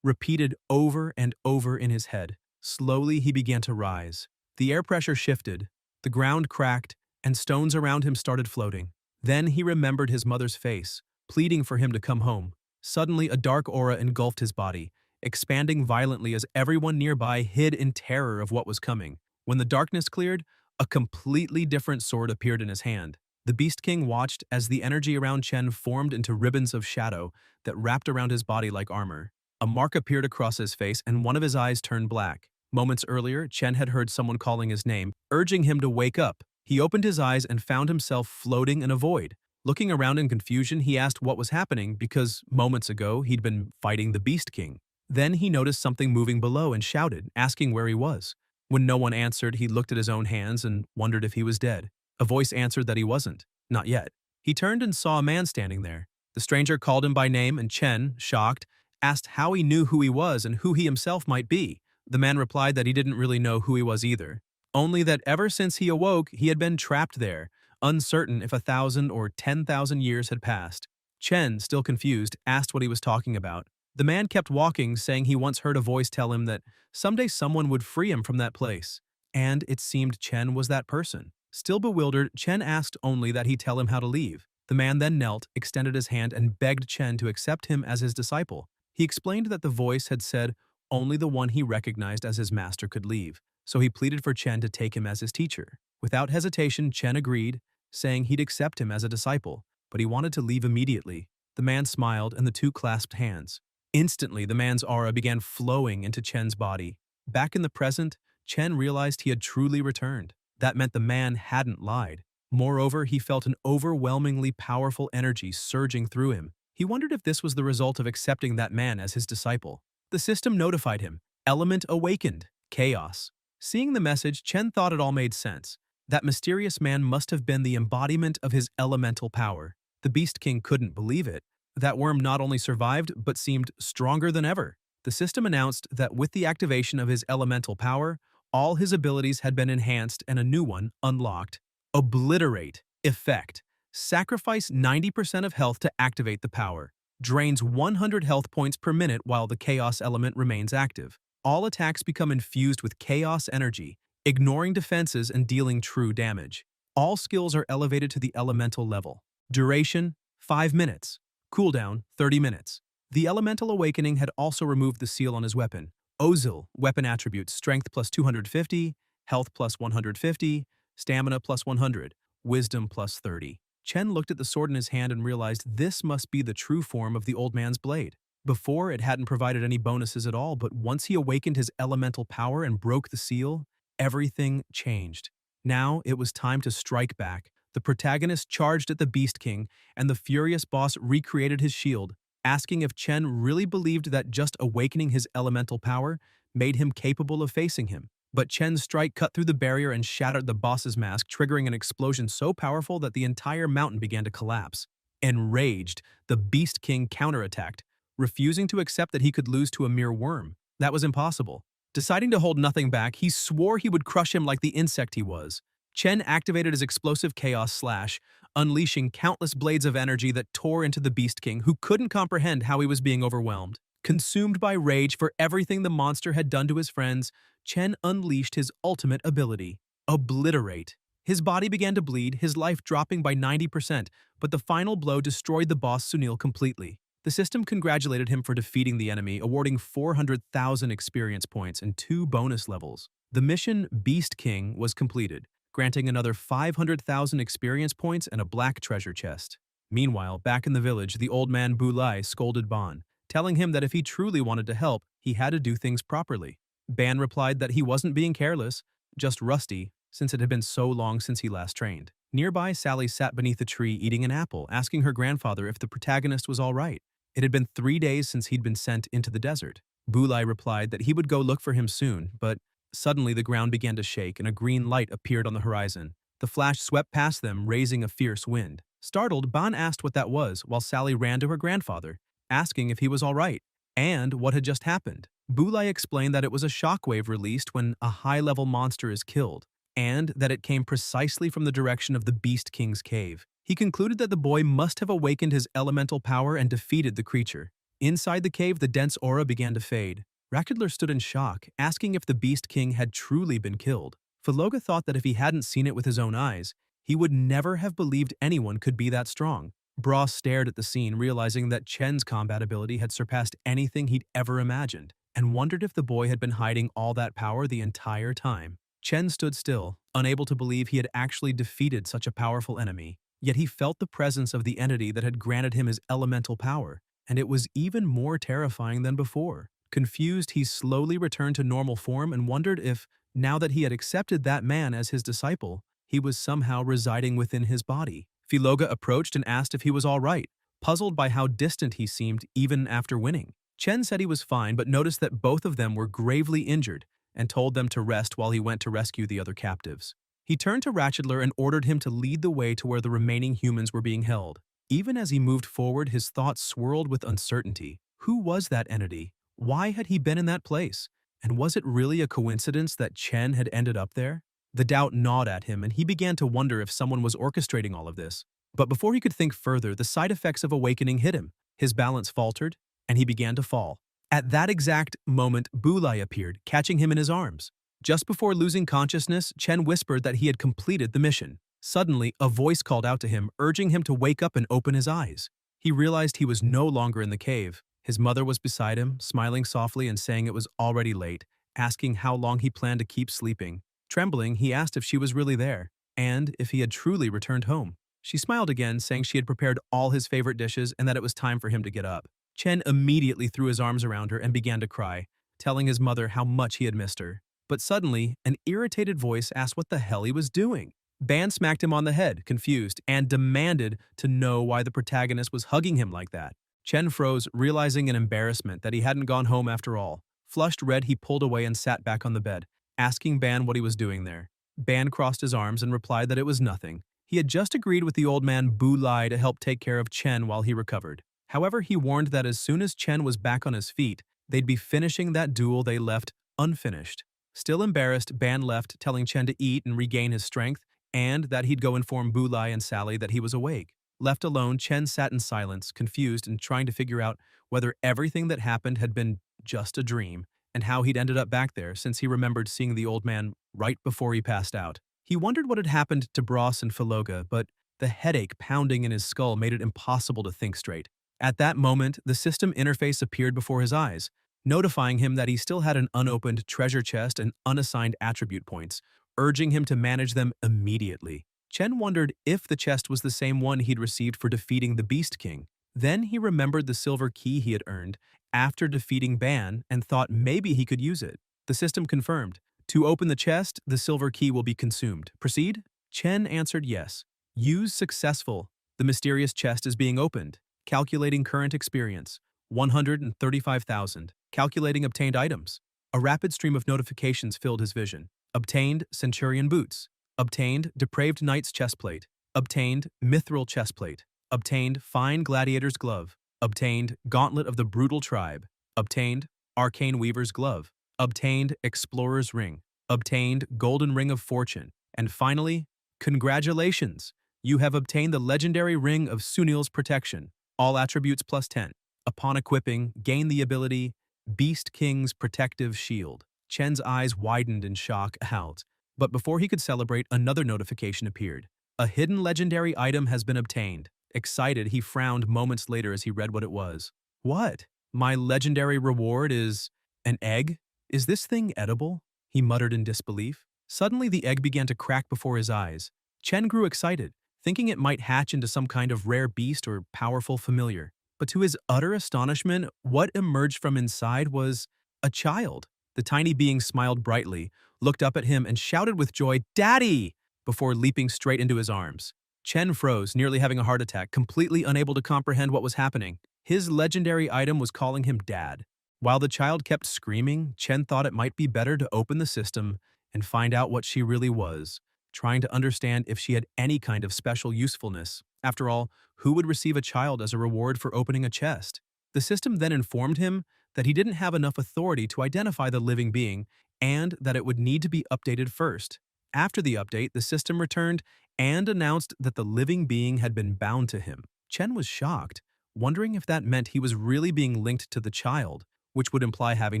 Speaker 1: repeated over and over in his head. Slowly, he began to rise. The air pressure shifted, the ground cracked, and stones around him started floating. Then he remembered his mother's face, pleading for him to come home. Suddenly, a dark aura engulfed his body, expanding violently as everyone nearby hid in terror of what was coming. When the darkness cleared, a completely different sword appeared in his hand. The Beast King watched as the energy around Chen formed into ribbons of shadow that wrapped around his body like armor. A mark appeared across his face and one of his eyes turned black. Moments earlier, Chen had heard someone calling his name, urging him to wake up. He opened his eyes and found himself floating in a void. Looking around in confusion, he asked what was happening because moments ago he'd been fighting the Beast King. Then he noticed something moving below and shouted, asking where he was. When no one answered, he looked at his own hands and wondered if he was dead. A voice answered that he wasn't. Not yet. He turned and saw a man standing there. The stranger called him by name and Chen, shocked, asked how he knew who he was and who he himself might be. The man replied that he didn't really know who he was either. Only that ever since he awoke, he had been trapped there, uncertain if 1,000 or 10,000 years had passed. Chen, still confused, asked what he was talking about. The man kept walking, saying he once heard a voice tell him that someday someone would free him from that place. And it seemed Chen was that person. Still bewildered, Chen asked only that he tell him how to leave. The man then knelt, extended his hand, and begged Chen to accept him as his disciple. He explained that the voice had said only the one he recognized as his master could leave, so he pleaded for Chen to take him as his teacher. Without hesitation, Chen agreed, saying he'd accept him as a disciple, but he wanted to leave immediately. The man smiled and the two clasped hands. Instantly, the man's aura began flowing into Chen's body. Back in the present, Chen realized he had truly returned. That meant the man hadn't lied. Moreover, he felt an overwhelmingly powerful energy surging through him. He wondered if this was the result of accepting that man as his disciple. The system notified him. Element awakened. Chaos. Seeing the message, Chen thought it all made sense. That mysterious man must have been the embodiment of his elemental power. The Beast King couldn't believe it. That worm not only survived, but seemed stronger than ever. The system announced that with the activation of his elemental power, all his abilities had been enhanced and a new one unlocked. Obliterate. Effect. Sacrifice 90% of health to activate the power. Drains 100 health points per minute while the chaos element remains active. All attacks become infused with chaos energy, ignoring defenses and dealing true damage. All skills are elevated to the elemental level. Duration, 5 minutes. Cooldown, 30 minutes. The Elemental Awakening had also removed the seal on his weapon. Ozil, weapon attributes, strength plus 250, health plus 150, stamina plus 100, wisdom plus 30. Chen looked at the sword in his hand and realized this must be the true form of the old man's blade. Before, it hadn't provided any bonuses at all, but once he awakened his elemental power and broke the seal, everything changed. Now, it was time to strike back. The protagonist charged at the Beast King, and the furious boss recreated his shield, asking if Chen really believed that just awakening his elemental power made him capable of facing him. But Chen's strike cut through the barrier and shattered the boss's mask, triggering an explosion so powerful that the entire mountain began to collapse. Enraged, the Beast King counterattacked, refusing to accept that he could lose to a mere worm. That was impossible. Deciding to hold nothing back, he swore he would crush him like the insect he was. Chen activated his explosive chaos slash, unleashing countless blades of energy that tore into the Beast King, who couldn't comprehend how he was being overwhelmed. Consumed by rage for everything the monster had done to his friends, Chen unleashed his ultimate ability, Obliterate. His body began to bleed, his life dropping by 90%, but the final blow destroyed the boss Sunil completely. The system congratulated him for defeating the enemy, awarding 400,000 experience points and 2 bonus levels. The mission Beast King was completed, granting another 500,000 experience points and a black treasure chest. Meanwhile, back in the village, the old man Bulai scolded Ban, telling him that if he truly wanted to help, he had to do things properly. Ban replied that he wasn't being careless, just rusty, since it had been so long since he last trained. Nearby, Sally sat beneath a tree eating an apple, asking her grandfather if the protagonist was all right. It had been 3 days since he'd been sent into the desert. Bulai replied that he would go look for him soon, but suddenly the ground began to shake and a green light appeared on the horizon. The flash swept past them, raising a fierce wind. Startled, Ban asked what that was, while Sally ran to her grandfather, asking if he was all right, and what had just happened. Bulai explained that it was a shockwave released when a high-level monster is killed, and that it came precisely from the direction of the Beast King's cave. He concluded that the boy must have awakened his elemental power and defeated the creature. Inside the cave, the dense aura began to fade. Rakudler stood in shock, asking if the Beast King had truly been killed. Filoga thought that if he hadn't seen it with his own eyes, he would never have believed anyone could be that strong. Bra stared at the scene, realizing that Chen's combat ability had surpassed anything he'd ever imagined, and wondered if the boy had been hiding all that power the entire time. Chen stood still, unable to believe he had actually defeated such a powerful enemy. Yet he felt the presence of the entity that had granted him his elemental power, and it was even more terrifying than before. Confused, he slowly returned to normal form and wondered if, now that he had accepted that man as his disciple, he was somehow residing within his body. Filoga approached and asked if he was all right, puzzled by how distant he seemed even after winning. Chen said he was fine but noticed that both of them were gravely injured and told them to rest while he went to rescue the other captives. He turned to Ratchedler and ordered him to lead the way to where the remaining humans were being held. Even as he moved forward, his thoughts swirled with uncertainty. Who was that entity? Why had he been in that place? And was it really a coincidence that Chen had ended up there? The doubt gnawed at him, and he began to wonder if someone was orchestrating all of this. But before he could think further, the side effects of awakening hit him. His balance faltered, and he began to fall. At that exact moment, Bulai appeared, catching him in his arms. Just before losing consciousness, Chen whispered that he had completed the mission. Suddenly, a voice called out to him, urging him to wake up and open his eyes. He realized he was no longer in the cave. His mother was beside him, smiling softly and saying it was already late, asking how long he planned to keep sleeping. Trembling, he asked if she was really there, and if he had truly returned home. She smiled again, saying she had prepared all his favorite dishes and that it was time for him to get up. Chen immediately threw his arms around her and began to cry, telling his mother how much he had missed her. But suddenly, an irritated voice asked what the hell he was doing. Ban smacked him on the head, confused, and demanded to know why the protagonist was hugging him like that. Chen froze, realizing in embarrassment that he hadn't gone home after all. Flushed red, he pulled away and sat back on the bed, asking Ban what he was doing there. Ban crossed his arms and replied that it was nothing. He had just agreed with the old man Bulai to help take care of Chen while he recovered. However, he warned that as soon as Chen was back on his feet, they'd be finishing that duel they left unfinished. Still embarrassed, Ban left, telling Chen to eat and regain his strength, and that he'd go inform Bulai and Sally that he was awake. Left alone, Chen sat in silence, confused and trying to figure out whether everything that happened had been just a dream, and how he'd ended up back there since he remembered seeing the old man right before he passed out. He wondered what had happened to Bros and Filoga, but the headache pounding in his skull made it impossible to think straight. At that moment, the system interface appeared before his eyes, notifying him that he still had an unopened treasure chest and unassigned attribute points, urging him to manage them immediately. Chen wondered if the chest was the same one he'd received for defeating the Beast King. Then he remembered the silver key he had earned after defeating Ban and thought maybe he could use it. The system confirmed. To open the chest, the silver key will be consumed. Proceed? Chen answered yes. Use successful. The mysterious chest is being opened. Calculating current experience. 135,000. Calculating obtained items. A rapid stream of notifications filled his vision. Obtained Centurion boots. Obtained Depraved Knight's chestplate. Obtained Mithril chestplate. Obtained Fine Gladiator's glove. Obtained Gauntlet of the Brutal Tribe. Obtained Arcane Weaver's glove. Obtained Explorer's ring. Obtained Golden Ring of Fortune. And finally, congratulations! You have obtained the legendary Ring of Sunil's Protection. All attributes plus 10. Upon equipping, gain the ability Beast King's Protective Shield. Chen's eyes widened in shock out, but before he could celebrate, another notification appeared. A hidden legendary item has been obtained. Excited, he frowned moments later as he read what it was. What? My legendary reward is an egg? Is this thing edible? He muttered in disbelief. Suddenly, the egg began to crack before his eyes. Chen grew excited, thinking it might hatch into some kind of rare beast or powerful familiar. But to his utter astonishment, what emerged from inside was a child. The tiny being smiled brightly, looked up at him, and shouted with joy, "Daddy!" before leaping straight into his arms. Chen froze, nearly having a heart attack, completely unable to comprehend what was happening. His legendary item was calling him Dad. While the child kept screaming, Chen thought it might be better to open the system and find out what she really was, trying to understand if she had any kind of special usefulness. After all, who would receive a child as a reward for opening a chest? The system then informed him that he didn't have enough authority to identify the living being and that it would need to be updated first. After the update, the system returned and announced that the living being had been bound to him. Chen was shocked, wondering if that meant he was really being linked to the child, which would imply having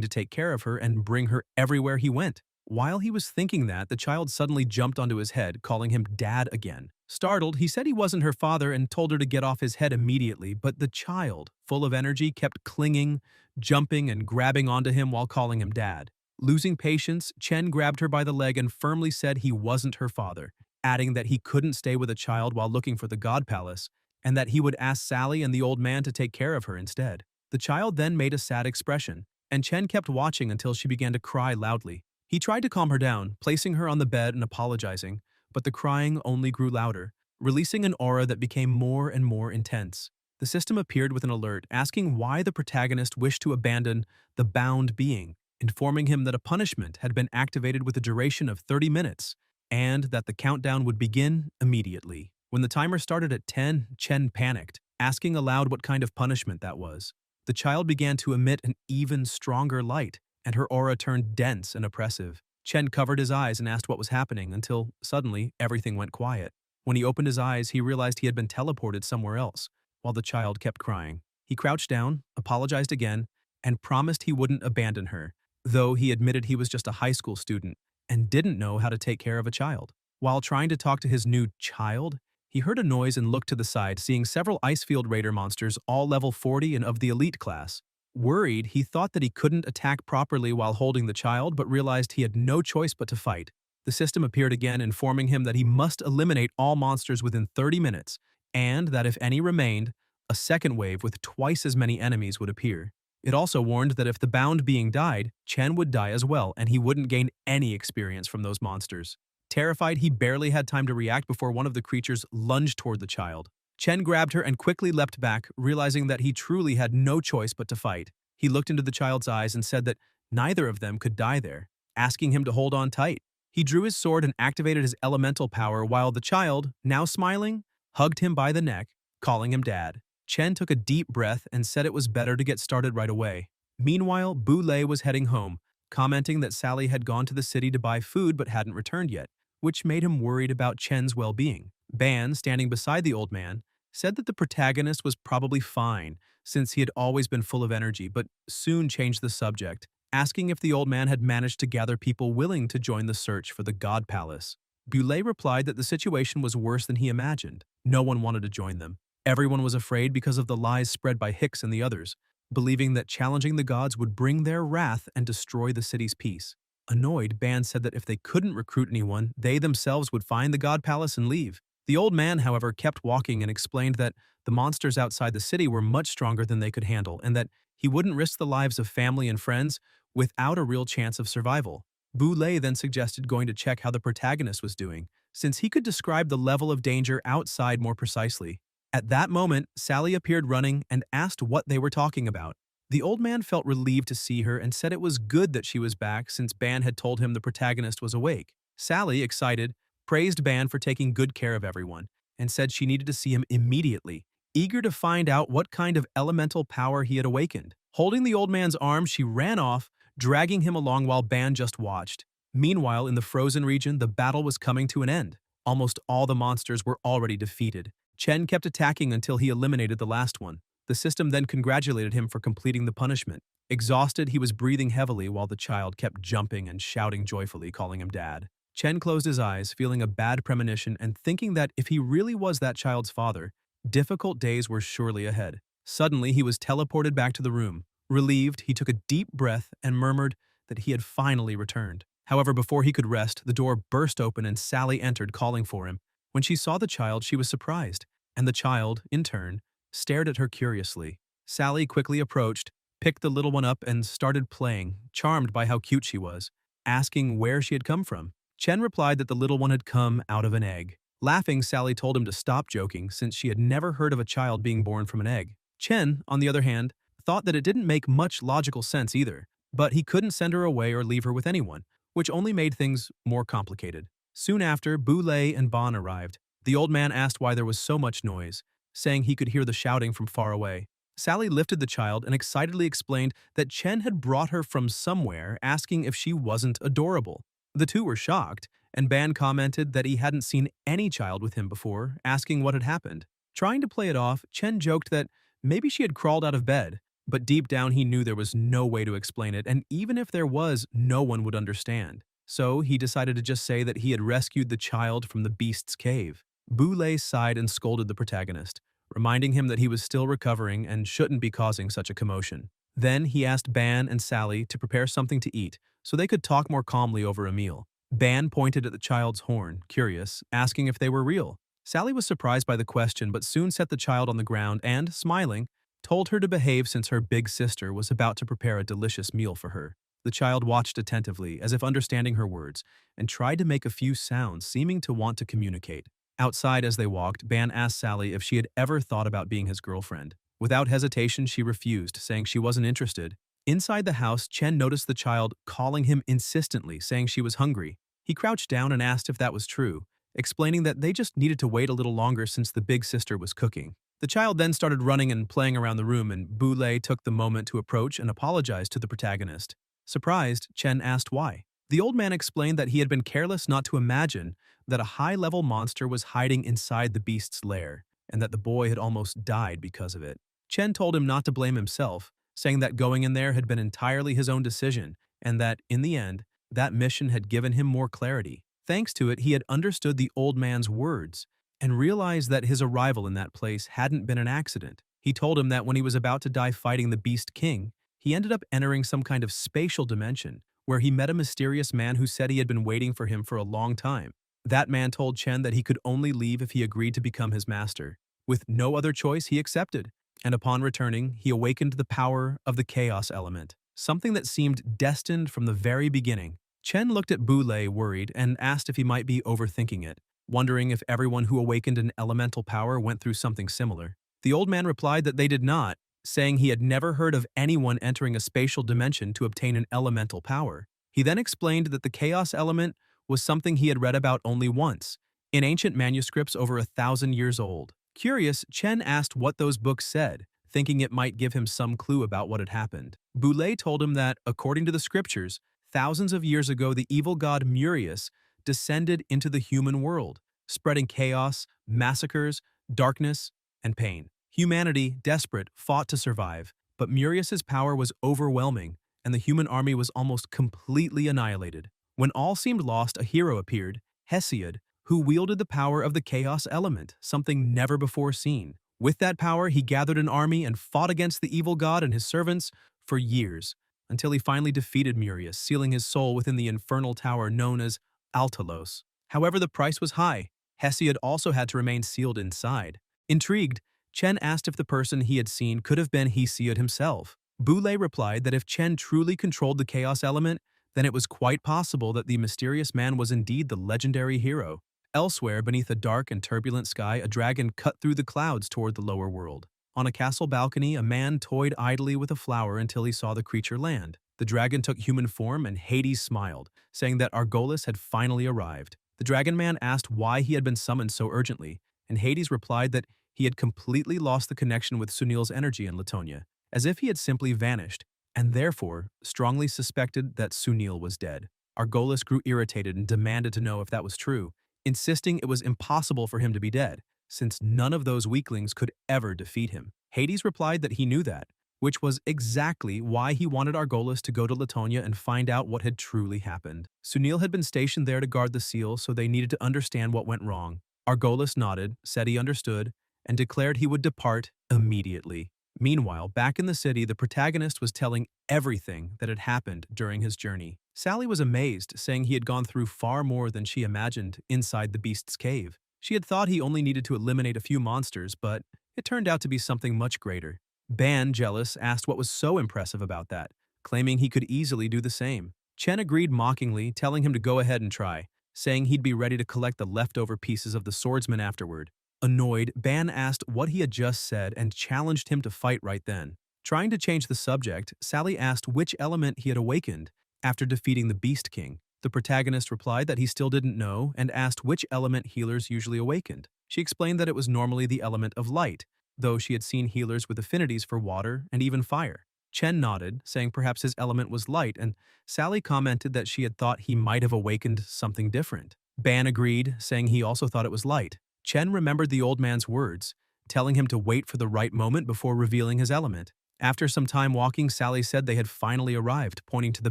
Speaker 1: to take care of her and bring her everywhere he went. While he was thinking that, the child suddenly jumped onto his head, calling him Dad again. Startled, he said he wasn't her father and told her to get off his head immediately, but the child, full of energy, kept clinging, jumping, and grabbing onto him while calling him Dad. Losing patience, Chen grabbed her by the leg and firmly said he wasn't her father, adding that he couldn't stay with a child while looking for the God Palace, and that he would ask Sally and the old man to take care of her instead. The child then made a sad expression, and Chen kept watching until she began to cry loudly. He tried to calm her down, placing her on the bed and apologizing, but the crying only grew louder, releasing an aura that became more and more intense. The system appeared with an alert, asking why the protagonist wished to abandon the bound being, informing him that a punishment had been activated with a duration of 30 minutes, and that the countdown would begin immediately. When the timer started at 10, Chen panicked, asking aloud what kind of punishment that was. The child began to emit an even stronger light, and her aura turned dense and oppressive. Chen covered his eyes and asked what was happening until, suddenly, everything went quiet. When he opened his eyes, he realized he had been teleported somewhere else, while the child kept crying. He crouched down, apologized again, and promised he wouldn't abandon her, though he admitted he was just a high school student and didn't know how to take care of a child. While trying to talk to his new child, he heard a noise and looked to the side, seeing several Icefield Raider monsters, all level 40 and of the elite class. Worried, he thought that he couldn't attack properly while holding the child, but realized he had no choice but to fight. The system appeared again, informing him that he must eliminate all monsters within 30 minutes, and that if any remained, a second wave with twice as many enemies would appear. It also warned that if the bound being died, Chen would die as well, and he wouldn't gain any experience from those monsters. Terrified, he barely had time to react before one of the creatures lunged toward the child. Chen grabbed her and quickly leapt back, realizing that he truly had no choice but to fight. He looked into the child's eyes and said that neither of them could die there, asking him to hold on tight. He drew his sword and activated his elemental power while the child, now smiling, hugged him by the neck, calling him Dad. Chen took a deep breath and said it was better to get started right away. Meanwhile, Bu Lei was heading home, commenting that Sally had gone to the city to buy food but hadn't returned yet, which made him worried about Chen's well-being. Ban, standing beside the old man, said that the protagonist was probably fine, since he had always been full of energy, but soon changed the subject, asking if the old man had managed to gather people willing to join the search for the God Palace. Boulay replied that the situation was worse than he imagined. No one wanted to join them. Everyone was afraid because of the lies spread by Hicks and the others, believing that challenging the gods would bring their wrath and destroy the city's peace. Annoyed, Ban said that if they couldn't recruit anyone, they themselves would find the God Palace and leave. The old man, however, kept walking and explained that the monsters outside the city were much stronger than they could handle and that he wouldn't risk the lives of family and friends without a real chance of survival. Boulay then suggested going to check how the protagonist was doing, since he could describe the level of danger outside more precisely. At that moment, Sally appeared running and asked what they were talking about. The old man felt relieved to see her and said it was good that she was back since Ban had told him the protagonist was awake. Sally, excited, praised Ban for taking good care of everyone and said she needed to see him immediately, eager to find out what kind of elemental power he had awakened. Holding the old man's arm, she ran off, dragging him along while Ban just watched. Meanwhile, in the frozen region, the battle was coming to an end. Almost all the monsters were already defeated. Chen kept attacking until he eliminated the last one. The system then congratulated him for completing the punishment. Exhausted, he was breathing heavily while the child kept jumping and shouting joyfully, calling him Dad. Chen closed his eyes, feeling a bad premonition and thinking that if he really was that child's father, difficult days were surely ahead. Suddenly, he was teleported back to the room. Relieved, he took a deep breath and murmured that he had finally returned. However, before he could rest, the door burst open and Sally entered, calling for him. When she saw the child, she was surprised, and the child, in turn, stared at her curiously. Sally quickly approached, picked the little one up, and started playing, charmed by how cute she was, asking where she had come from. Chen replied that the little one had come out of an egg. Laughing, Sally told him to stop joking since she had never heard of a child being born from an egg. Chen, on the other hand, thought that it didn't make much logical sense either, but he couldn't send her away or leave her with anyone, which only made things more complicated. Soon after, Boulay and Bon arrived. The old man asked why there was so much noise, saying he could hear the shouting from far away. Sally lifted the child and excitedly explained that Chen had brought her from somewhere, asking if she wasn't adorable. The two were shocked, and Ban commented that he hadn't seen any child with him before, asking what had happened. Trying to play it off, Chen joked that maybe she had crawled out of bed, but deep down he knew there was no way to explain it, and even if there was, no one would understand. So he decided to just say that he had rescued the child from the beast's cave. Boulay sighed and scolded the protagonist, reminding him that he was still recovering and shouldn't be causing such a commotion. Then he asked Ban and Sally to prepare something to eat so they could talk more calmly over a meal. Ban pointed at the child's horn, curious, asking if they were real. Sally was surprised by the question but soon set the child on the ground and, smiling, told her to behave since her big sister was about to prepare a delicious meal for her. The child watched attentively, as if understanding her words, and tried to make a few sounds, seeming to want to communicate. Outside as they walked, Ban asked Sally if she had ever thought about being his girlfriend. Without hesitation, she refused, saying she wasn't interested. Inside the house, Chen noticed the child calling him insistently, saying she was hungry. He crouched down and asked if that was true, explaining that they just needed to wait a little longer since the big sister was cooking. The child then started running and playing around the room, and Boulay took the moment to approach and apologize to the protagonist. Surprised, Chen asked why. The old man explained that he had been careless not to imagine that a high-level monster was hiding inside the beast's lair, and that the boy had almost died because of it. Chen told him not to blame himself, saying that going in there had been entirely his own decision, and that, in the end, that mission had given him more clarity. Thanks to it, he had understood the old man's words, and realized that his arrival in that place hadn't been an accident. He told him that when he was about to die fighting the Beast King, he ended up entering some kind of spatial dimension, where he met a mysterious man who said he had been waiting for him for a long time. That man told Chen that he could only leave if he agreed to become his master. With no other choice, he accepted, and upon returning, he awakened the power of the chaos element, something that seemed destined from the very beginning. Chen looked at Boulay worried and asked if he might be overthinking it, wondering if everyone who awakened an elemental power went through something similar. The old man replied that they did not, saying he had never heard of anyone entering a spatial dimension to obtain an elemental power. He then explained that the chaos element was something he had read about only once, in ancient manuscripts over 1,000 years old. Curious, Chen asked what those books said, thinking it might give him some clue about what had happened. Boulay told him that, according to the scriptures, thousands of years ago the evil god Murius descended into the human world, spreading chaos, massacres, darkness, and pain. Humanity, desperate, fought to survive, but Murius's power was overwhelming, and the human army was almost completely annihilated. When all seemed lost, a hero appeared, Hesiod, who wielded the power of the chaos element, something never before seen. With that power, he gathered an army and fought against the evil god and his servants for years, until he finally defeated Murius, sealing his soul within the infernal tower known as Altalos. However, the price was high. Hesiod also had to remain sealed inside. Intrigued, Chen asked if the person he had seen could have been Hesiod himself. Boulay replied that if Chen truly controlled the chaos element, then it was quite possible that the mysterious man was indeed the legendary hero. Elsewhere, beneath a dark and turbulent sky, a dragon cut through the clouds toward the lower world. On a castle balcony, a man toyed idly with a flower until he saw the creature land. The dragon took human form, and Hades smiled, saying that Argolis had finally arrived. The dragon man asked why he had been summoned so urgently, and Hades replied that he had completely lost the connection with Sunil's energy in Latonia, as if he had simply vanished, and therefore strongly suspected that Sunil was dead. Argolis grew irritated and demanded to know if that was true, insisting it was impossible for him to be dead, since none of those weaklings could ever defeat him. Hades replied that he knew that, which was exactly why he wanted Argolis to go to Latonia and find out what had truly happened. Sunil had been stationed there to guard the seal, so they needed to understand what went wrong. Argolis nodded, said he understood, and declared he would depart immediately. Meanwhile, back in the city, the protagonist was telling everything that had happened during his journey. Sally was amazed, saying he had gone through far more than she imagined inside the beast's cave. She had thought he only needed to eliminate a few monsters, but it turned out to be something much greater. Ban, jealous, asked what was so impressive about that, claiming he could easily do the same. Chen agreed mockingly, telling him to go ahead and try, saying he'd be ready to collect the leftover pieces of the swordsman afterward. Annoyed, Ban asked what he had just said and challenged him to fight right then. Trying to change the subject, Sally asked which element he had awakened after defeating the Beast King. The protagonist replied that he still didn't know and asked which element healers usually awakened. She explained that it was normally the element of light, though she had seen healers with affinities for water and even fire. Chen nodded, saying perhaps his element was light, and Sally commented that she had thought he might have awakened something different. Ban agreed, saying he also thought it was light. Chen remembered the old man's words, telling him to wait for the right moment before revealing his element. After some time walking, Sally said they had finally arrived, pointing to the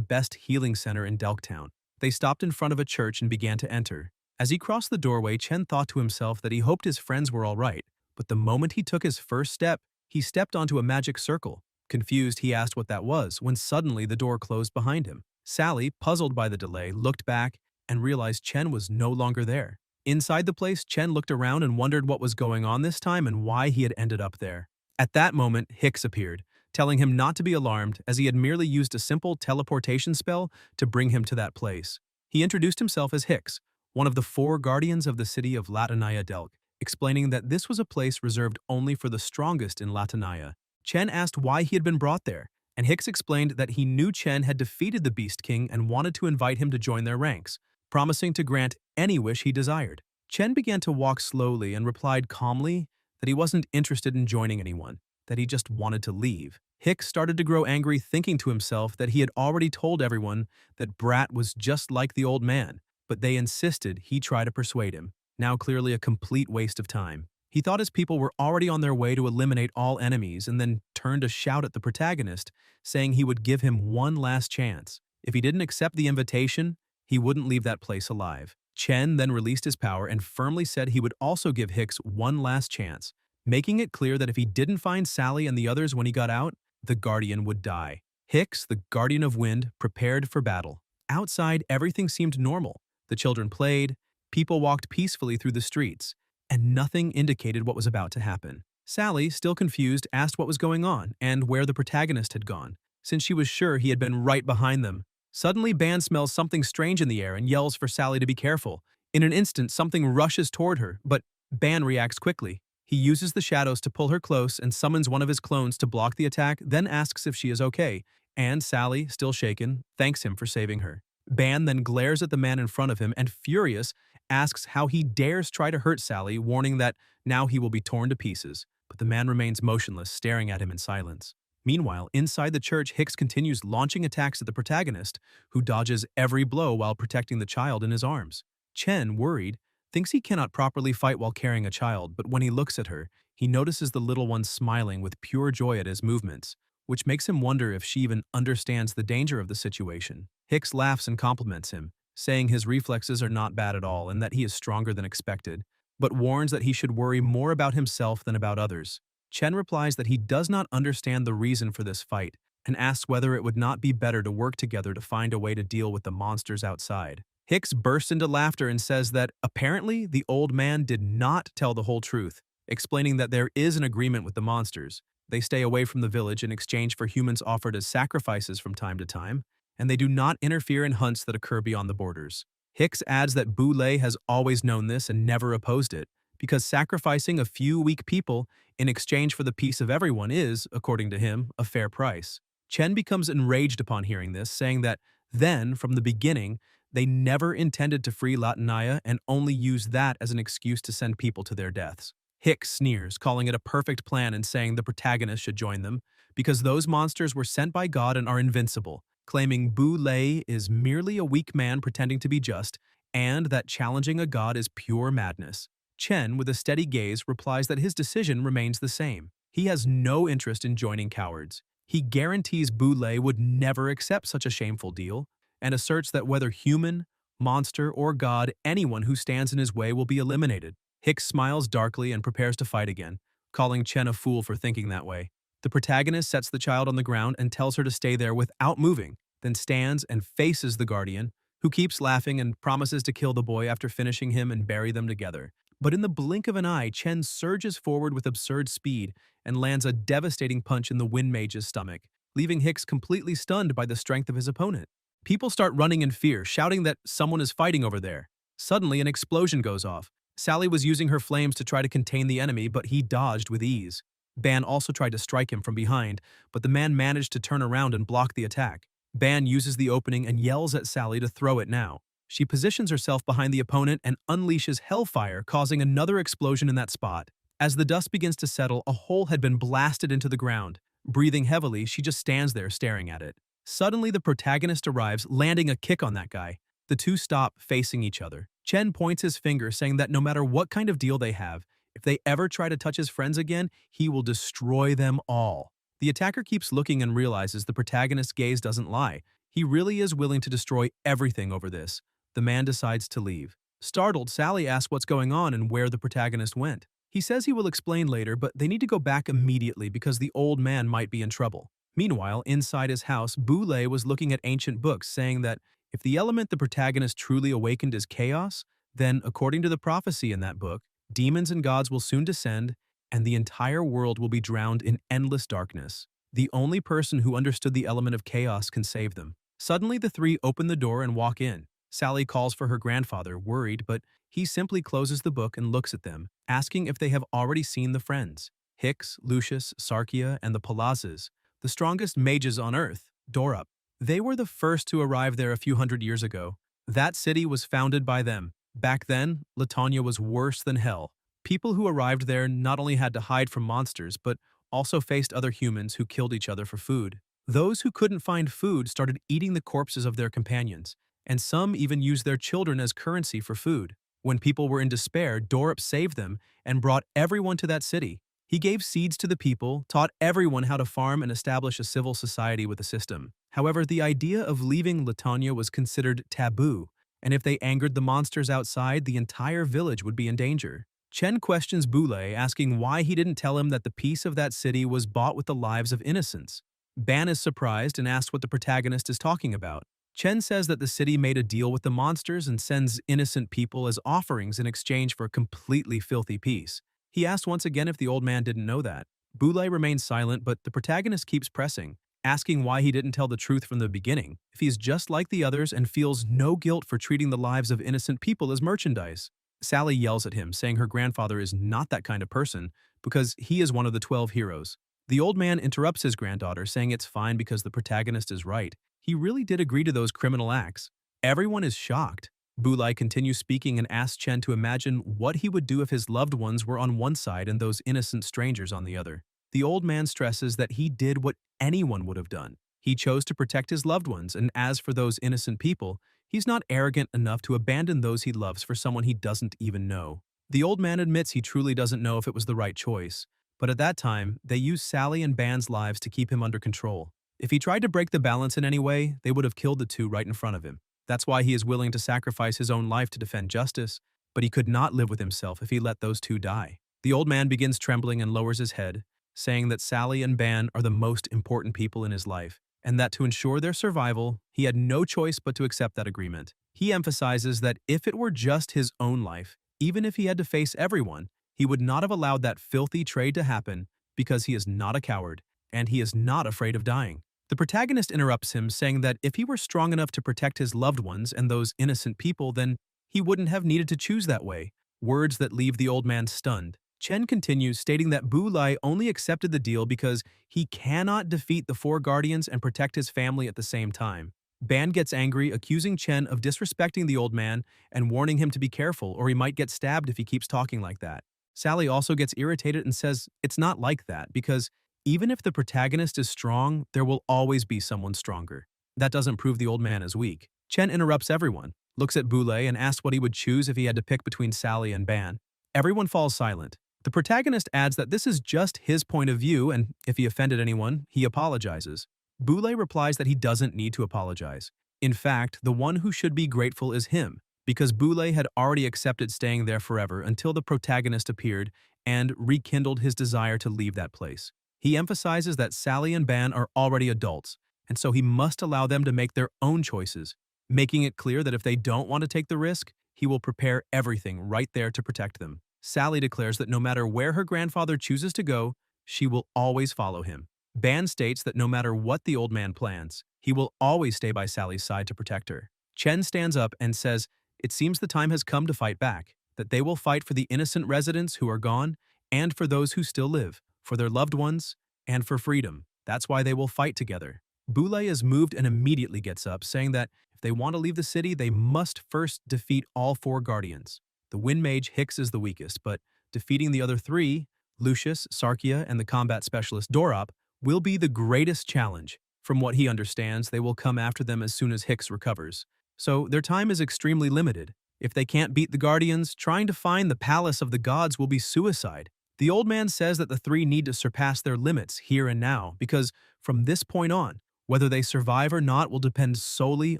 Speaker 1: best healing center in Delktown. They stopped in front of a church and began to enter. As he crossed the doorway, Chen thought to himself that he hoped his friends were all right, but the moment he took his first step, he stepped onto a magic circle. Confused, he asked what that was, when suddenly the door closed behind him. Sally, puzzled by the delay, looked back and realized Chen was no longer there. Inside the place, Chen looked around and wondered what was going on this time and why he had ended up there. At that moment, Hicks appeared, telling him not to be alarmed as he had merely used a simple teleportation spell to bring him to that place. He introduced himself as Hicks, one of the 4 guardians of the city of Latanaya Delk, explaining that this was a place reserved only for the strongest in Latanaya. Chen asked why he had been brought there, and Hicks explained that he knew Chen had defeated the Beast King and wanted to invite him to join their ranks, promising to grant any wish he desired. Chen began to walk slowly and replied calmly that he wasn't interested in joining anyone, that he just wanted to leave. Hicks started to grow angry, thinking to himself that he had already told everyone that Brat was just like the old man, but they insisted he try to persuade him. Now clearly a complete waste of time. He thought his people were already on their way to eliminate all enemies and then turned to shout at the protagonist, saying he would give him one last chance. If he didn't accept the invitation, he wouldn't leave that place alive. Chen then released his power and firmly said he would also give Hicks one last chance, making it clear that if he didn't find Sally and the others when he got out, the Guardian would die. Hicks, the Guardian of Wind, prepared for battle. Outside, everything seemed normal. The children played, people walked peacefully through the streets, and nothing indicated what was about to happen. Sally, still confused, asked what was going on and where the protagonist had gone, since she was sure he had been right behind them. Suddenly, Ban smells something strange in the air and yells for Sally to be careful. In an instant, something rushes toward her, but Ban reacts quickly. He uses the shadows to pull her close and summons one of his clones to block the attack, then asks if she is okay, and Sally, still shaken, thanks him for saving her. Ban then glares at the man in front of him and, furious, asks how he dares try to hurt Sally, warning that now he will be torn to pieces, but the man remains motionless, staring at him in silence. Meanwhile, inside the church, Hicks continues launching attacks at the protagonist, who dodges every blow while protecting the child in his arms. Chen, worried, thinks he cannot properly fight while carrying a child, but when he looks at her, he notices the little one smiling with pure joy at his movements, which makes him wonder if she even understands the danger of the situation. Hicks laughs and compliments him, saying his reflexes are not bad at all and that he is stronger than expected, but warns that he should worry more about himself than about others. Chen replies that he does not understand the reason for this fight and asks whether it would not be better to work together to find a way to deal with the monsters outside. Hicks bursts into laughter and says that apparently the old man did not tell the whole truth, explaining that there is an agreement with the monsters. They stay away from the village in exchange for humans offered as sacrifices from time to time, and they do not interfere in hunts that occur beyond the borders. Hicks adds that Bu Lei has always known this and never opposed it, because sacrificing a few weak people in exchange for the peace of everyone is, according to him, a fair price. Chen becomes enraged upon hearing this, saying that then, from the beginning, they never intended to free Latanaya and only used that as an excuse to send people to their deaths. Hicks sneers, calling it a perfect plan and saying the protagonist should join them, because those monsters were sent by God and are invincible, claiming Bu Lei is merely a weak man pretending to be just, and that challenging a god is pure madness. Chen, with a steady gaze, replies that his decision remains the same. He has no interest in joining cowards. He guarantees Bu Lei would never accept such a shameful deal, and asserts that whether human, monster, or god, anyone who stands in his way will be eliminated. Hicks smiles darkly and prepares to fight again, calling Chen a fool for thinking that way. The protagonist sets the child on the ground and tells her to stay there without moving, then stands and faces the guardian, who keeps laughing and promises to kill the boy after finishing him and bury them together. But in the blink of an eye, Chen surges forward with absurd speed and lands a devastating punch in the Wind Mage's stomach, leaving Hicks completely stunned by the strength of his opponent. People start running in fear, shouting that someone is fighting over there. Suddenly, an explosion goes off. Sally was using her flames to try to contain the enemy, but he dodged with ease. Ban also tried to strike him from behind, but the man managed to turn around and block the attack. Ban uses the opening and yells at Sally to throw it now. She positions herself behind the opponent and unleashes hellfire, causing another explosion in that spot. As the dust begins to settle, a hole had been blasted into the ground. Breathing heavily, she just stands there staring at it. Suddenly, the protagonist arrives, landing a kick on that guy. The two stop, facing each other. Chen points his finger, saying that no matter what kind of deal they have, if they ever try to touch his friends again, he will destroy them all. The attacker keeps looking and realizes the protagonist's gaze doesn't lie. He really is willing to destroy everything over this. The man decides to leave. Startled, Sally asks what's going on and where the protagonist went. He says he will explain later, but they need to go back immediately because the old man might be in trouble. Meanwhile, inside his house, Boulay was looking at ancient books, saying that if the element the protagonist truly awakened is chaos, then, according to the prophecy in that book, demons and gods will soon descend, and the entire world will be drowned in endless darkness. The only person who understood the element of chaos can save them. Suddenly, the three open the door and walk in. Sally calls for her grandfather, worried, but he simply closes the book and looks at them, asking if they have already seen the friends. Hicks, Lucius, Sarkia, and the Palazes, the strongest mages on Earth, door up. They were the first to arrive there a few hundred years ago. That city was founded by them. Back then, Latanya was worse than hell. People who arrived there not only had to hide from monsters, but also faced other humans who killed each other for food. Those who couldn't find food started eating the corpses of their companions, and some even used their children as currency for food. When people were in despair, Dorup saved them and brought everyone to that city. He gave seeds to the people, taught everyone how to farm and establish a civil society with a system. However, the idea of leaving Latanya was considered taboo, and if they angered the monsters outside, the entire village would be in danger. Chen questions Boulay, asking why he didn't tell him that the peace of that city was bought with the lives of innocents. Ban is surprised and asks what the protagonist is talking about. Chen says that the city made a deal with the monsters and sends innocent people as offerings in exchange for a completely filthy peace. He asks once again if the old man didn't know that. Boulay remains silent, but the protagonist keeps pressing, asking why he didn't tell the truth from the beginning, if he's just like the others and feels no guilt for treating the lives of innocent people as merchandise. Sally yells at him, saying her grandfather is not that kind of person because he is one of the 12 heroes. The old man interrupts his granddaughter, saying it's fine because the protagonist is right. He really did agree to those criminal acts. Everyone is shocked. Boulay continues speaking and asks Chen to imagine what he would do if his loved ones were on one side and those innocent strangers on the other. The old man stresses that he did what anyone would have done. He chose to protect his loved ones, and as for those innocent people, he's not arrogant enough to abandon those he loves for someone he doesn't even know. The old man admits he truly doesn't know if it was the right choice, but at that time, they used Sally and Ban's lives to keep him under control. If he tried to break the balance in any way, they would have killed the two right in front of him. That's why he is willing to sacrifice his own life to defend justice, but he could not live with himself if he let those two die. The old man begins trembling and lowers his head, saying that Sally and Ban are the most important people in his life, and that to ensure their survival, he had no choice but to accept that agreement. He emphasizes that if it were just his own life, even if he had to face everyone, he would not have allowed that filthy trade to happen because he is not a coward, and he is not afraid of dying. The protagonist interrupts him, saying that if he were strong enough to protect his loved ones and those innocent people, then he wouldn't have needed to choose that way, words that leave the old man stunned. Chen continues, stating that Boulay only accepted the deal because he cannot defeat the four guardians and protect his family at the same time. Ban gets angry, accusing Chen of disrespecting the old man and warning him to be careful or he might get stabbed if he keeps talking like that. Sally also gets irritated and says it's not like that because even if the protagonist is strong, there will always be someone stronger. That doesn't prove the old man is weak. Chen interrupts everyone, looks at Boulay and asks what he would choose if he had to pick between Sally and Ban. Everyone falls silent. The protagonist adds that this is just his point of view and if he offended anyone, he apologizes. Boulay replies that he doesn't need to apologize. In fact, the one who should be grateful is him, because Boulay had already accepted staying there forever until the protagonist appeared and rekindled his desire to leave that place. He emphasizes that Sally and Ban are already adults, and so he must allow them to make their own choices, making it clear that if they don't want to take the risk, he will prepare everything right there to protect them. Sally declares that no matter where her grandfather chooses to go, she will always follow him. Ban states that no matter what the old man plans, he will always stay by Sally's side to protect her. Chen stands up and says, "It seems the time has come to fight back, that they will fight for the innocent residents who are gone and for those who still live, for their loved ones, and for freedom. That's why they will fight together." Boulay is moved and immediately gets up, saying that if they want to leave the city, they must first defeat all four guardians. The Wind Mage Hicks is the weakest, but defeating the other three, Lucius, Sarkia, and the combat specialist Dorop, will be the greatest challenge. From what he understands, they will come after them as soon as Hicks recovers. So their time is extremely limited. If they can't beat the Guardians, trying to find the Palace of the Gods will be suicide. The old man says that the three need to surpass their limits here and now, because from this point on, whether they survive or not will depend solely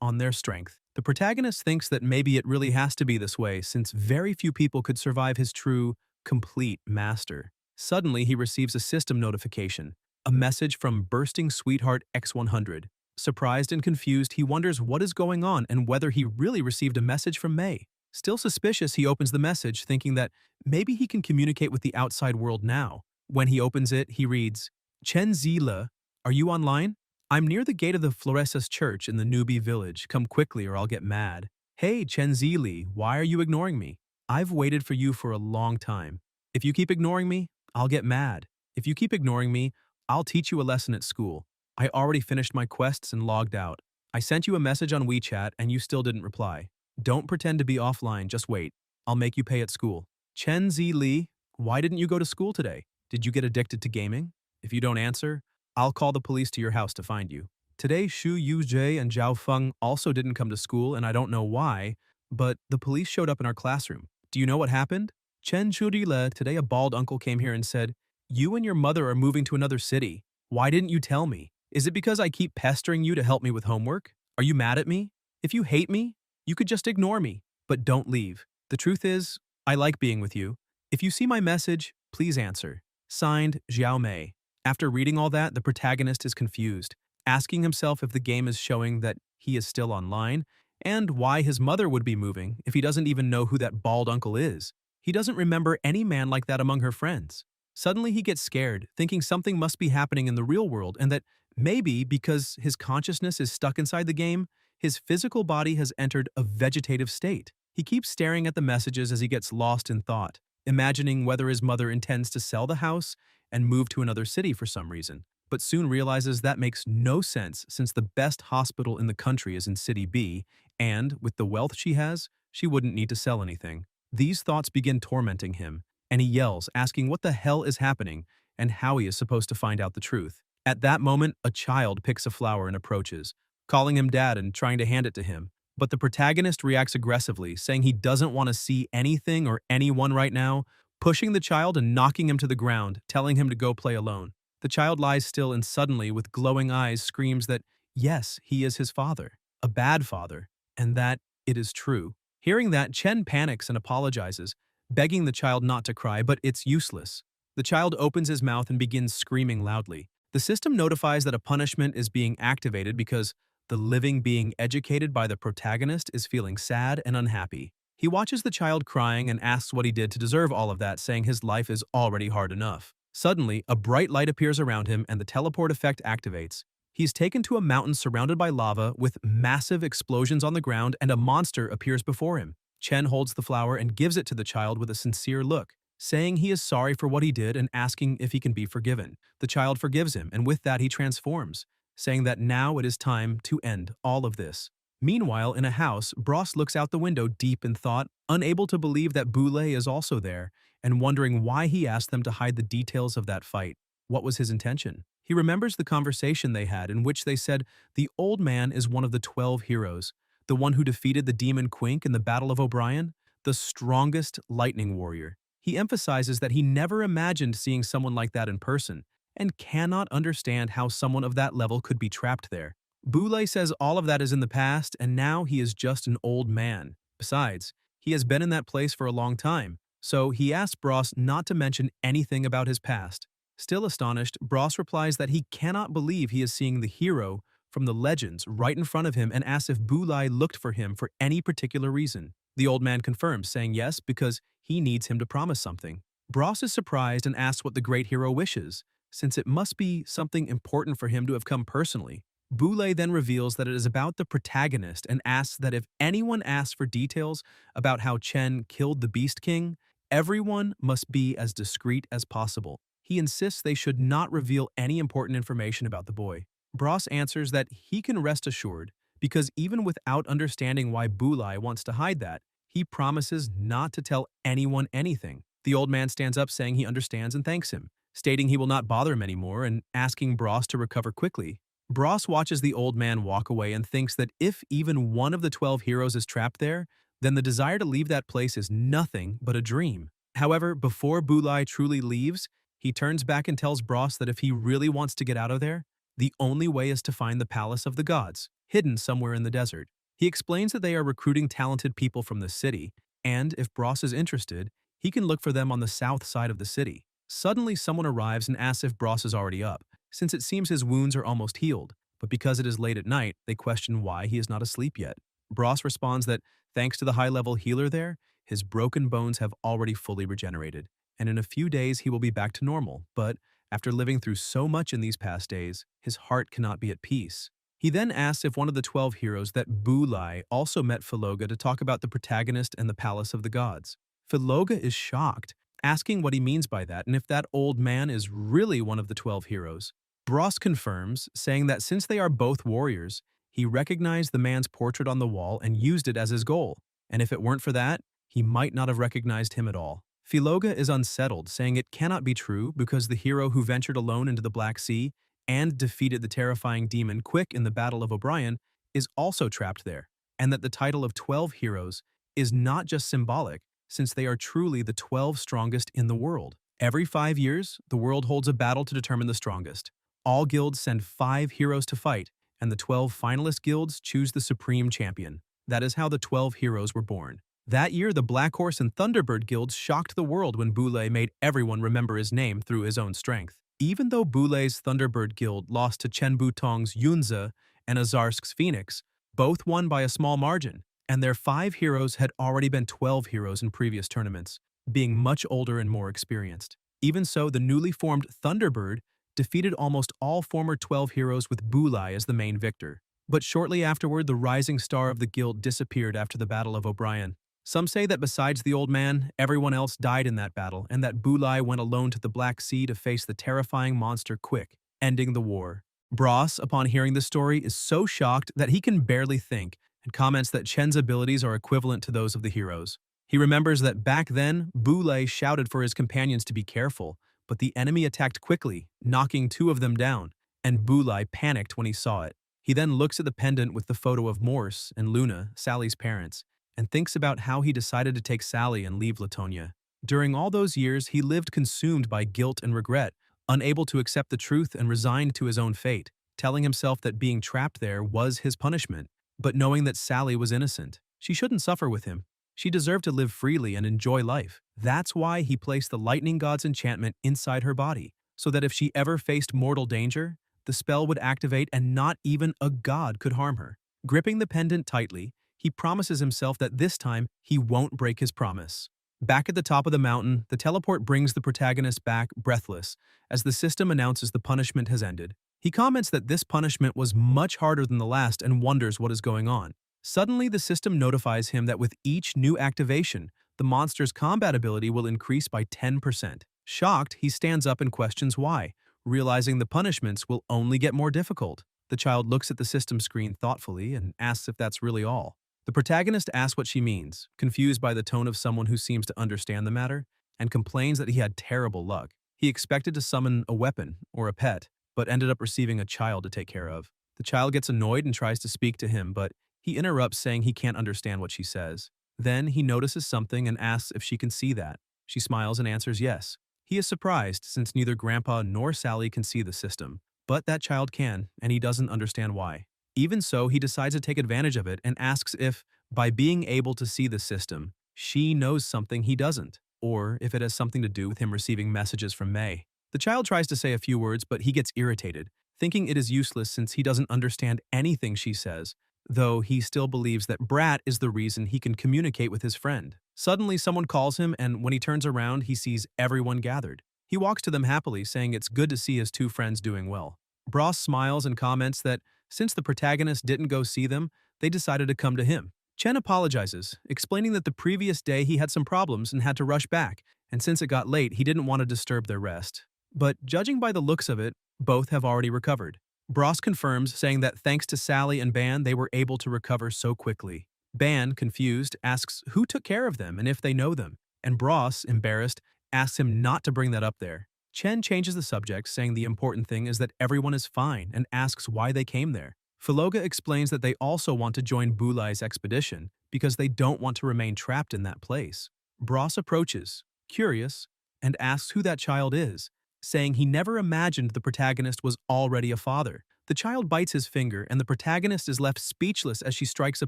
Speaker 1: on their strength. The protagonist thinks that maybe it really has to be this way, since very few people could survive his true, complete master. Suddenly, he receives a system notification, a message from Bursting Sweetheart X100. Surprised and confused, he wonders what is going on and whether he really received a message from May. Still suspicious, he opens the message, thinking that maybe he can communicate with the outside world now. When he opens it, he reads, "Chen Zile, are you online? I'm near the gate of the Floresas Church in the newbie village. Come quickly or I'll get mad. Hey, Chen Zili, why are you ignoring me? I've waited for you for a long time. If you keep ignoring me, I'll get mad. If you keep ignoring me, I'll teach you a lesson at school. I already finished my quests and logged out. I sent you a message on WeChat and you still didn't reply. Don't pretend to be offline, just wait. I'll make you pay at school. Chen Zili, why didn't you go to school today? Did you get addicted to gaming? If you don't answer, I'll call the police to your house to find you. Today, Xu Yuzhe and Zhao Feng also didn't come to school, and I don't know why, but the police showed up in our classroom. Do you know what happened? Chen Churile, today a bald uncle came here and said, you and your mother are moving to another city. Why didn't you tell me? Is it because I keep pestering you to help me with homework? Are you mad at me? If you hate me, you could just ignore me, but don't leave. The truth is, I like being with you. If you see my message, please answer. Signed, Xiao Mei. After reading all that, the protagonist is confused, asking himself if the game is showing that he is still online, and why his mother would be moving if he doesn't even know who that bald uncle is. He doesn't remember any man like that among her friends. Suddenly he gets scared, thinking something must be happening in the real world and that maybe because his consciousness is stuck inside the game, his physical body has entered a vegetative state. He keeps staring at the messages as he gets lost in thought, imagining whether his mother intends to sell the house and move to another city for some reason, but soon realizes that makes no sense since the best hospital in the country is in City B, and, with the wealth she has, she wouldn't need to sell anything. These thoughts begin tormenting him, and he yells, asking what the hell is happening and how he is supposed to find out the truth. At that moment, a child picks a flower and approaches, calling him dad and trying to hand it to him. But the protagonist reacts aggressively, saying he doesn't want to see anything or anyone right now, pushing the child and knocking him to the ground, telling him to go play alone. The child lies still and suddenly, with glowing eyes, screams that, yes, he is his father, a bad father, and that it is true. Hearing that, Chen panics and apologizes, begging the child not to cry, but it's useless. The child opens his mouth and begins screaming loudly. The system notifies that a punishment is being activated because the living being educated by the protagonist is feeling sad and unhappy. He watches the child crying and asks what he did to deserve all of that, saying his life is already hard enough. Suddenly, a bright light appears around him and the teleport effect activates. He's taken to a mountain surrounded by lava with massive explosions on the ground, and a monster appears before him. Chen holds the flower and gives it to the child with a sincere look, saying he is sorry for what he did and asking if he can be forgiven. The child forgives him, and with that he transforms, saying that now it is time to end all of this. Meanwhile, in a house, Bros looks out the window deep in thought, unable to believe that Boulay is also there, and wondering why he asked them to hide the details of that fight. What was his intention? He remembers the conversation they had in which they said the old man is one of the 12 heroes, the one who defeated the demon Quink in the Battle of O'Brien, the strongest lightning warrior. He emphasizes that he never imagined seeing someone like that in person, and cannot understand how someone of that level could be trapped there. Boulay says all of that is in the past, and now he is just an old man. Besides, he has been in that place for a long time, so he asks Bros not to mention anything about his past. Still astonished, Bros replies that he cannot believe he is seeing the hero from the legends right in front of him and asks if Bulai looked for him for any particular reason. The old man confirms, saying yes because he needs him to promise something. Bros is surprised and asks what the great hero wishes, since it must be something important for him to have come personally. Boulay then reveals that it is about the protagonist and asks that if anyone asks for details about how Chen killed the Beast King, everyone must be as discreet as possible. He insists they should not reveal any important information about the boy. Bros answers that he can rest assured because even without understanding why Boulay wants to hide that, he promises not to tell anyone anything. The old man stands up saying he understands and thanks him, stating he will not bother him anymore and asking Bros to recover quickly. Bros watches the old man walk away and thinks that if even one of the 12 heroes is trapped there, then the desire to leave that place is nothing but a dream. However, before Boulay truly leaves, he turns back and tells Bros that if he really wants to get out of there, the only way is to find the Palace of the Gods, hidden somewhere in the desert. He explains that they are recruiting talented people from the city, and if Bros is interested, he can look for them on the south side of the city. Suddenly, someone arrives and asks if Bros is already up, since it seems his wounds are almost healed, but because it is late at night, they question why he is not asleep yet. Bros responds that thanks to the high-level healer there, his broken bones have already fully regenerated, and in a few days he will be back to normal, but after living through so much in these past days, his heart cannot be at peace. He then asks if one of the 12 heroes that Bulai also met Philoga to talk about the protagonist and the Palace of the Gods. Philoga is shocked, asking what he means by that and if that old man is really one of the 12 heroes. Bros confirms, saying that since they are both warriors, he recognized the man's portrait on the wall and used it as his goal, and if it weren't for that, he might not have recognized him at all. Philoga is unsettled, saying it cannot be true because the hero who ventured alone into the Black Sea and defeated the terrifying demon Quick in the Battle of O'Brien is also trapped there, and that the title of 12 heroes is not just symbolic, since they are truly the 12 strongest in the world. Every 5 years, the world holds a battle to determine the strongest. All guilds send 5 heroes to fight, and the 12 finalist guilds choose the supreme champion. That is how the 12 heroes were born. That year, the Black Horse and Thunderbird guilds shocked the world when Boulay made everyone remember his name through his own strength. Even though Boulay's Thunderbird guild lost to Chen Butong's Yunze and Azarsk's Phoenix, both won by a small margin, and their 5 heroes had already been 12 heroes in previous tournaments, being much older and more experienced. Even so, the newly formed Thunderbird defeated almost all former 12 heroes with Boulay as the main victor. But shortly afterward, the rising star of the guild disappeared after the Battle of O'Brien. Some say that besides the old man, everyone else died in that battle, and that Boulay went alone to the Black Sea to face the terrifying monster Quick, ending the war. Bros, upon hearing the story, is so shocked that he can barely think, and comments that Chen's abilities are equivalent to those of the heroes. He remembers that back then, Boulay shouted for his companions to be careful, but the enemy attacked quickly, knocking 2 of them down, and Boulay panicked when he saw it. He then looks at the pendant with the photo of Morse and Luna, Sally's parents, and thinks about how he decided to take Sally and leave Latonia. During all those years, he lived consumed by guilt and regret, unable to accept the truth and resigned to his own fate, telling himself that being trapped there was his punishment, but knowing that Sally was innocent. She shouldn't suffer with him. She deserved to live freely and enjoy life. That's why he placed the lightning god's enchantment inside her body, so that if she ever faced mortal danger, the spell would activate and not even a god could harm her. Gripping the pendant tightly, he promises himself that this time he won't break his promise. Back at the top of the mountain, the teleport brings the protagonist back breathless as the system announces the punishment has ended. He comments that this punishment was much harder than the last and wonders what is going on. Suddenly, the system notifies him that with each new activation, the monster's combat ability will increase by 10%. Shocked, he stands up and questions why, realizing the punishments will only get more difficult. The child looks at the system screen thoughtfully and asks if that's really all. The protagonist asks what she means, confused by the tone of someone who seems to understand the matter, and complains that he had terrible luck. He expected to summon a weapon or a pet, but ended up receiving a child to take care of. The child gets annoyed and tries to speak to him, but he interrupts saying he can't understand what she says. Then he notices something and asks if she can see that. She smiles and answers yes. He is surprised since neither Grandpa nor Sally can see the system, but that child can, and he doesn't understand why. Even so, he decides to take advantage of it and asks if, by being able to see the system, she knows something he doesn't, or if it has something to do with him receiving messages from May. The child tries to say a few words, but he gets irritated, thinking it is useless since he doesn't understand anything she says, though he still believes that Brat is the reason he can communicate with his friend. Suddenly, someone calls him, and when he turns around, he sees everyone gathered. He walks to them happily, saying it's good to see his two friends doing well. Bros smiles and comments that since the protagonist didn't go see them, they decided to come to him. Chen apologizes, explaining that the previous day he had some problems and had to rush back, and since it got late, he didn't want to disturb their rest. But judging by the looks of it, both have already recovered. Bros confirms, saying that thanks to Sally and Ban, they were able to recover so quickly. Ban, confused, asks who took care of them and if they know them, and Bros, embarrassed, asks him not to bring that up there. Chen changes the subject, saying the important thing is that everyone is fine and asks why they came there. Filoga explains that they also want to join Bulai's expedition because they don't want to remain trapped in that place. Bros approaches, curious, and asks who that child is, saying he never imagined the protagonist was already a father. The child bites his finger, and the protagonist is left speechless as she strikes a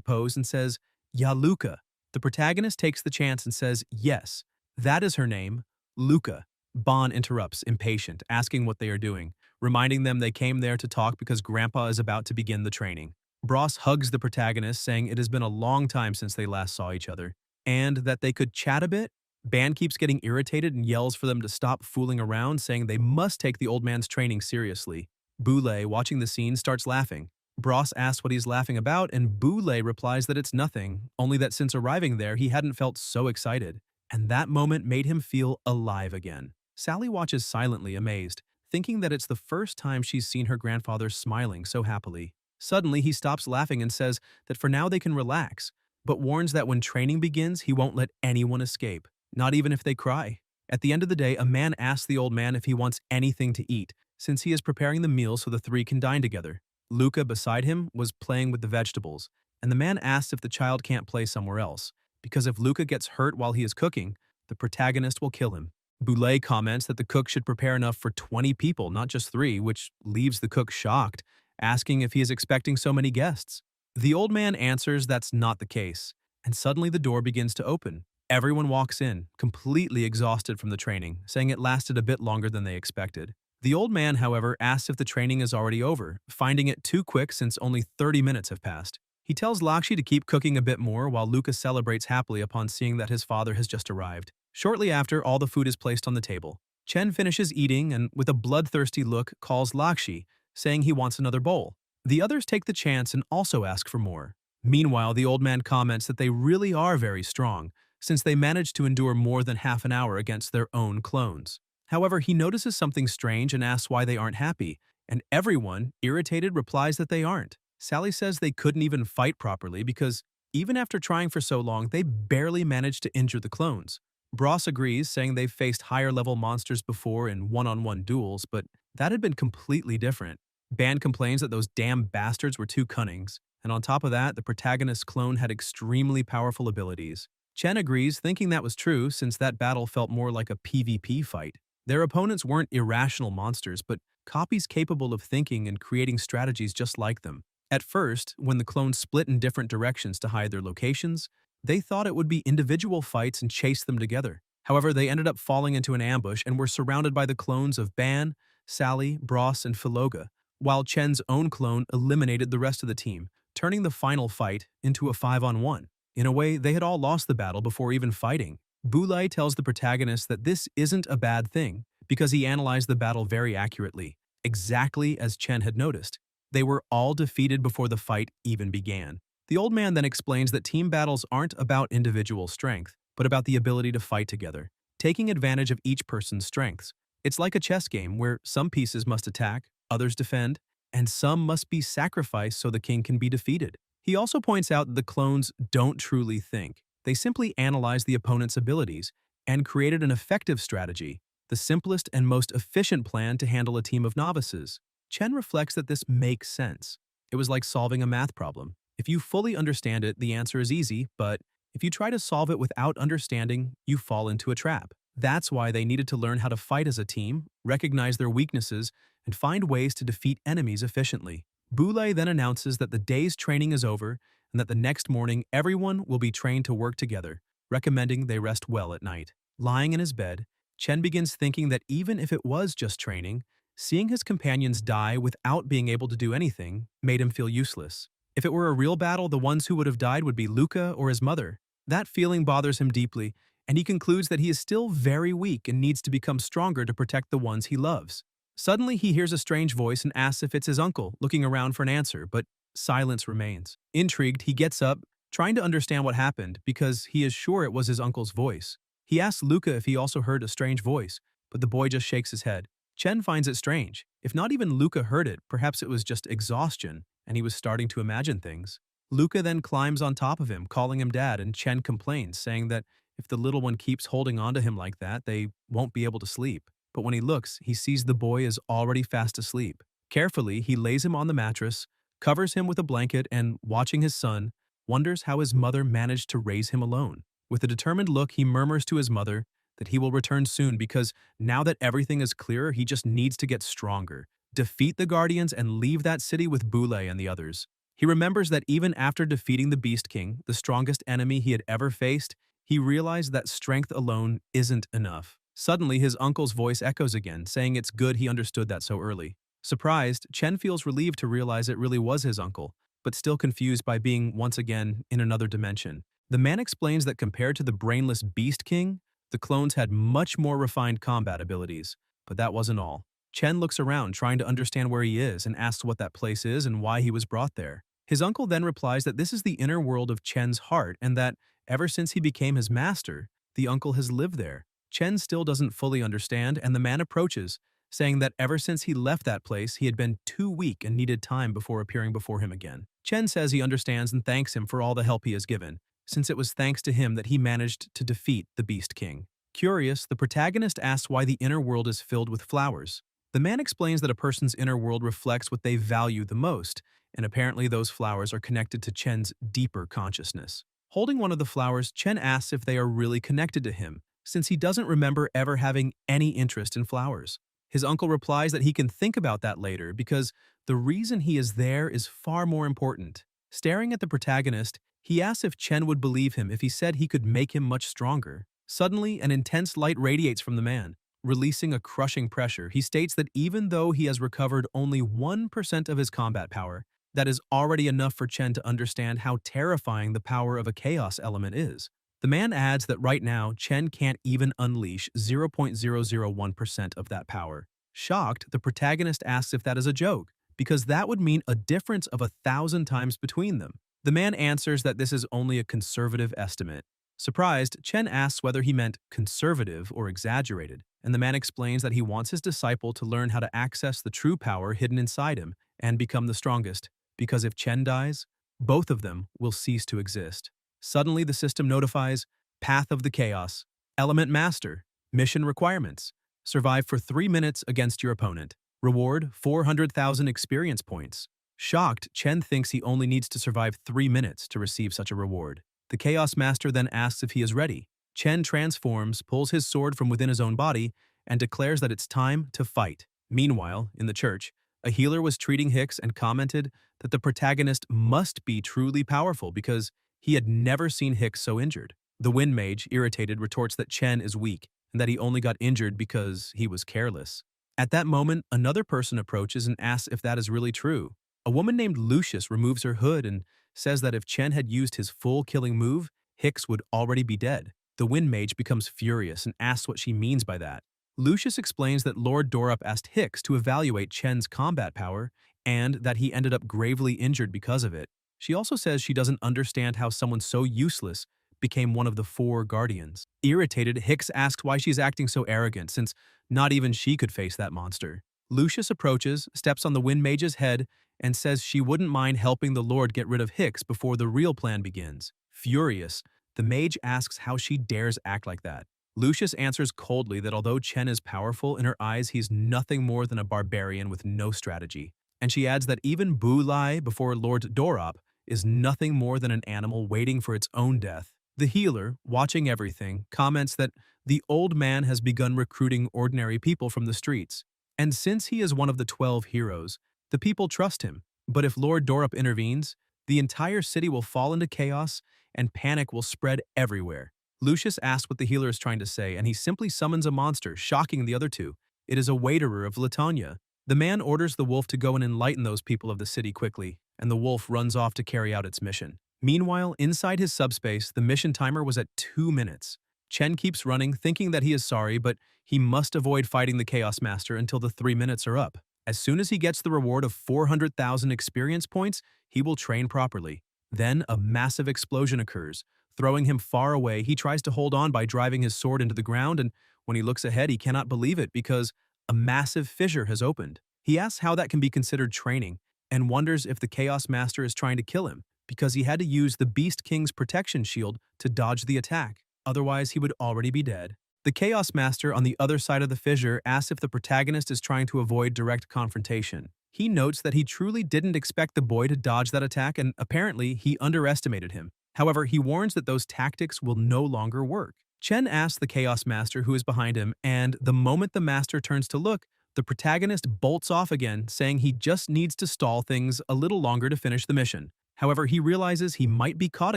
Speaker 1: pose and says, "Ya Luca." The protagonist takes the chance and says, "Yes, that is her name, Luca." Bon interrupts, impatient, asking what they are doing, reminding them they came there to talk because Grandpa is about to begin the training. Bros hugs the protagonist, saying it has been a long time since they last saw each other, and that they could chat a bit. Ban keeps getting irritated and yells for them to stop fooling around, saying they must take the old man's training seriously. Boulay, watching the scene, starts laughing. Bros asks what he's laughing about, and Boulay replies that it's nothing, only that since arriving there, he hadn't felt so excited. And that moment made him feel alive again. Sally watches silently, amazed, thinking that it's the first time she's seen her grandfather smiling so happily. Suddenly, he stops laughing and says that for now they can relax, but warns that when training begins, he won't let anyone escape, not even if they cry. At the end of the day, a man asks the old man if he wants anything to eat, since he is preparing the meal so the three can dine together. Luca, beside him, was playing with the vegetables, and the man asks if the child can't play somewhere else, because if Luca gets hurt while he is cooking, the protagonist will kill him. Boulay comments that the cook should prepare enough for 20 people, not just 3, which leaves the cook shocked, asking if he is expecting so many guests. The old man answers that's not the case, and suddenly the door begins to open. Everyone walks in, completely exhausted from the training, saying it lasted a bit longer than they expected. The old man, however, asks if the training is already over, finding it too quick since only 30 minutes have passed. He tells Lakshi to keep cooking a bit more while Lucas celebrates happily upon seeing that his father has just arrived. Shortly after, all the food is placed on the table. Chen finishes eating and, with a bloodthirsty look, calls Lakshi, saying he wants another bowl. The others take the chance and also ask for more. Meanwhile, the old man comments that they really are very strong, since they managed to endure more than half an hour against their own clones. However, he notices something strange and asks why they aren't happy, and everyone, irritated, replies that they aren't. Sally says they couldn't even fight properly because, even after trying for so long, they barely managed to injure the clones. Bros agrees, saying they've faced higher-level monsters before in one-on-one duels, but that had been completely different. Ban complains that those damn bastards were too cunning, and on top of that, the protagonist's clone had extremely powerful abilities. Chen agrees, thinking that was true since that battle felt more like a PvP fight. Their opponents weren't irrational monsters, but copies capable of thinking and creating strategies just like them. At first, when the clones split in different directions to hide their locations, they thought it would be individual fights and chase them together. However, they ended up falling into an ambush and were surrounded by the clones of Ban, Sally, Bros, and Filoga, while Chen's own clone eliminated the rest of the team, turning the final fight into a 5-on-1. In a way, they had all lost the battle before even fighting. Boulay tells the protagonist that this isn't a bad thing, because he analyzed the battle very accurately, exactly as Chen had noticed. They were all defeated before the fight even began. The old man then explains that team battles aren't about individual strength, but about the ability to fight together, taking advantage of each person's strengths. It's like a chess game where some pieces must attack, others defend, and some must be sacrificed so the king can be defeated. He also points out that the clones don't truly think. They simply analyze the opponent's abilities and created an effective strategy, the simplest and most efficient plan to handle a team of novices. Chen reflects that this makes sense. It was like solving a math problem. If you fully understand it, the answer is easy, but if you try to solve it without understanding, you fall into a trap. That's why they needed to learn how to fight as a team, recognize their weaknesses, and find ways to defeat enemies efficiently. Boulay then announces that the day's training is over and that the next morning everyone will be trained to work together, recommending they rest well at night. Lying in his bed, Chen begins thinking that even if it was just training, seeing his companions die without being able to do anything made him feel useless. If it were a real battle, the ones who would have died would be Luca or his mother. That feeling bothers him deeply, and he concludes that he is still very weak and needs to become stronger to protect the ones he loves. Suddenly, he hears a strange voice and asks if it's his uncle, looking around for an answer, but silence remains. Intrigued, he gets up, trying to understand what happened because he is sure it was his uncle's voice. He asks Luca if he also heard a strange voice, but the boy just shakes his head. Chen finds it strange. If not even Luca heard it, perhaps it was just exhaustion, and he was starting to imagine things. Luca then climbs on top of him, calling him dad, and Chen complains, saying that if the little one keeps holding on to him like that, they won't be able to sleep. But when he looks, he sees the boy is already fast asleep. Carefully, he lays him on the mattress, covers him with a blanket, and, watching his son, wonders how his mother managed to raise him alone. With a determined look, he murmurs to his mother that he will return soon because now that everything is clearer, he just needs to get stronger, defeat the Guardians, and leave that city with Bule and the others. He remembers that even after defeating the Beast King, the strongest enemy he had ever faced, he realized that strength alone isn't enough. Suddenly, his uncle's voice echoes again, saying it's good he understood that so early. Surprised, Chen feels relieved to realize it really was his uncle, but still confused by being once again in another dimension. The man explains that compared to the brainless Beast King, the clones had much more refined combat abilities, but that wasn't all. Chen looks around, trying to understand where he is, and asks what that place is and why he was brought there. His uncle then replies that this is the inner world of Chen's heart and that, ever since he became his master, the uncle has lived there. Chen still doesn't fully understand, and the man approaches, saying that ever since he left that place, he had been too weak and needed time before appearing before him again. Chen says he understands and thanks him for all the help he has given, since it was thanks to him that he managed to defeat the Beast King. Curious, the protagonist asks why the inner world is filled with flowers. The man explains that a person's inner world reflects what they value the most, and apparently those flowers are connected to Chen's deeper consciousness. Holding one of the flowers, Chen asks if they are really connected to him, since he doesn't remember ever having any interest in flowers. His uncle replies that he can think about that later because the reason he is there is far more important. Staring at the protagonist, he asks if Chen would believe him if he said he could make him much stronger. Suddenly, an intense light radiates from the man. Releasing a crushing pressure, he states that even though he has recovered only 1% of his combat power, that is already enough for Chen to understand how terrifying the power of a chaos element is. The man adds that right now, Chen can't even unleash 0.001% of that power. Shocked, the protagonist asks if that is a joke, because that would mean a difference of 1,000 times between them. The man answers that this is only a conservative estimate. Surprised, Chen asks whether he meant conservative or exaggerated, and the man explains that he wants his disciple to learn how to access the true power hidden inside him and become the strongest, because if Chen dies, both of them will cease to exist. Suddenly, the system notifies Path of the Chaos, Element Master, Mission Requirements. Survive for 3 minutes against your opponent. Reward 400,000 experience points. Shocked, Chen thinks he only needs to survive 3 minutes to receive such a reward. The Chaos Master then asks if he is ready. Chen transforms, pulls his sword from within his own body, and declares that it's time to fight. Meanwhile, in the church, a healer was treating Hicks and commented that the protagonist must be truly powerful because he had never seen Hicks so injured. The Wind Mage, irritated, retorts that Chen is weak and that he only got injured because he was careless. At that moment, another person approaches and asks if that is really true. A woman named Lucius removes her hood and says that if Chen had used his full killing move, Hicks would already be dead. The Wind Mage becomes furious and asks what she means by that. Lucius explains that Lord Dorup asked Hicks to evaluate Chen's combat power and that he ended up gravely injured because of it. She also says she doesn't understand how someone so useless became one of the 4 guardians. Irritated, Hicks asks why she's acting so arrogant since not even she could face that monster. Lucius approaches, steps on the Wind Mage's head, and says she wouldn't mind helping the Lord get rid of Hicks before the real plan begins. Furious, the mage asks how she dares act like that. Lucius answers coldly that although Chen is powerful, in her eyes he's nothing more than a barbarian with no strategy. And she adds that even Bu Lai before Lord Dorop is nothing more than an animal waiting for its own death. The healer, watching everything, comments that the old man has begun recruiting ordinary people from the streets. And since he is one of the 12 heroes, the people trust him. But if Lord Dorup intervenes, the entire city will fall into chaos and panic will spread everywhere. Lucius asks what the healer is trying to say, and he simply summons a monster, shocking the other two. It is a waiterer of Latanya. The man orders the wolf to go and enlighten those people of the city quickly, and the wolf runs off to carry out its mission. Meanwhile, inside his subspace, the mission timer was at 2 minutes. Chen keeps running, thinking that he is sorry, but he must avoid fighting the Chaos Master until the 3 minutes are up. As soon as he gets the reward of 400,000 experience points, he will train properly. Then a massive explosion occurs. Throwing him far away, he tries to hold on by driving his sword into the ground, and when he looks ahead, he cannot believe it because a massive fissure has opened. He asks how that can be considered training, and wonders if the Chaos Master is trying to kill him, because he had to use the Beast King's protection shield to dodge the attack. Otherwise, he would already be dead. The Chaos Master on the other side of the fissure asks if the protagonist is trying to avoid direct confrontation. He notes that he truly didn't expect the boy to dodge that attack, and apparently he underestimated him. However, he warns that those tactics will no longer work. Chen asks the Chaos Master who is behind him, and the moment the Master turns to look, the protagonist bolts off again, saying he just needs to stall things a little longer to finish the mission. However, he realizes he might be caught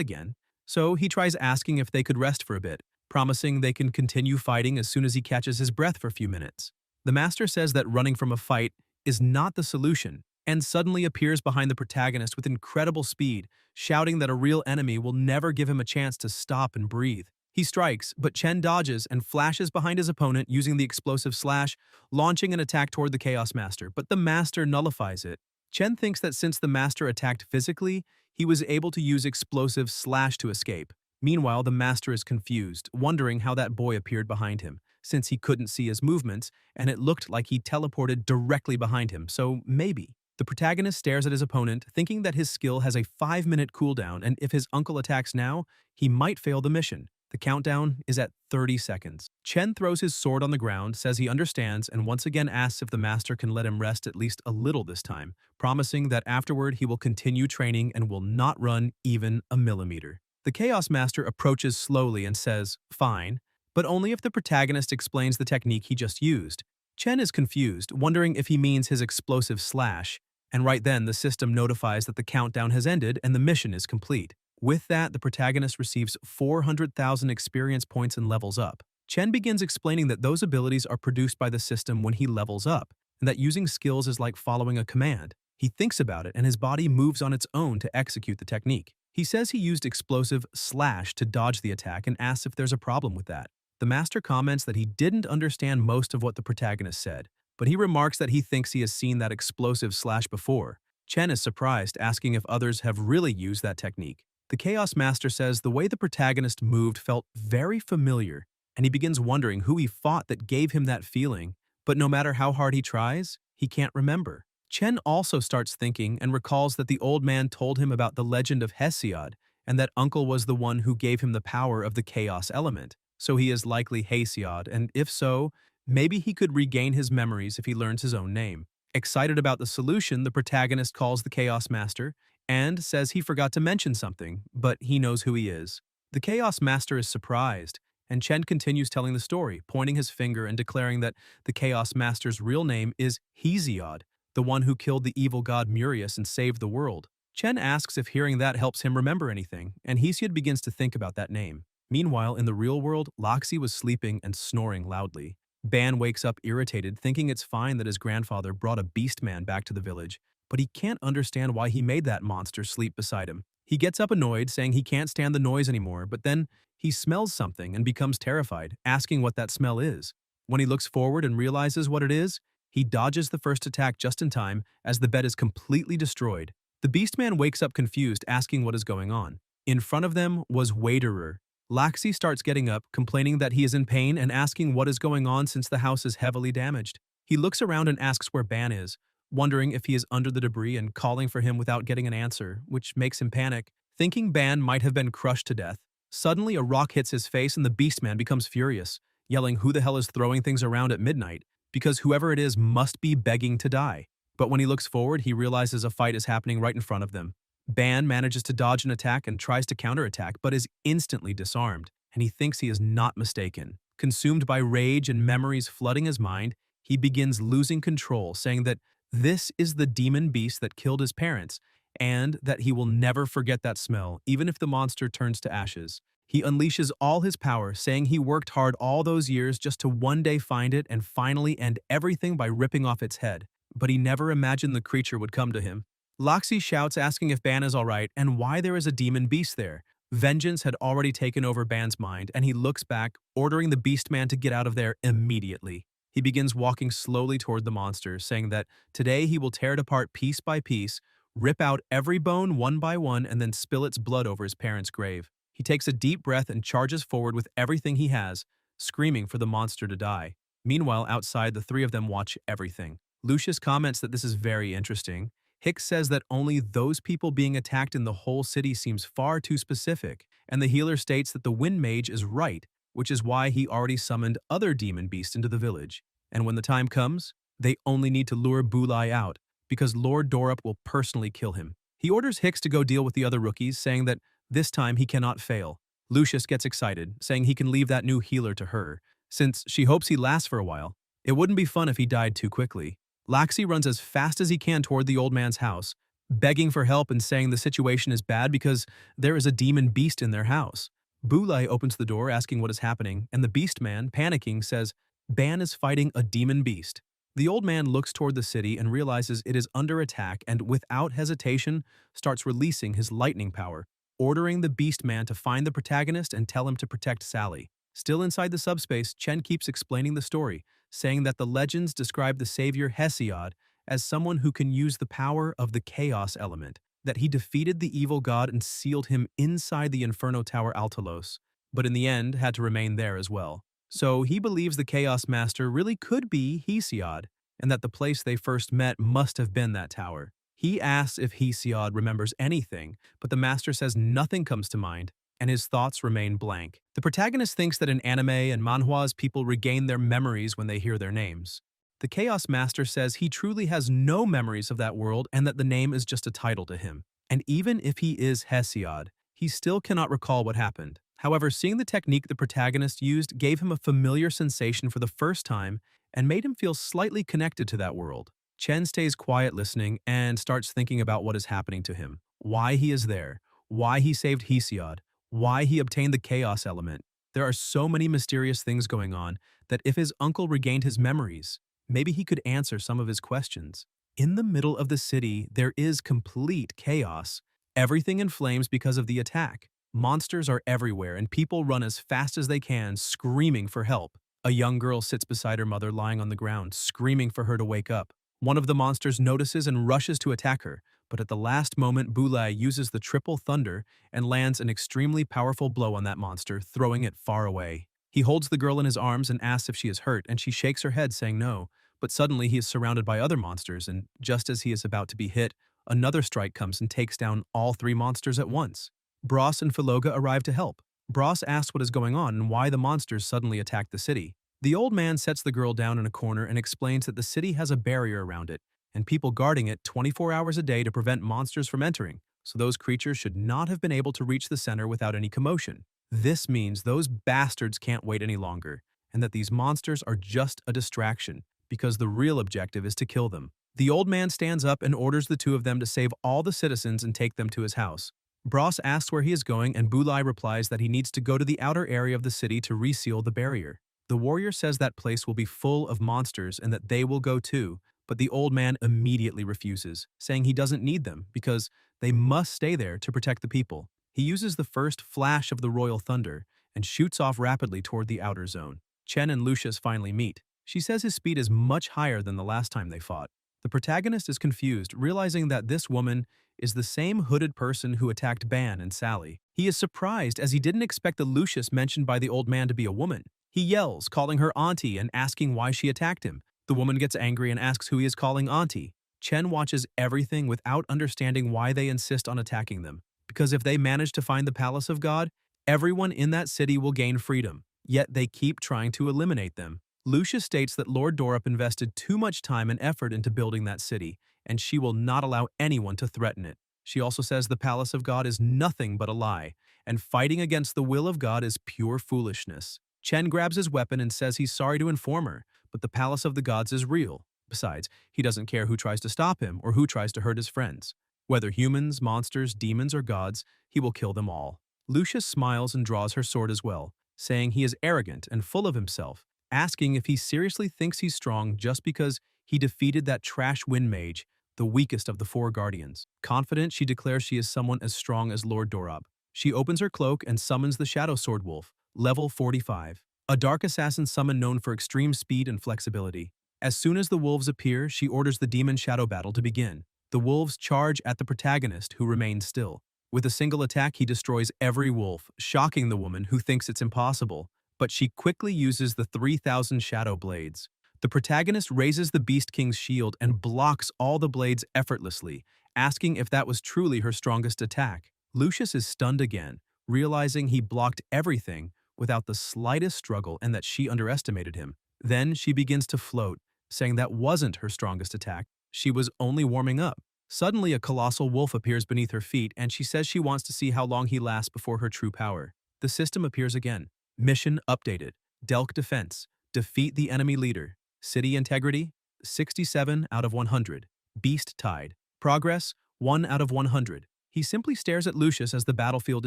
Speaker 1: again, so he tries asking if they could rest for a bit, promising they can continue fighting as soon as he catches his breath for a few minutes. The Master says that running from a fight is not the solution, and suddenly appears behind the protagonist with incredible speed, shouting that a real enemy will never give him a chance to stop and breathe. He strikes, but Chen dodges and flashes behind his opponent using the explosive slash, launching an attack toward the Chaos Master, but the Master nullifies it. Chen thinks that since the Master attacked physically, he was able to use explosive slash to escape. Meanwhile, the Master is confused, wondering how that boy appeared behind him, since he couldn't see his movements, and it looked like he teleported directly behind him, so maybe. The protagonist stares at his opponent, thinking that his skill has a 5-minute cooldown, and if his uncle attacks now, he might fail the mission. The countdown is at 30 seconds. Chen throws his sword on the ground, says he understands, and once again asks if the Master can let him rest at least a little this time, promising that afterward he will continue training and will not run even a millimeter. The Chaos Master approaches slowly and says, "Fine," but only if the protagonist explains the technique he just used. Chen is confused, wondering if he means his explosive slash, and right then the system notifies that the countdown has ended and the mission is complete. With that, the protagonist receives 400,000 experience points and levels up. Chen begins explaining that those abilities are produced by the system when he levels up, and that using skills is like following a command. He thinks about it and his body moves on its own to execute the technique. He says he used explosive slash to dodge the attack and asks if there's a problem with that. The Master comments that he didn't understand most of what the protagonist said, but he remarks that he thinks he has seen that explosive slash before. Chen is surprised, asking if others have really used that technique. The Chaos Master says the way the protagonist moved felt very familiar, and he begins wondering who he fought that gave him that feeling, but no matter how hard he tries, he can't remember. Chen also starts thinking and recalls that the old man told him about the legend of Hesiod, and that Uncle was the one who gave him the power of the chaos element, so he is likely Hesiod, and if so, maybe he could regain his memories if he learns his own name. Excited about the solution, the protagonist calls the Chaos Master and says he forgot to mention something, but he knows who he is. The Chaos Master is surprised, and Chen continues telling the story, pointing his finger and declaring that the Chaos Master's real name is Hesiod, the one who killed the evil god Murius and saved the world. Chen asks if hearing that helps him remember anything, and Hesiod begins to think about that name. Meanwhile, in the real world, Loxi was sleeping and snoring loudly. Ban wakes up irritated, thinking it's fine that his grandfather brought a beast man back to the village, but he can't understand why he made that monster sleep beside him. He gets up annoyed, saying he can't stand the noise anymore, but then he smells something and becomes terrified, asking what that smell is. When he looks forward and realizes what it is, he dodges the first attack just in time as the bed is completely destroyed. The Beastman wakes up confused, asking what is going on. In front of them was Waderer. Laxi starts getting up, complaining that he is in pain and asking what is going on since the house is heavily damaged. He looks around and asks where Ban is, wondering if he is under the debris and calling for him without getting an answer, which makes him panic, thinking Ban might have been crushed to death. Suddenly, a rock hits his face and the Beastman becomes furious, yelling who the hell is throwing things around at midnight, because whoever it is must be begging to die. But when he looks forward, he realizes a fight is happening right in front of them. Ban manages to dodge an attack and tries to counterattack, but is instantly disarmed, and he thinks he is not mistaken. Consumed by rage and memories flooding his mind, he begins losing control, saying that this is the demon beast that killed his parents, and that he will never forget that smell, even if the monster turns to ashes. He unleashes all his power, saying he worked hard all those years just to one day find it and finally end everything by ripping off its head. But he never imagined the creature would come to him. Loxi shouts asking if Ban is alright and why there is a demon beast there. Vengeance had already taken over Ban's mind, and he looks back, ordering the beast man to get out of there immediately. He begins walking slowly toward the monster, saying that today he will tear it apart piece by piece, rip out every bone one by one, and then spill its blood over his parents' grave. He takes a deep breath and charges forward with everything he has, screaming for the monster to die. Meanwhile, outside, the three of them watch everything. Lucius comments that this is very interesting. Hicks says that only those people being attacked in the whole city seems far too specific, and the healer states that the Wind Mage is right, which is why he already summoned other demon beasts into the village. And when the time comes, they only need to lure Bulai out, because Lord Dorup will personally kill him. He orders Hicks to go deal with the other rookies, saying that this time he cannot fail. Lucius gets excited, saying he can leave that new healer to her, since she hopes he lasts for a while. It wouldn't be fun if he died too quickly. Laxi runs as fast as he can toward the old man's house, begging for help and saying the situation is bad because there is a demon beast in their house. Bulai opens the door asking what is happening, and the beast man, panicking, says, Ban is fighting a demon beast. The old man looks toward the city and realizes it is under attack and, without hesitation, starts releasing his lightning power, ordering the beast man to find the protagonist and tell him to protect Sally. Still inside the subspace, Chen keeps explaining the story, saying that the legends describe the savior Hesiod as someone who can use the power of the chaos element, that he defeated the evil god and sealed him inside the Inferno Tower Altalos, but in the end had to remain there as well. So he believes the Chaos Master really could be Hesiod, and that the place they first met must have been that tower. He asks if Hesiod remembers anything, but the Master says nothing comes to mind, and his thoughts remain blank. The protagonist thinks that in anime and manhwas people regain their memories when they hear their names. The Chaos Master says he truly has no memories of that world and that the name is just a title to him. And even if he is Hesiod, he still cannot recall what happened. However, seeing the technique the protagonist used gave him a familiar sensation for the first time and made him feel slightly connected to that world. Chen stays quiet listening and starts thinking about what is happening to him, why he is there, why he saved Hesiod, why he obtained the chaos element. There are so many mysterious things going on that if his uncle regained his memories, maybe he could answer some of his questions. In the middle of the city, there is complete chaos. Everything in flames because of the attack. Monsters are everywhere and people run as fast as they can, screaming for help. A young girl sits beside her mother lying on the ground, screaming for her to wake up. One of the monsters notices and rushes to attack her, but at the last moment Bulai uses the triple thunder and lands an extremely powerful blow on that monster, throwing it far away. He holds the girl in his arms and asks if she is hurt, and she shakes her head saying no, but suddenly he is surrounded by other monsters, and just as he is about to be hit, another strike comes and takes down all three monsters at once. Bros and Philoga arrive to help. Bros asks what is going on and why the monsters suddenly attack the city. The old man sets the girl down in a corner and explains that the city has a barrier around it, and people guarding it 24 hours a day to prevent monsters from entering, so those creatures should not have been able to reach the center without any commotion. This means those bastards can't wait any longer, and that these monsters are just a distraction, because the real objective is to kill them. The old man stands up and orders the two of them to save all the citizens and take them to his house. Bros asks where he is going, and Bulai replies that he needs to go to the outer area of the city to reseal the barrier. The warrior says that place will be full of monsters and that they will go too, but the old man immediately refuses, saying he doesn't need them because they must stay there to protect the people. He uses the first flash of the royal thunder and shoots off rapidly toward the outer zone. Chen and Lucius finally meet. She says his speed is much higher than the last time they fought. The protagonist is confused, realizing that this woman is the same hooded person who attacked Ban and Sally. He is surprised as he didn't expect the Lucius mentioned by the old man to be a woman. He yells, calling her auntie and asking why she attacked him. The woman gets angry and asks who he is calling auntie. Chen watches everything without understanding why they insist on attacking them. Because if they manage to find the Palace of God, everyone in that city will gain freedom. Yet they keep trying to eliminate them. Lucius states that Lord Dorup invested too much time and effort into building that city, and she will not allow anyone to threaten it. She also says the Palace of God is nothing but a lie, and fighting against the will of God is pure foolishness. Chen grabs his weapon and says he's sorry to inform her, but the Palace of the Gods is real. Besides, he doesn't care who tries to stop him or who tries to hurt his friends. Whether humans, monsters, demons, or gods, he will kill them all. Lucius smiles and draws her sword as well, saying he is arrogant and full of himself, asking if he seriously thinks he's strong just because he defeated that trash wind mage, the weakest of the four guardians. Confident, she declares she is someone as strong as Lord Dorab. She opens her cloak and summons the Shadow Sword Wolf, level 45, a dark assassin summon known for extreme speed and flexibility. As soon as the wolves appear, she orders the demon shadow battle to begin. The wolves charge at the protagonist, who remains still. With a single attack, he destroys every wolf, shocking the woman, who thinks it's impossible. But she quickly uses the 3,000 shadow blades. The protagonist raises the Beast King's shield and blocks all the blades effortlessly, asking if that was truly her strongest attack. Lucius is stunned again, realizing he blocked everything without the slightest struggle and that she underestimated him. Then she begins to float, saying that wasn't her strongest attack. She was only warming up. Suddenly, a colossal wolf appears beneath her feet, and she says she wants to see how long he lasts before her true power. The system appears again. Mission updated. Delk defense. Defeat the enemy leader. City integrity, 67 out of 100. Beast tide. Progress, 1 out of 100. He simply stares at Lucius as the battlefield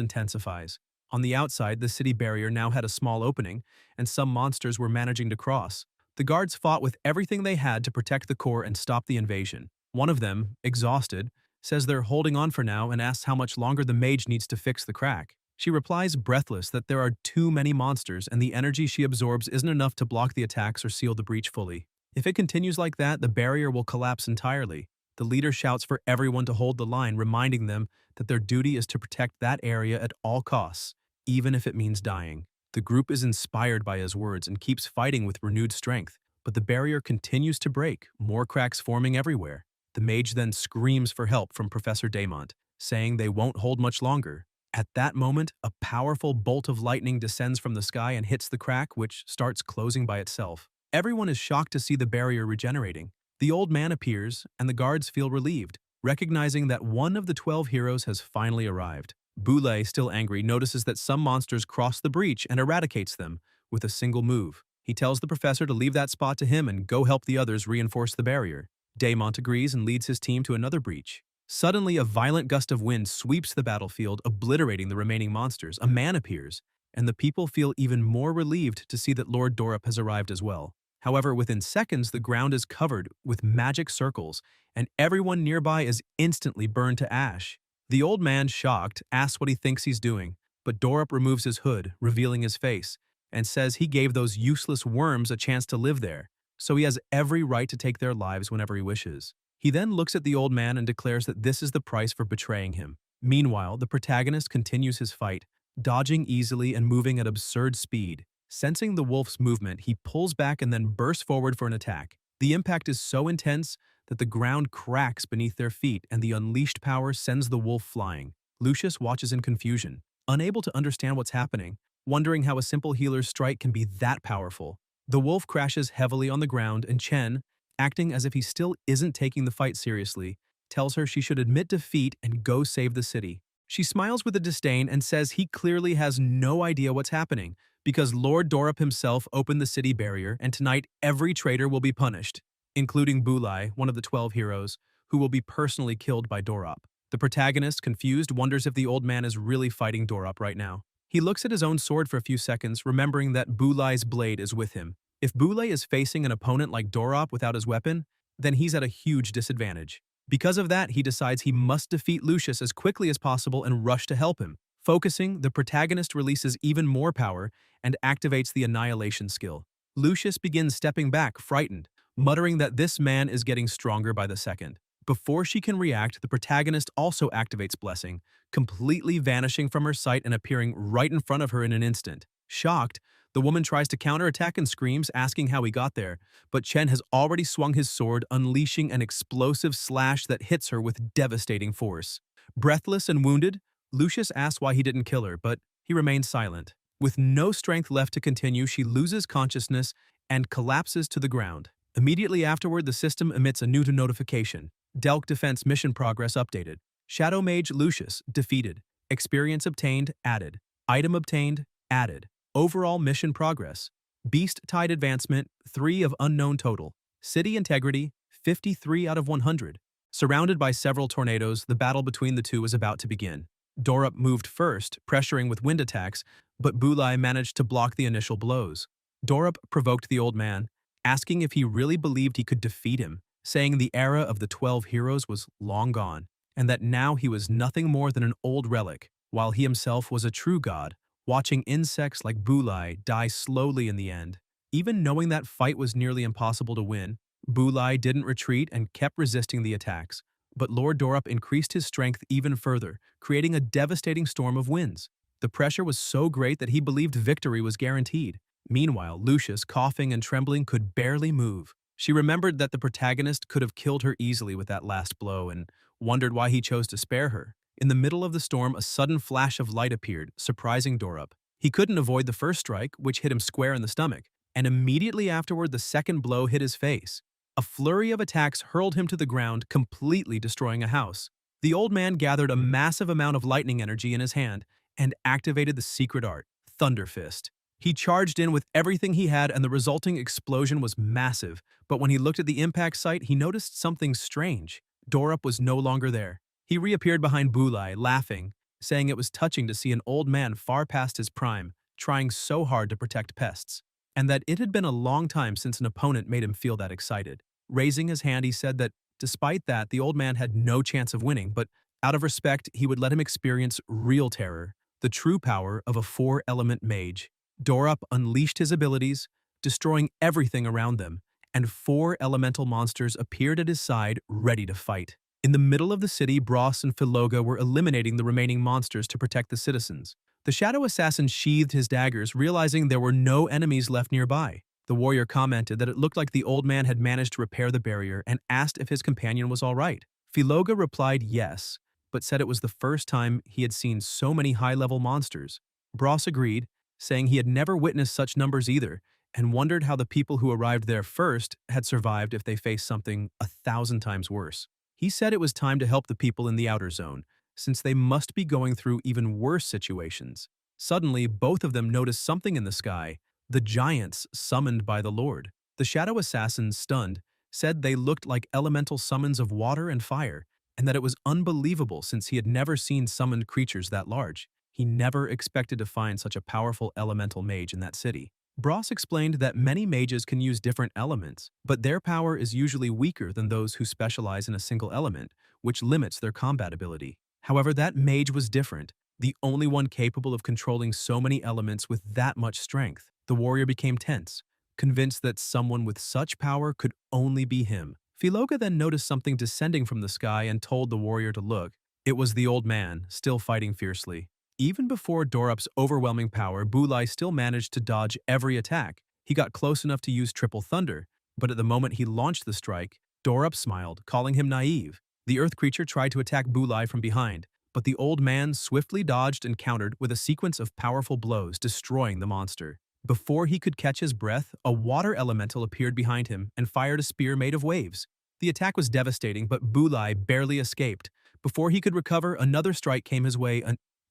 Speaker 1: intensifies. On the outside, the city barrier now had a small opening, and some monsters were managing to cross. The guards fought with everything they had to protect the core and stop the invasion. One of them, exhausted, says they're holding on for now and asks how much longer the mage needs to fix the crack. She replies breathless that there are too many monsters and the energy she absorbs isn't enough to block the attacks or seal the breach fully. If it continues like that, the barrier will collapse entirely. The leader shouts for everyone to hold the line, reminding them that their duty is to protect that area at all costs, even if it means dying. The group is inspired by his words and keeps fighting with renewed strength, but the barrier continues to break, more cracks forming everywhere. The mage then screams for help from Professor Daemont, saying they won't hold much longer. At that moment, a powerful bolt of lightning descends from the sky and hits the crack, which starts closing by itself. Everyone is shocked to see the barrier regenerating. The old man appears, and the guards feel relieved, recognizing that one of the 12 heroes has finally arrived. Boulay, still angry, notices that some monsters cross the breach and eradicates them with a single move. He tells the professor to leave that spot to him and go help the others reinforce the barrier. Daemont agrees and leads his team to another breach. Suddenly, a violent gust of wind sweeps the battlefield, obliterating the remaining monsters. A man appears, and the people feel even more relieved to see that Lord Dorap has arrived as well. However, within seconds, the ground is covered with magic circles, and everyone nearby is instantly burned to ash. The old man, shocked, asks what he thinks he's doing, but Dorap removes his hood, revealing his face, and says he gave those useless worms a chance to live there, so he has every right to take their lives whenever he wishes. He then looks at the old man and declares that this is the price for betraying him. Meanwhile, the protagonist continues his fight, dodging easily and moving at absurd speed. Sensing the wolf's movement, he pulls back and then bursts forward for an attack. The impact is so intense that the ground cracks beneath their feet and the unleashed power sends the wolf flying. Lucius watches in confusion, unable to understand what's happening, wondering how a simple healer's strike can be that powerful. The wolf crashes heavily on the ground, and Chen, acting as if he still isn't taking the fight seriously, tells her she should admit defeat and go save the city. She smiles with a disdain and says he clearly has no idea what's happening, because Lord Dorap himself opened the city barrier, and tonight every traitor will be punished, including Boulay, one of the 12 heroes, who will be personally killed by Dorap. The protagonist, confused, wonders if the old man is really fighting Dorap right now. He looks at his own sword for a few seconds, remembering that Boulay's blade is with him. If Boulay is facing an opponent like Dorap without his weapon, then he's at a huge disadvantage. Because of that, he decides he must defeat Lucius as quickly as possible and rush to help him. Focusing, the protagonist releases even more power and activates the annihilation skill. Lucius begins stepping back, frightened, muttering that this man is getting stronger by the second. Before she can react, the protagonist also activates Blessing, completely vanishing from her sight and appearing right in front of her in an instant. Shocked, the woman tries to counterattack and screams, asking how he got there, but Chen has already swung his sword, unleashing an explosive slash that hits her with devastating force. Breathless and wounded, Lucius asks why he didn't kill her, but he remains silent. With no strength left to continue, she loses consciousness and collapses to the ground. Immediately afterward, the system emits a new notification. Delk Defense Mission Progress updated. Shadow Mage Lucius defeated. Experience obtained added. Item obtained added. Overall mission progress. Beast Tide Advancement 3 of unknown total. City Integrity 53 out of 100. Surrounded by several tornadoes, the battle between the two is about to begin. Dorap moved first, pressuring with wind attacks, but Bulai managed to block the initial blows. Dorap provoked the old man, asking if he really believed he could defeat him, saying the era of the 12 heroes was long gone, and that now he was nothing more than an old relic, while he himself was a true god, watching insects like Bulai die slowly in the end. Even knowing that fight was nearly impossible to win, Bulai didn't retreat and kept resisting the attacks. But Lord Dorap increased his strength even further, creating a devastating storm of winds. The pressure was so great that he believed victory was guaranteed. Meanwhile, Lucius, coughing and trembling, could barely move. She remembered that the protagonist could have killed her easily with that last blow and wondered why he chose to spare her. In the middle of the storm, a sudden flash of light appeared, surprising Dorap. He couldn't avoid the first strike, which hit him square in the stomach, and immediately afterward the second blow hit his face. A flurry of attacks hurled him to the ground, completely destroying a house. The old man gathered a massive amount of lightning energy in his hand and activated the secret art, Thunder Fist. He charged in with everything he had and the resulting explosion was massive, but when he looked at the impact site, he noticed something strange. Dorap was no longer there. He reappeared behind Bulai, laughing, saying it was touching to see an old man far past his prime, trying so hard to protect pests, and that it had been a long time since an opponent made him feel that excited. Raising his hand, he said that, despite that, the old man had no chance of winning, but out of respect, he would let him experience real terror, the true power of a four-element mage. Dorap unleashed his abilities, destroying everything around them, and four elemental monsters appeared at his side, ready to fight. In the middle of the city, Bros and Philoga were eliminating the remaining monsters to protect the citizens. The shadow assassin sheathed his daggers, realizing there were no enemies left nearby. The warrior commented that it looked like the old man had managed to repair the barrier and asked if his companion was all right. Philoga replied yes, but said it was the first time he had seen so many high-level monsters. Bros agreed, saying he had never witnessed such numbers either, and wondered how the people who arrived there first had survived if they faced something 1,000 times worse. He said it was time to help the people in the outer zone, since they must be going through even worse situations. Suddenly, both of them noticed something in the sky, the giants summoned by the Lord. The shadow assassins, stunned, said they looked like elemental summons of water and fire, and that it was unbelievable since he had never seen summoned creatures that large. He never expected to find such a powerful elemental mage in that city. Bros explained that many mages can use different elements, but their power is usually weaker than those who specialize in a single element, which limits their combat ability. However, that mage was different, the only one capable of controlling so many elements with that much strength. The warrior became tense, convinced that someone with such power could only be him. Philoga then noticed something descending from the sky and told the warrior to look. It was the old man, still fighting fiercely. Even before Dorap's overwhelming power, Bulai still managed to dodge every attack. He got close enough to use Triple Thunder, but at the moment he launched the strike, Dorap smiled, calling him naive. The earth creature tried to attack Bulai from behind, but the old man swiftly dodged and countered with a sequence of powerful blows, destroying the monster. Before he could catch his breath, a water elemental appeared behind him and fired a spear made of waves. The attack was devastating, but Bulai barely escaped. Before he could recover, another strike came his way.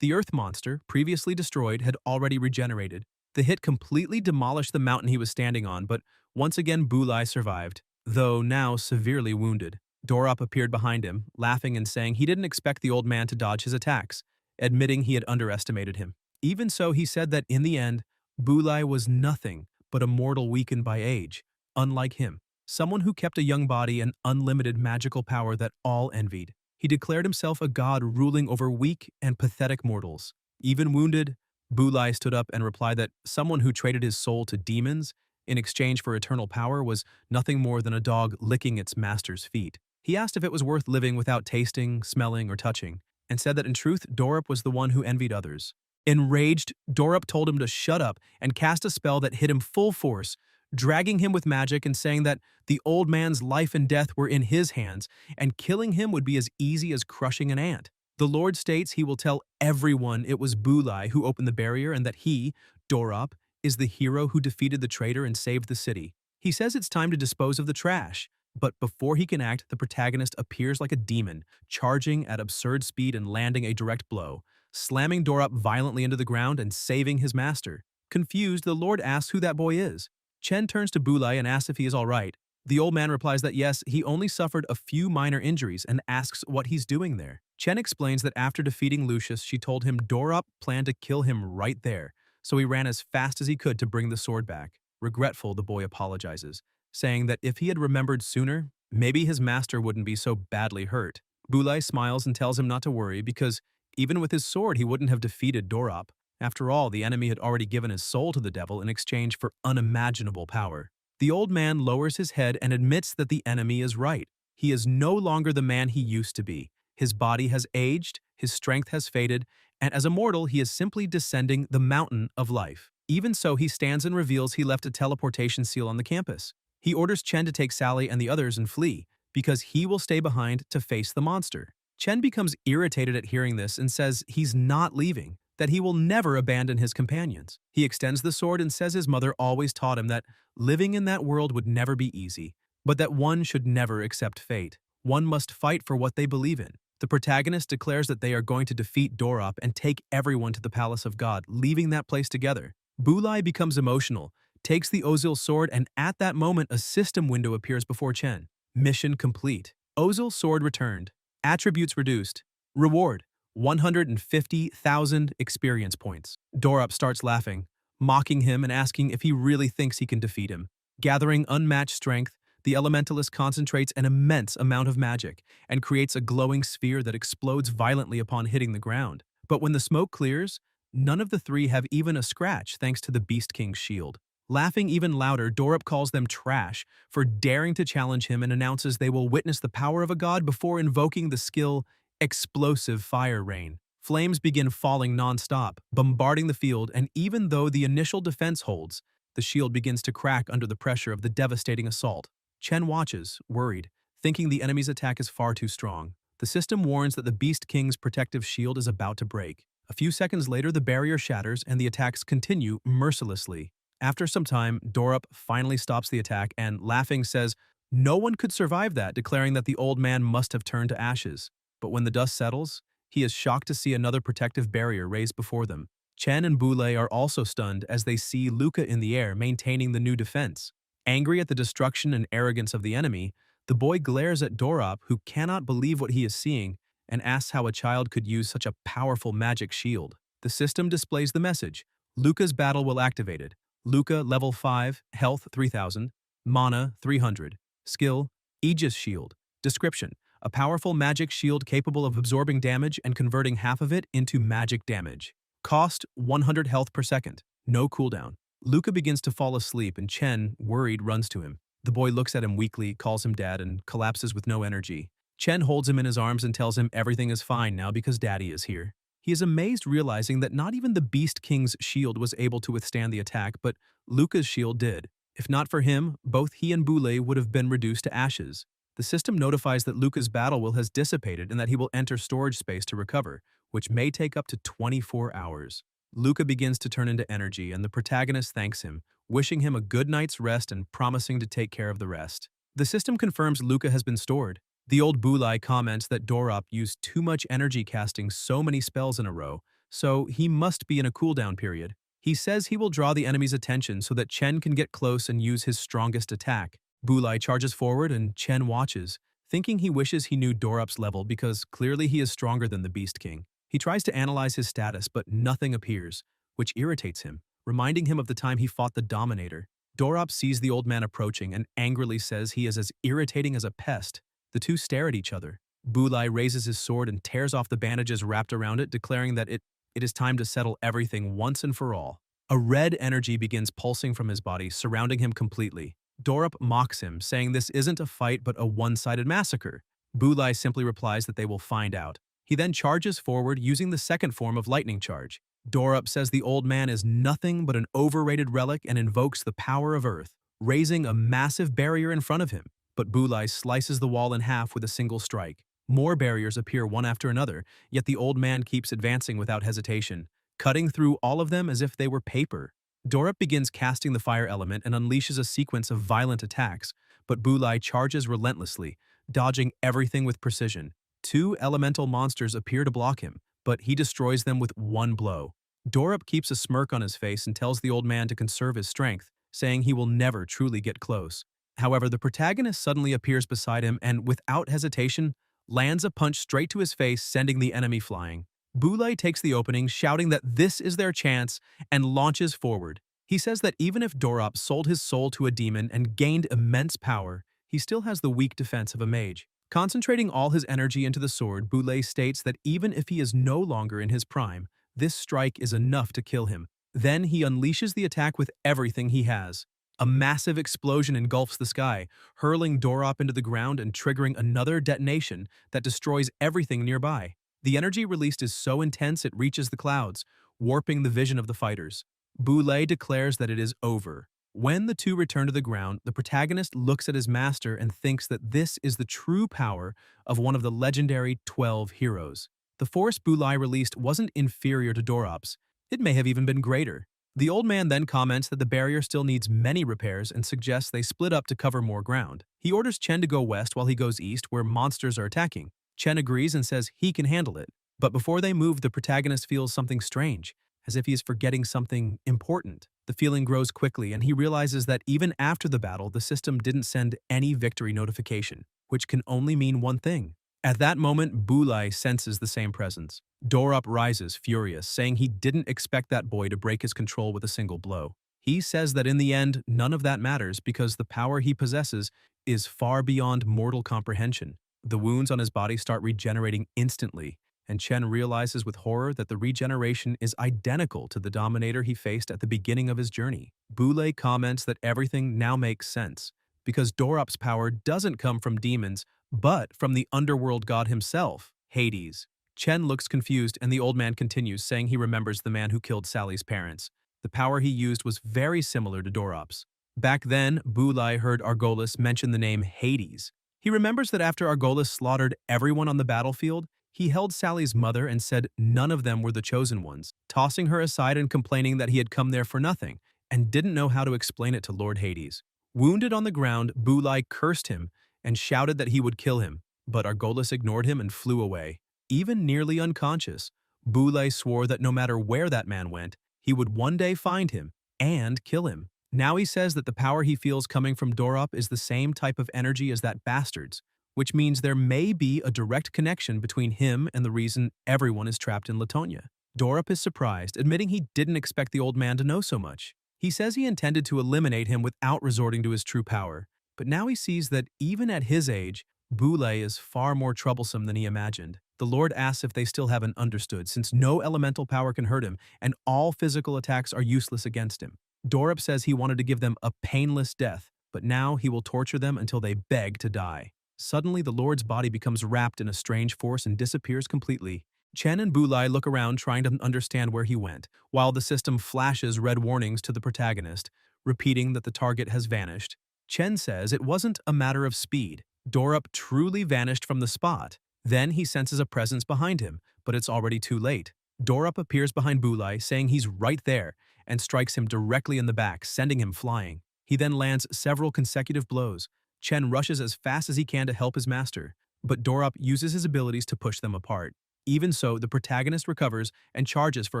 Speaker 1: The earth monster, previously destroyed, had already regenerated. The hit completely demolished the mountain he was standing on, but once again Bulai survived, though now severely wounded. Dorap appeared behind him, laughing and saying he didn't expect the old man to dodge his attacks, admitting he had underestimated him. Even so, he said that in the end, Bulai was nothing but a mortal weakened by age, unlike him, someone who kept a young body and unlimited magical power that all envied. He declared himself a god ruling over weak and pathetic mortals. Even wounded, Bulai stood up and replied that someone who traded his soul to demons in exchange for eternal power was nothing more than a dog licking its master's feet. He asked if it was worth living without tasting, smelling, or touching, and said that in truth, Dorap was the one who envied others. Enraged, Dorap told him to shut up and cast a spell that hit him full force, dragging him with magic and saying that the old man's life and death were in his hands, and killing him would be as easy as crushing an ant. The Lord states he will tell everyone it was Bulai who opened the barrier and that he, Dorap, is the hero who defeated the traitor and saved the city. He says it's time to dispose of the trash, but before he can act, the protagonist appears like a demon, charging at absurd speed and landing a direct blow, slamming Dorap violently into the ground and saving his master. Confused, the Lord asks who that boy is. Chen turns to Bulai and asks if he is all right. The old man replies that yes, he only suffered a few minor injuries and asks what he's doing there. Chen explains that after defeating Lucius, she told him Dorop planned to kill him right there, so he ran as fast as he could to bring the sword back. Regretful, the boy apologizes, saying that if he had remembered sooner, maybe his master wouldn't be so badly hurt. Bulai smiles and tells him not to worry because even with his sword he wouldn't have defeated Dorop. After all, the enemy had already given his soul to the devil in exchange for unimaginable power. The old man lowers his head and admits that the enemy is right. He is no longer the man he used to be. His body has aged, his strength has faded, and as a mortal he is simply descending the mountain of life. Even so, he stands and reveals he left a teleportation seal on the campus. He orders Chen to take Sally and the others and flee, because he will stay behind to face the monster. Chen becomes irritated at hearing this and says he's not leaving, that he will never abandon his companions. He extends the sword and says his mother always taught him that living in that world would never be easy, but that one should never accept fate. One must fight for what they believe in. The protagonist declares that they are going to defeat Dorop and take everyone to the Palace of God, leaving that place together. Bulai becomes emotional, takes the Ozil sword, and at that moment a system window appears before Chen. Mission complete. Ozil sword returned. Attributes reduced. Reward: 150,000 experience points. Dorop starts laughing, mocking him and asking if he really thinks he can defeat him. Gathering unmatched strength, the elementalist concentrates an immense amount of magic and creates a glowing sphere that explodes violently upon hitting the ground. But when the smoke clears, none of the three have even a scratch thanks to the Beast King's shield. Laughing even louder, Dorop calls them trash for daring to challenge him and announces they will witness the power of a god before invoking the skill Explosive Fire Rain. Flames begin falling non-stop, bombarding the field, and even though the initial defense holds, the shield begins to crack under the pressure of the devastating assault. Chen watches, worried, thinking the enemy's attack is far too strong. The system warns that the Beast King's protective shield is about to break. A few seconds later, the barrier shatters and the attacks continue mercilessly. After some time, Dorop finally stops the attack and, laughing, says no one could survive that, declaring that the old man must have turned to ashes. But when the dust settles, he is shocked to see another protective barrier raised before them. Chen and Boulay are also stunned as they see Luca in the air maintaining the new defense. Angry at the destruction and arrogance of the enemy, the boy glares at Dorop, who cannot believe what he is seeing, and asks how a child could use such a powerful magic shield. The system displays the message: Luca's battle will activated. Luca level 5, health 3000, mana 300, skill Aegis shield. Description: a powerful magic shield capable of absorbing damage and converting half of it into magic damage. Cost 100 health per second. No cooldown. Luca begins to fall asleep and Chen, worried, runs to him. The boy looks at him weakly, calls him dad, and collapses with no energy. Chen holds him in his arms and tells him everything is fine now because daddy is here. He is amazed, realizing that not even the Beast King's shield was able to withstand the attack, but Luca's shield did. If not for him, both he and Boulay would have been reduced to ashes. The system notifies that Luca's battle will has dissipated and that he will enter storage space to recover, which may take up to 24 hours. Luca begins to turn into energy, and the protagonist thanks him, wishing him a good night's rest and promising to take care of the rest. The system confirms Luca has been stored. The old Bulai comments that Dorop used too much energy casting so many spells in a row, so he must be in a cooldown period. He says he will draw the enemy's attention so that Chen can get close and use his strongest attack. Bulai charges forward and Chen watches, thinking he wishes he knew Dorop's level because clearly he is stronger than the Beast King. He tries to analyze his status, but nothing appears, which irritates him, reminding him of the time he fought the Dominator. Dorop sees the old man approaching and angrily says he is as irritating as a pest. The two stare at each other. Bulai raises his sword and tears off the bandages wrapped around it, declaring that it is time to settle everything once and for all. A red energy begins pulsing from his body, surrounding him completely. Dorop mocks him, saying this isn't a fight but a one-sided massacre. Bulai simply replies that they will find out. He then charges forward using the second form of lightning charge. Dorop says the old man is nothing but an overrated relic and invokes the power of Earth, raising a massive barrier in front of him. But Bulai slices the wall in half with a single strike. More barriers appear one after another, yet the old man keeps advancing without hesitation, cutting through all of them as if they were paper. Dorop begins casting the fire element and unleashes a sequence of violent attacks, but Bulai charges relentlessly, dodging everything with precision. Two elemental monsters appear to block him, but he destroys them with one blow. Dorop keeps a smirk on his face and tells the old man to conserve his strength, saying he will never truly get close. However, the protagonist suddenly appears beside him and, without hesitation, lands a punch straight to his face, sending the enemy flying. Boulay takes the opening, shouting that this is their chance, and launches forward. He says that even if Dorop sold his soul to a demon and gained immense power, he still has the weak defense of a mage. Concentrating all his energy into the sword, Boulay states that even if he is no longer in his prime, this strike is enough to kill him. Then he unleashes the attack with everything he has. A massive explosion engulfs the sky, hurling Dorop into the ground and triggering another detonation that destroys everything nearby. The energy released is so intense it reaches the clouds, warping the vision of the fighters. Boulay declares that it is over. When the two return to the ground, the protagonist looks at his master and thinks that this is the true power of one of the legendary 12 heroes. The force Boulay released wasn't inferior to Dorop's. It may have even been greater. The old man then comments that the barrier still needs many repairs and suggests they split up to cover more ground. He orders Chen to go west while he goes east where monsters are attacking. Chen agrees and says he can handle it. But before they move, the protagonist feels something strange, as if he is forgetting something important. The feeling grows quickly and he realizes that even after the battle, the system didn't send any victory notification, which can only mean one thing. At that moment, Boulay senses the same presence. Dorop rises, furious, saying he didn't expect that boy to break his control with a single blow. He says that in the end, none of that matters because the power he possesses is far beyond mortal comprehension. The wounds on his body start regenerating instantly, and Chen realizes with horror that the regeneration is identical to the Dominator he faced at the beginning of his journey. Boulay comments that everything now makes sense, because Dorop's power doesn't come from demons, but from the underworld god himself, Hades. Chen looks confused and the old man continues, saying he remembers the man who killed Sally's parents. The power he used was very similar to Dorop's. Back then, Boulay heard Argolis mention the name Hades. He remembers that after Argolis slaughtered everyone on the battlefield, he held Sally's mother and said none of them were the chosen ones, tossing her aside and complaining that he had come there for nothing, and didn't know how to explain it to Lord Hades. Wounded on the ground, Boulay cursed him and shouted that he would kill him, but Argolis ignored him and flew away. Even nearly unconscious, Boulay swore that no matter where that man went, he would one day find him and kill him. Now he says that the power he feels coming from Dorop is the same type of energy as that bastard's, which means there may be a direct connection between him and the reason everyone is trapped in Latonia. Dorop is surprised, admitting he didn't expect the old man to know so much. He says he intended to eliminate him without resorting to his true power, but now he sees that even at his age, Boulay is far more troublesome than he imagined. The Lord asks if they still haven't understood, since no elemental power can hurt him and all physical attacks are useless against him. Dorop says he wanted to give them a painless death, but now he will torture them until they beg to die. Suddenly, the Lord's body becomes wrapped in a strange force and disappears completely. Chen and Boulay look around trying to understand where he went, while the system flashes red warnings to the protagonist, repeating that the target has vanished. Chen says it wasn't a matter of speed. Dorop truly vanished from the spot. Then he senses a presence behind him, but it's already too late. Dorop appears behind Boulay, saying he's right there, and strikes him directly in the back, sending him flying. He then lands several consecutive blows. Chen rushes as fast as he can to help his master, but Dorop uses his abilities to push them apart. Even so, the protagonist recovers and charges for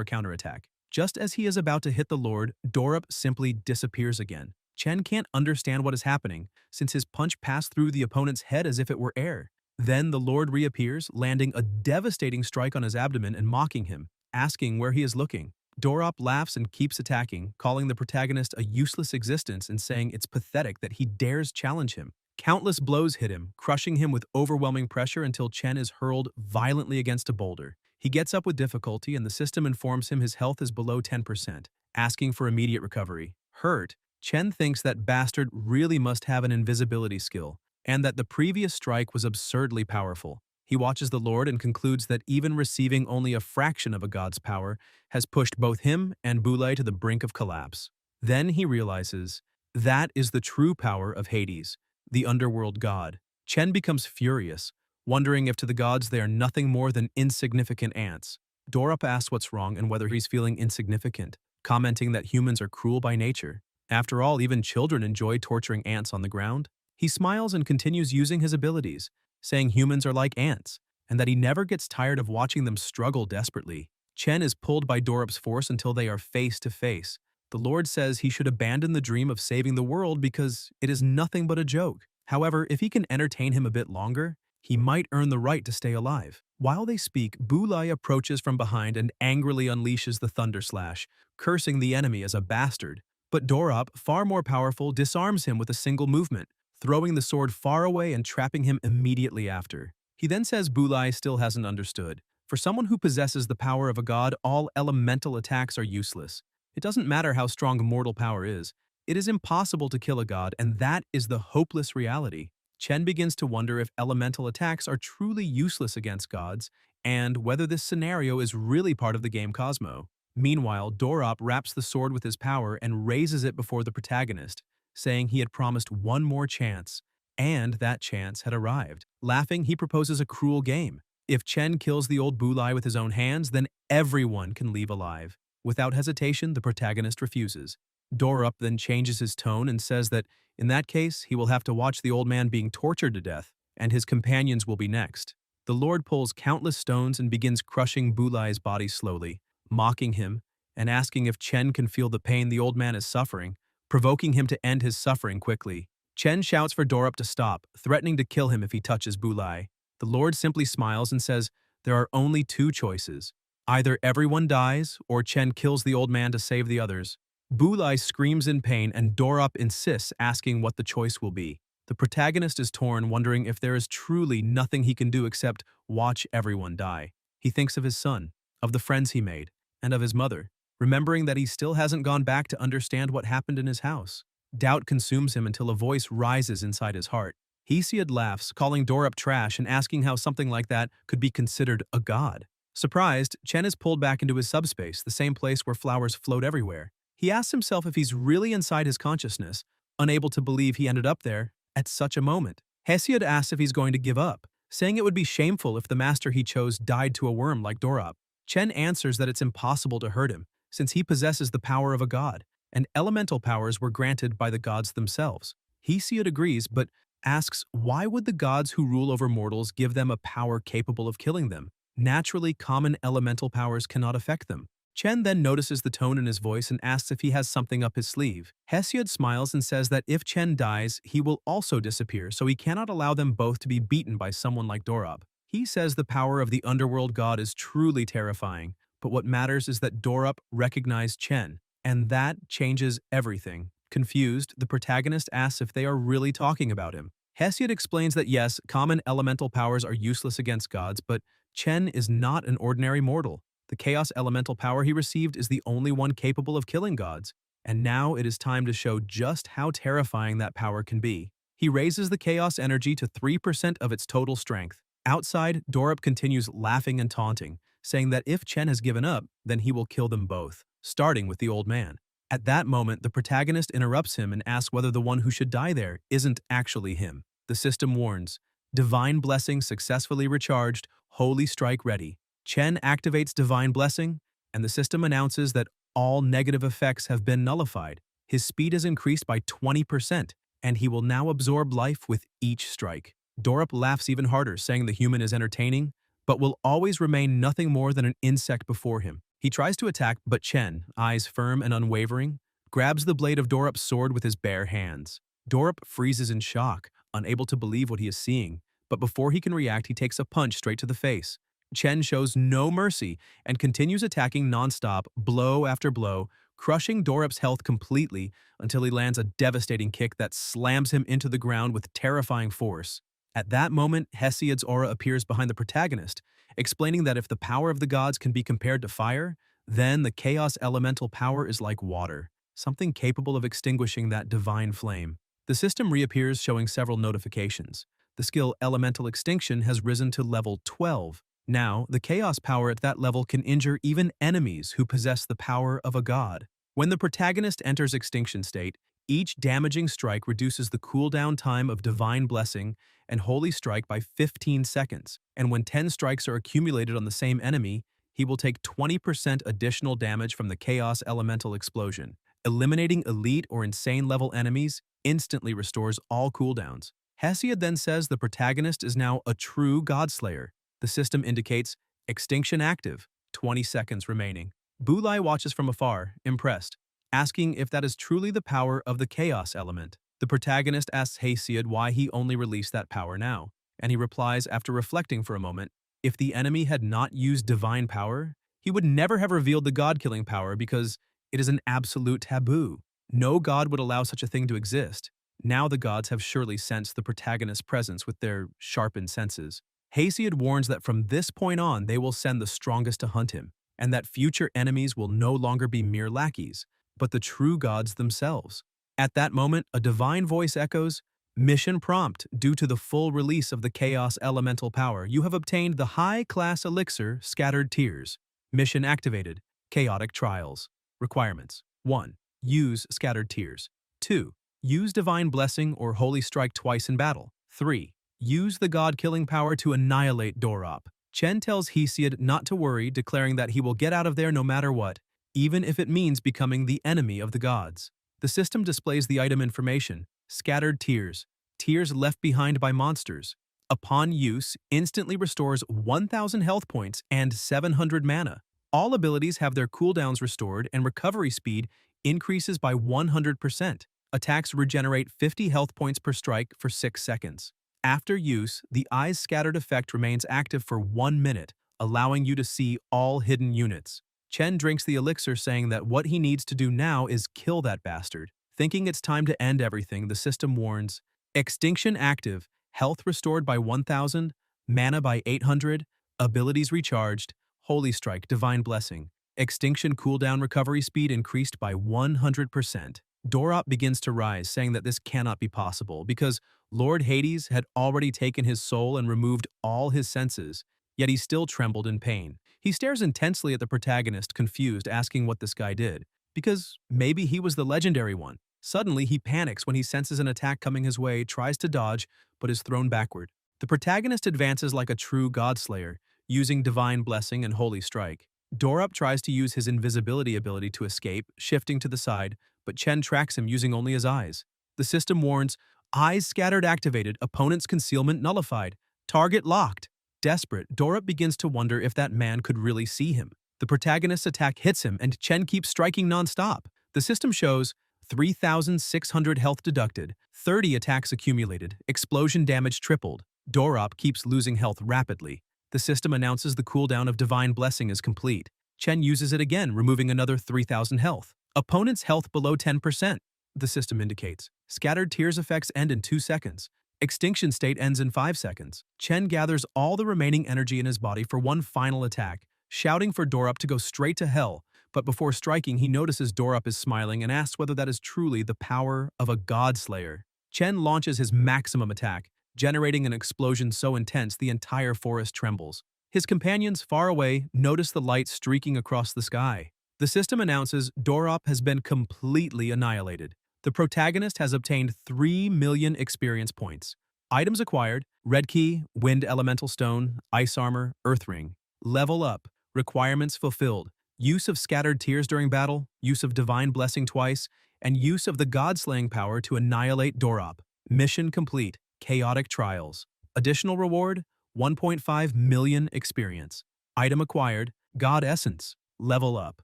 Speaker 1: a counterattack. Just as he is about to hit the Lord, Dorop simply disappears again. Chen can't understand what is happening, since his punch passed through the opponent's head as if it were air. Then the Lord reappears, landing a devastating strike on his abdomen and mocking him, asking where he is looking. Dorop laughs and keeps attacking, calling the protagonist a useless existence and saying it's pathetic that he dares challenge him. Countless blows hit him, crushing him with overwhelming pressure until Chen is hurled violently against a boulder. He gets up with difficulty and the system informs him his health is below 10%, asking for immediate recovery. Hurt, Chen thinks that bastard really must have an invisibility skill, and that the previous strike was absurdly powerful. He watches the Lord and concludes that even receiving only a fraction of a god's power has pushed both him and Boulay to the brink of collapse. Then he realizes that is the true power of Hades, the underworld god. Chen becomes furious, wondering if to the gods they are nothing more than insignificant ants. Dorop asks what's wrong and whether he's feeling insignificant, commenting that humans are cruel by nature. After all, even children enjoy torturing ants on the ground. He smiles and continues using his abilities, saying humans are like ants, and that he never gets tired of watching them struggle desperately. Chen is pulled by Dorop's force until they are face to face. The Lord says he should abandon the dream of saving the world because it is nothing but a joke. However, if he can entertain him a bit longer, he might earn the right to stay alive. While they speak, Bulai approaches from behind and angrily unleashes the Thunder Slash, cursing the enemy as a bastard. But Dorop, far more powerful, disarms him with a single movement, throwing the sword far away and trapping him immediately after. He then says Bulai still hasn't understood. For someone who possesses the power of a god, all elemental attacks are useless. It doesn't matter how strong mortal power is. It is impossible to kill a god, and that is the hopeless reality. Chen begins to wonder if elemental attacks are truly useless against gods, and whether this scenario is really part of the game Cosmo. Meanwhile, Dorop wraps the sword with his power and raises it before the protagonist, saying he had promised one more chance, and that chance had arrived. Laughing, he proposes a cruel game. If Chen kills the old Bulai with his own hands, then everyone can leave alive. Without hesitation, the protagonist refuses. Dorop then changes his tone and says that, in that case, he will have to watch the old man being tortured to death, and his companions will be next. The Lord pulls countless stones and begins crushing Bulai's body slowly, mocking him and asking if Chen can feel the pain the old man is suffering, provoking him to end his suffering quickly. Chen shouts for Dorop to stop, threatening to kill him if he touches Bulai. The Lord simply smiles and says there are only two choices. Either everyone dies, or Chen kills the old man to save the others. Bulai screams in pain and Dorop insists, asking what the choice will be. The protagonist is torn, wondering if there is truly nothing he can do except watch everyone die. He thinks of his son, of the friends he made, and of his mother, remembering that he still hasn't gone back to understand what happened in his house. Doubt consumes him until a voice rises inside his heart. Hesiod laughs, calling Dorop trash and asking how something like that could be considered a god. Surprised, Chen is pulled back into his subspace, the same place where flowers float everywhere. He asks himself if he's really inside his consciousness, unable to believe he ended up there at such a moment. Hesiod asks if he's going to give up, saying it would be shameful if the master he chose died to a worm like Dorop. Chen answers that it's impossible to hurt him, since he possesses the power of a god, and elemental powers were granted by the gods themselves. Hesiod agrees, but asks why would the gods who rule over mortals give them a power capable of killing them? Naturally, common elemental powers cannot affect them. Chen then notices the tone in his voice and asks if he has something up his sleeve. Hesiod smiles and says that if Chen dies, he will also disappear, so he cannot allow them both to be beaten by someone like Dorop. He says the power of the underworld god is truly terrifying, but what matters is that Dorop recognized Chen, and that changes everything. Confused, the protagonist asks if they are really talking about him. Hesiod explains that yes, common elemental powers are useless against gods, but Chen is not an ordinary mortal. The chaos elemental power he received is the only one capable of killing gods, and now it is time to show just how terrifying that power can be. He raises the chaos energy to 3% of its total strength. Outside, Dorop continues laughing and taunting, saying that if Chen has given up, then he will kill them both, starting with the old man. At that moment, the protagonist interrupts him and asks whether the one who should die there isn't actually him. The system warns, Divine Blessing successfully recharged, Holy Strike ready. Chen activates Divine Blessing, and the system announces that all negative effects have been nullified. His speed is increased by 20%, and he will now absorb life with each strike. Dorop laughs even harder, saying the human is entertaining, but will always remain nothing more than an insect before him. He tries to attack, but Chen, eyes firm and unwavering, grabs the blade of Dorop's sword with his bare hands. Dorop freezes in shock, unable to believe what he is seeing, but before he can react, he takes a punch straight to the face. Chen shows no mercy and continues attacking nonstop, blow after blow, crushing Dorop's health completely until he lands a devastating kick that slams him into the ground with terrifying force. At that moment, Hesiod's aura appears behind the protagonist, explaining that if the power of the gods can be compared to fire, then the chaos elemental power is like water, something capable of extinguishing that divine flame. The system reappears, showing several notifications. The skill Elemental Extinction has risen to level 12. Now, the chaos power at that level can injure even enemies who possess the power of a god. When the protagonist enters extinction state, each damaging strike reduces the cooldown time of Divine Blessing and Holy Strike by 15 seconds, and when 10 strikes are accumulated on the same enemy, he will take 20% additional damage from the Chaos Elemental Explosion. Eliminating elite or insane level enemies instantly restores all cooldowns. Hesiod then says the protagonist is now a true Godslayer. The system indicates Extinction active, 20 seconds remaining. Bulai watches from afar, impressed, asking if that is truly the power of the chaos element. The protagonist asks Hesiod why he only released that power now, and he replies after reflecting for a moment, if the enemy had not used divine power, he would never have revealed the god-killing power because it is an absolute taboo. No god would allow such a thing to exist. Now the gods have surely sensed the protagonist's presence with their sharpened senses. Hesiod warns that from this point on they will send the strongest to hunt him, and that future enemies will no longer be mere lackeys, but the true gods themselves. At that moment, a divine voice echoes, "Mission prompt. Due to the full release of the Chaos Elemental power, you have obtained the high-class elixir, Scattered Tears. Mission activated. Chaotic Trials. Requirements. 1. Use Scattered Tears. 2. Use Divine Blessing or Holy Strike twice in battle. 3. Use the God-killing power to annihilate Dorop." Chen tells Hesiod not to worry, declaring that he will get out of there no matter what, even if it means becoming the enemy of the gods. The system displays the item information, Scattered Tears, tears left behind by monsters. Upon use, instantly restores 1,000 health points and 700 mana. All abilities have their cooldowns restored and recovery speed increases by 100%. Attacks regenerate 50 health points per strike for 6 seconds. After use, the Eyes Scattered effect remains active for 1 minute, allowing you to see all hidden units. Chen drinks the elixir, saying that what he needs to do now is kill that bastard. Thinking it's time to end everything, the system warns, extinction active, health restored by 1,000, mana by 800, abilities recharged, Holy Strike, Divine Blessing, extinction cooldown recovery speed increased by 100%. Dorop begins to rise, saying that this cannot be possible because Lord Hades had already taken his soul and removed all his senses, yet he still trembled in pain. He stares intensely at the protagonist, confused, asking what this guy did, because maybe he was the legendary one. Suddenly, he panics when he senses an attack coming his way, tries to dodge, but is thrown backward. The protagonist advances like a true godslayer, using Divine Blessing and Holy Strike. Dorop tries to use his invisibility ability to escape, shifting to the side, but Chen tracks him using only his eyes. The system warns, Eyes Scattered activated, opponent's concealment nullified, target locked. Desperate, Dorop begins to wonder if that man could really see him. The protagonist's attack hits him, and Chen keeps striking non-stop. The system shows 3,600 health deducted, 30 attacks accumulated, explosion damage tripled. Dorop keeps losing health rapidly. The system announces the cooldown of Divine Blessing is complete. Chen uses it again, removing another 3,000 health. Opponent's health below 10%, the system indicates. Scattered Tears effects end in 2 seconds. Extinction state ends in 5 seconds. Chen gathers all the remaining energy in his body for one final attack, shouting for Dorop to go straight to hell, but before striking he notices Dorop is smiling and asks whether that is truly the power of a godslayer. Chen launches his maximum attack, generating an explosion so intense the entire forest trembles. His companions far away notice the light streaking across the sky. The system announces Dorop has been completely annihilated. The protagonist has obtained 3 million experience points. Items acquired, Red Key, Wind Elemental Stone, Ice Armor, Earth Ring. Level up, requirements fulfilled, use of Scattered Tears during battle, use of Divine Blessing twice, and use of the God-slaying power to annihilate Dorop. Mission complete, Chaotic Trials. Additional reward, 1.5 million experience. Item acquired, God Essence. Level up.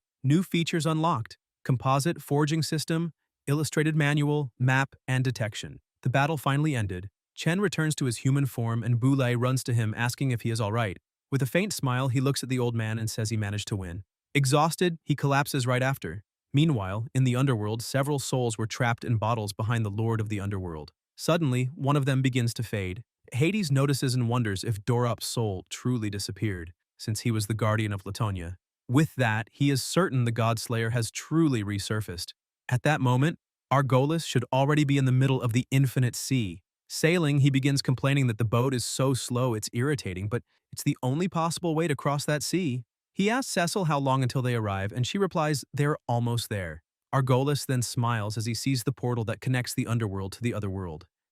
Speaker 1: New features unlocked, Composite Forging System, Illustrated Manual, Map, and Detection. The battle finally ended. Chen returns to his human form and Boulay runs to him asking if he is alright. With a faint smile, he looks at the old man and says he managed to win. Exhausted, he collapses right after. Meanwhile, in the underworld, several souls were trapped in bottles behind the Lord of the Underworld. Suddenly, one of them begins to fade. Hades notices and wonders if Dorop's soul truly disappeared, since he was the guardian of Latonia. With that, he is certain the Godslayer has truly resurfaced. At that moment, Argolis should already be in the middle of the infinite sea. Sailing, he begins complaining that the boat is so slow it's irritating, but it's the only possible way to cross that sea. He asks Cecil how long until they arrive, and she replies they're almost there. Argolis then smiles as he sees the portal that connects the underworld to the other world.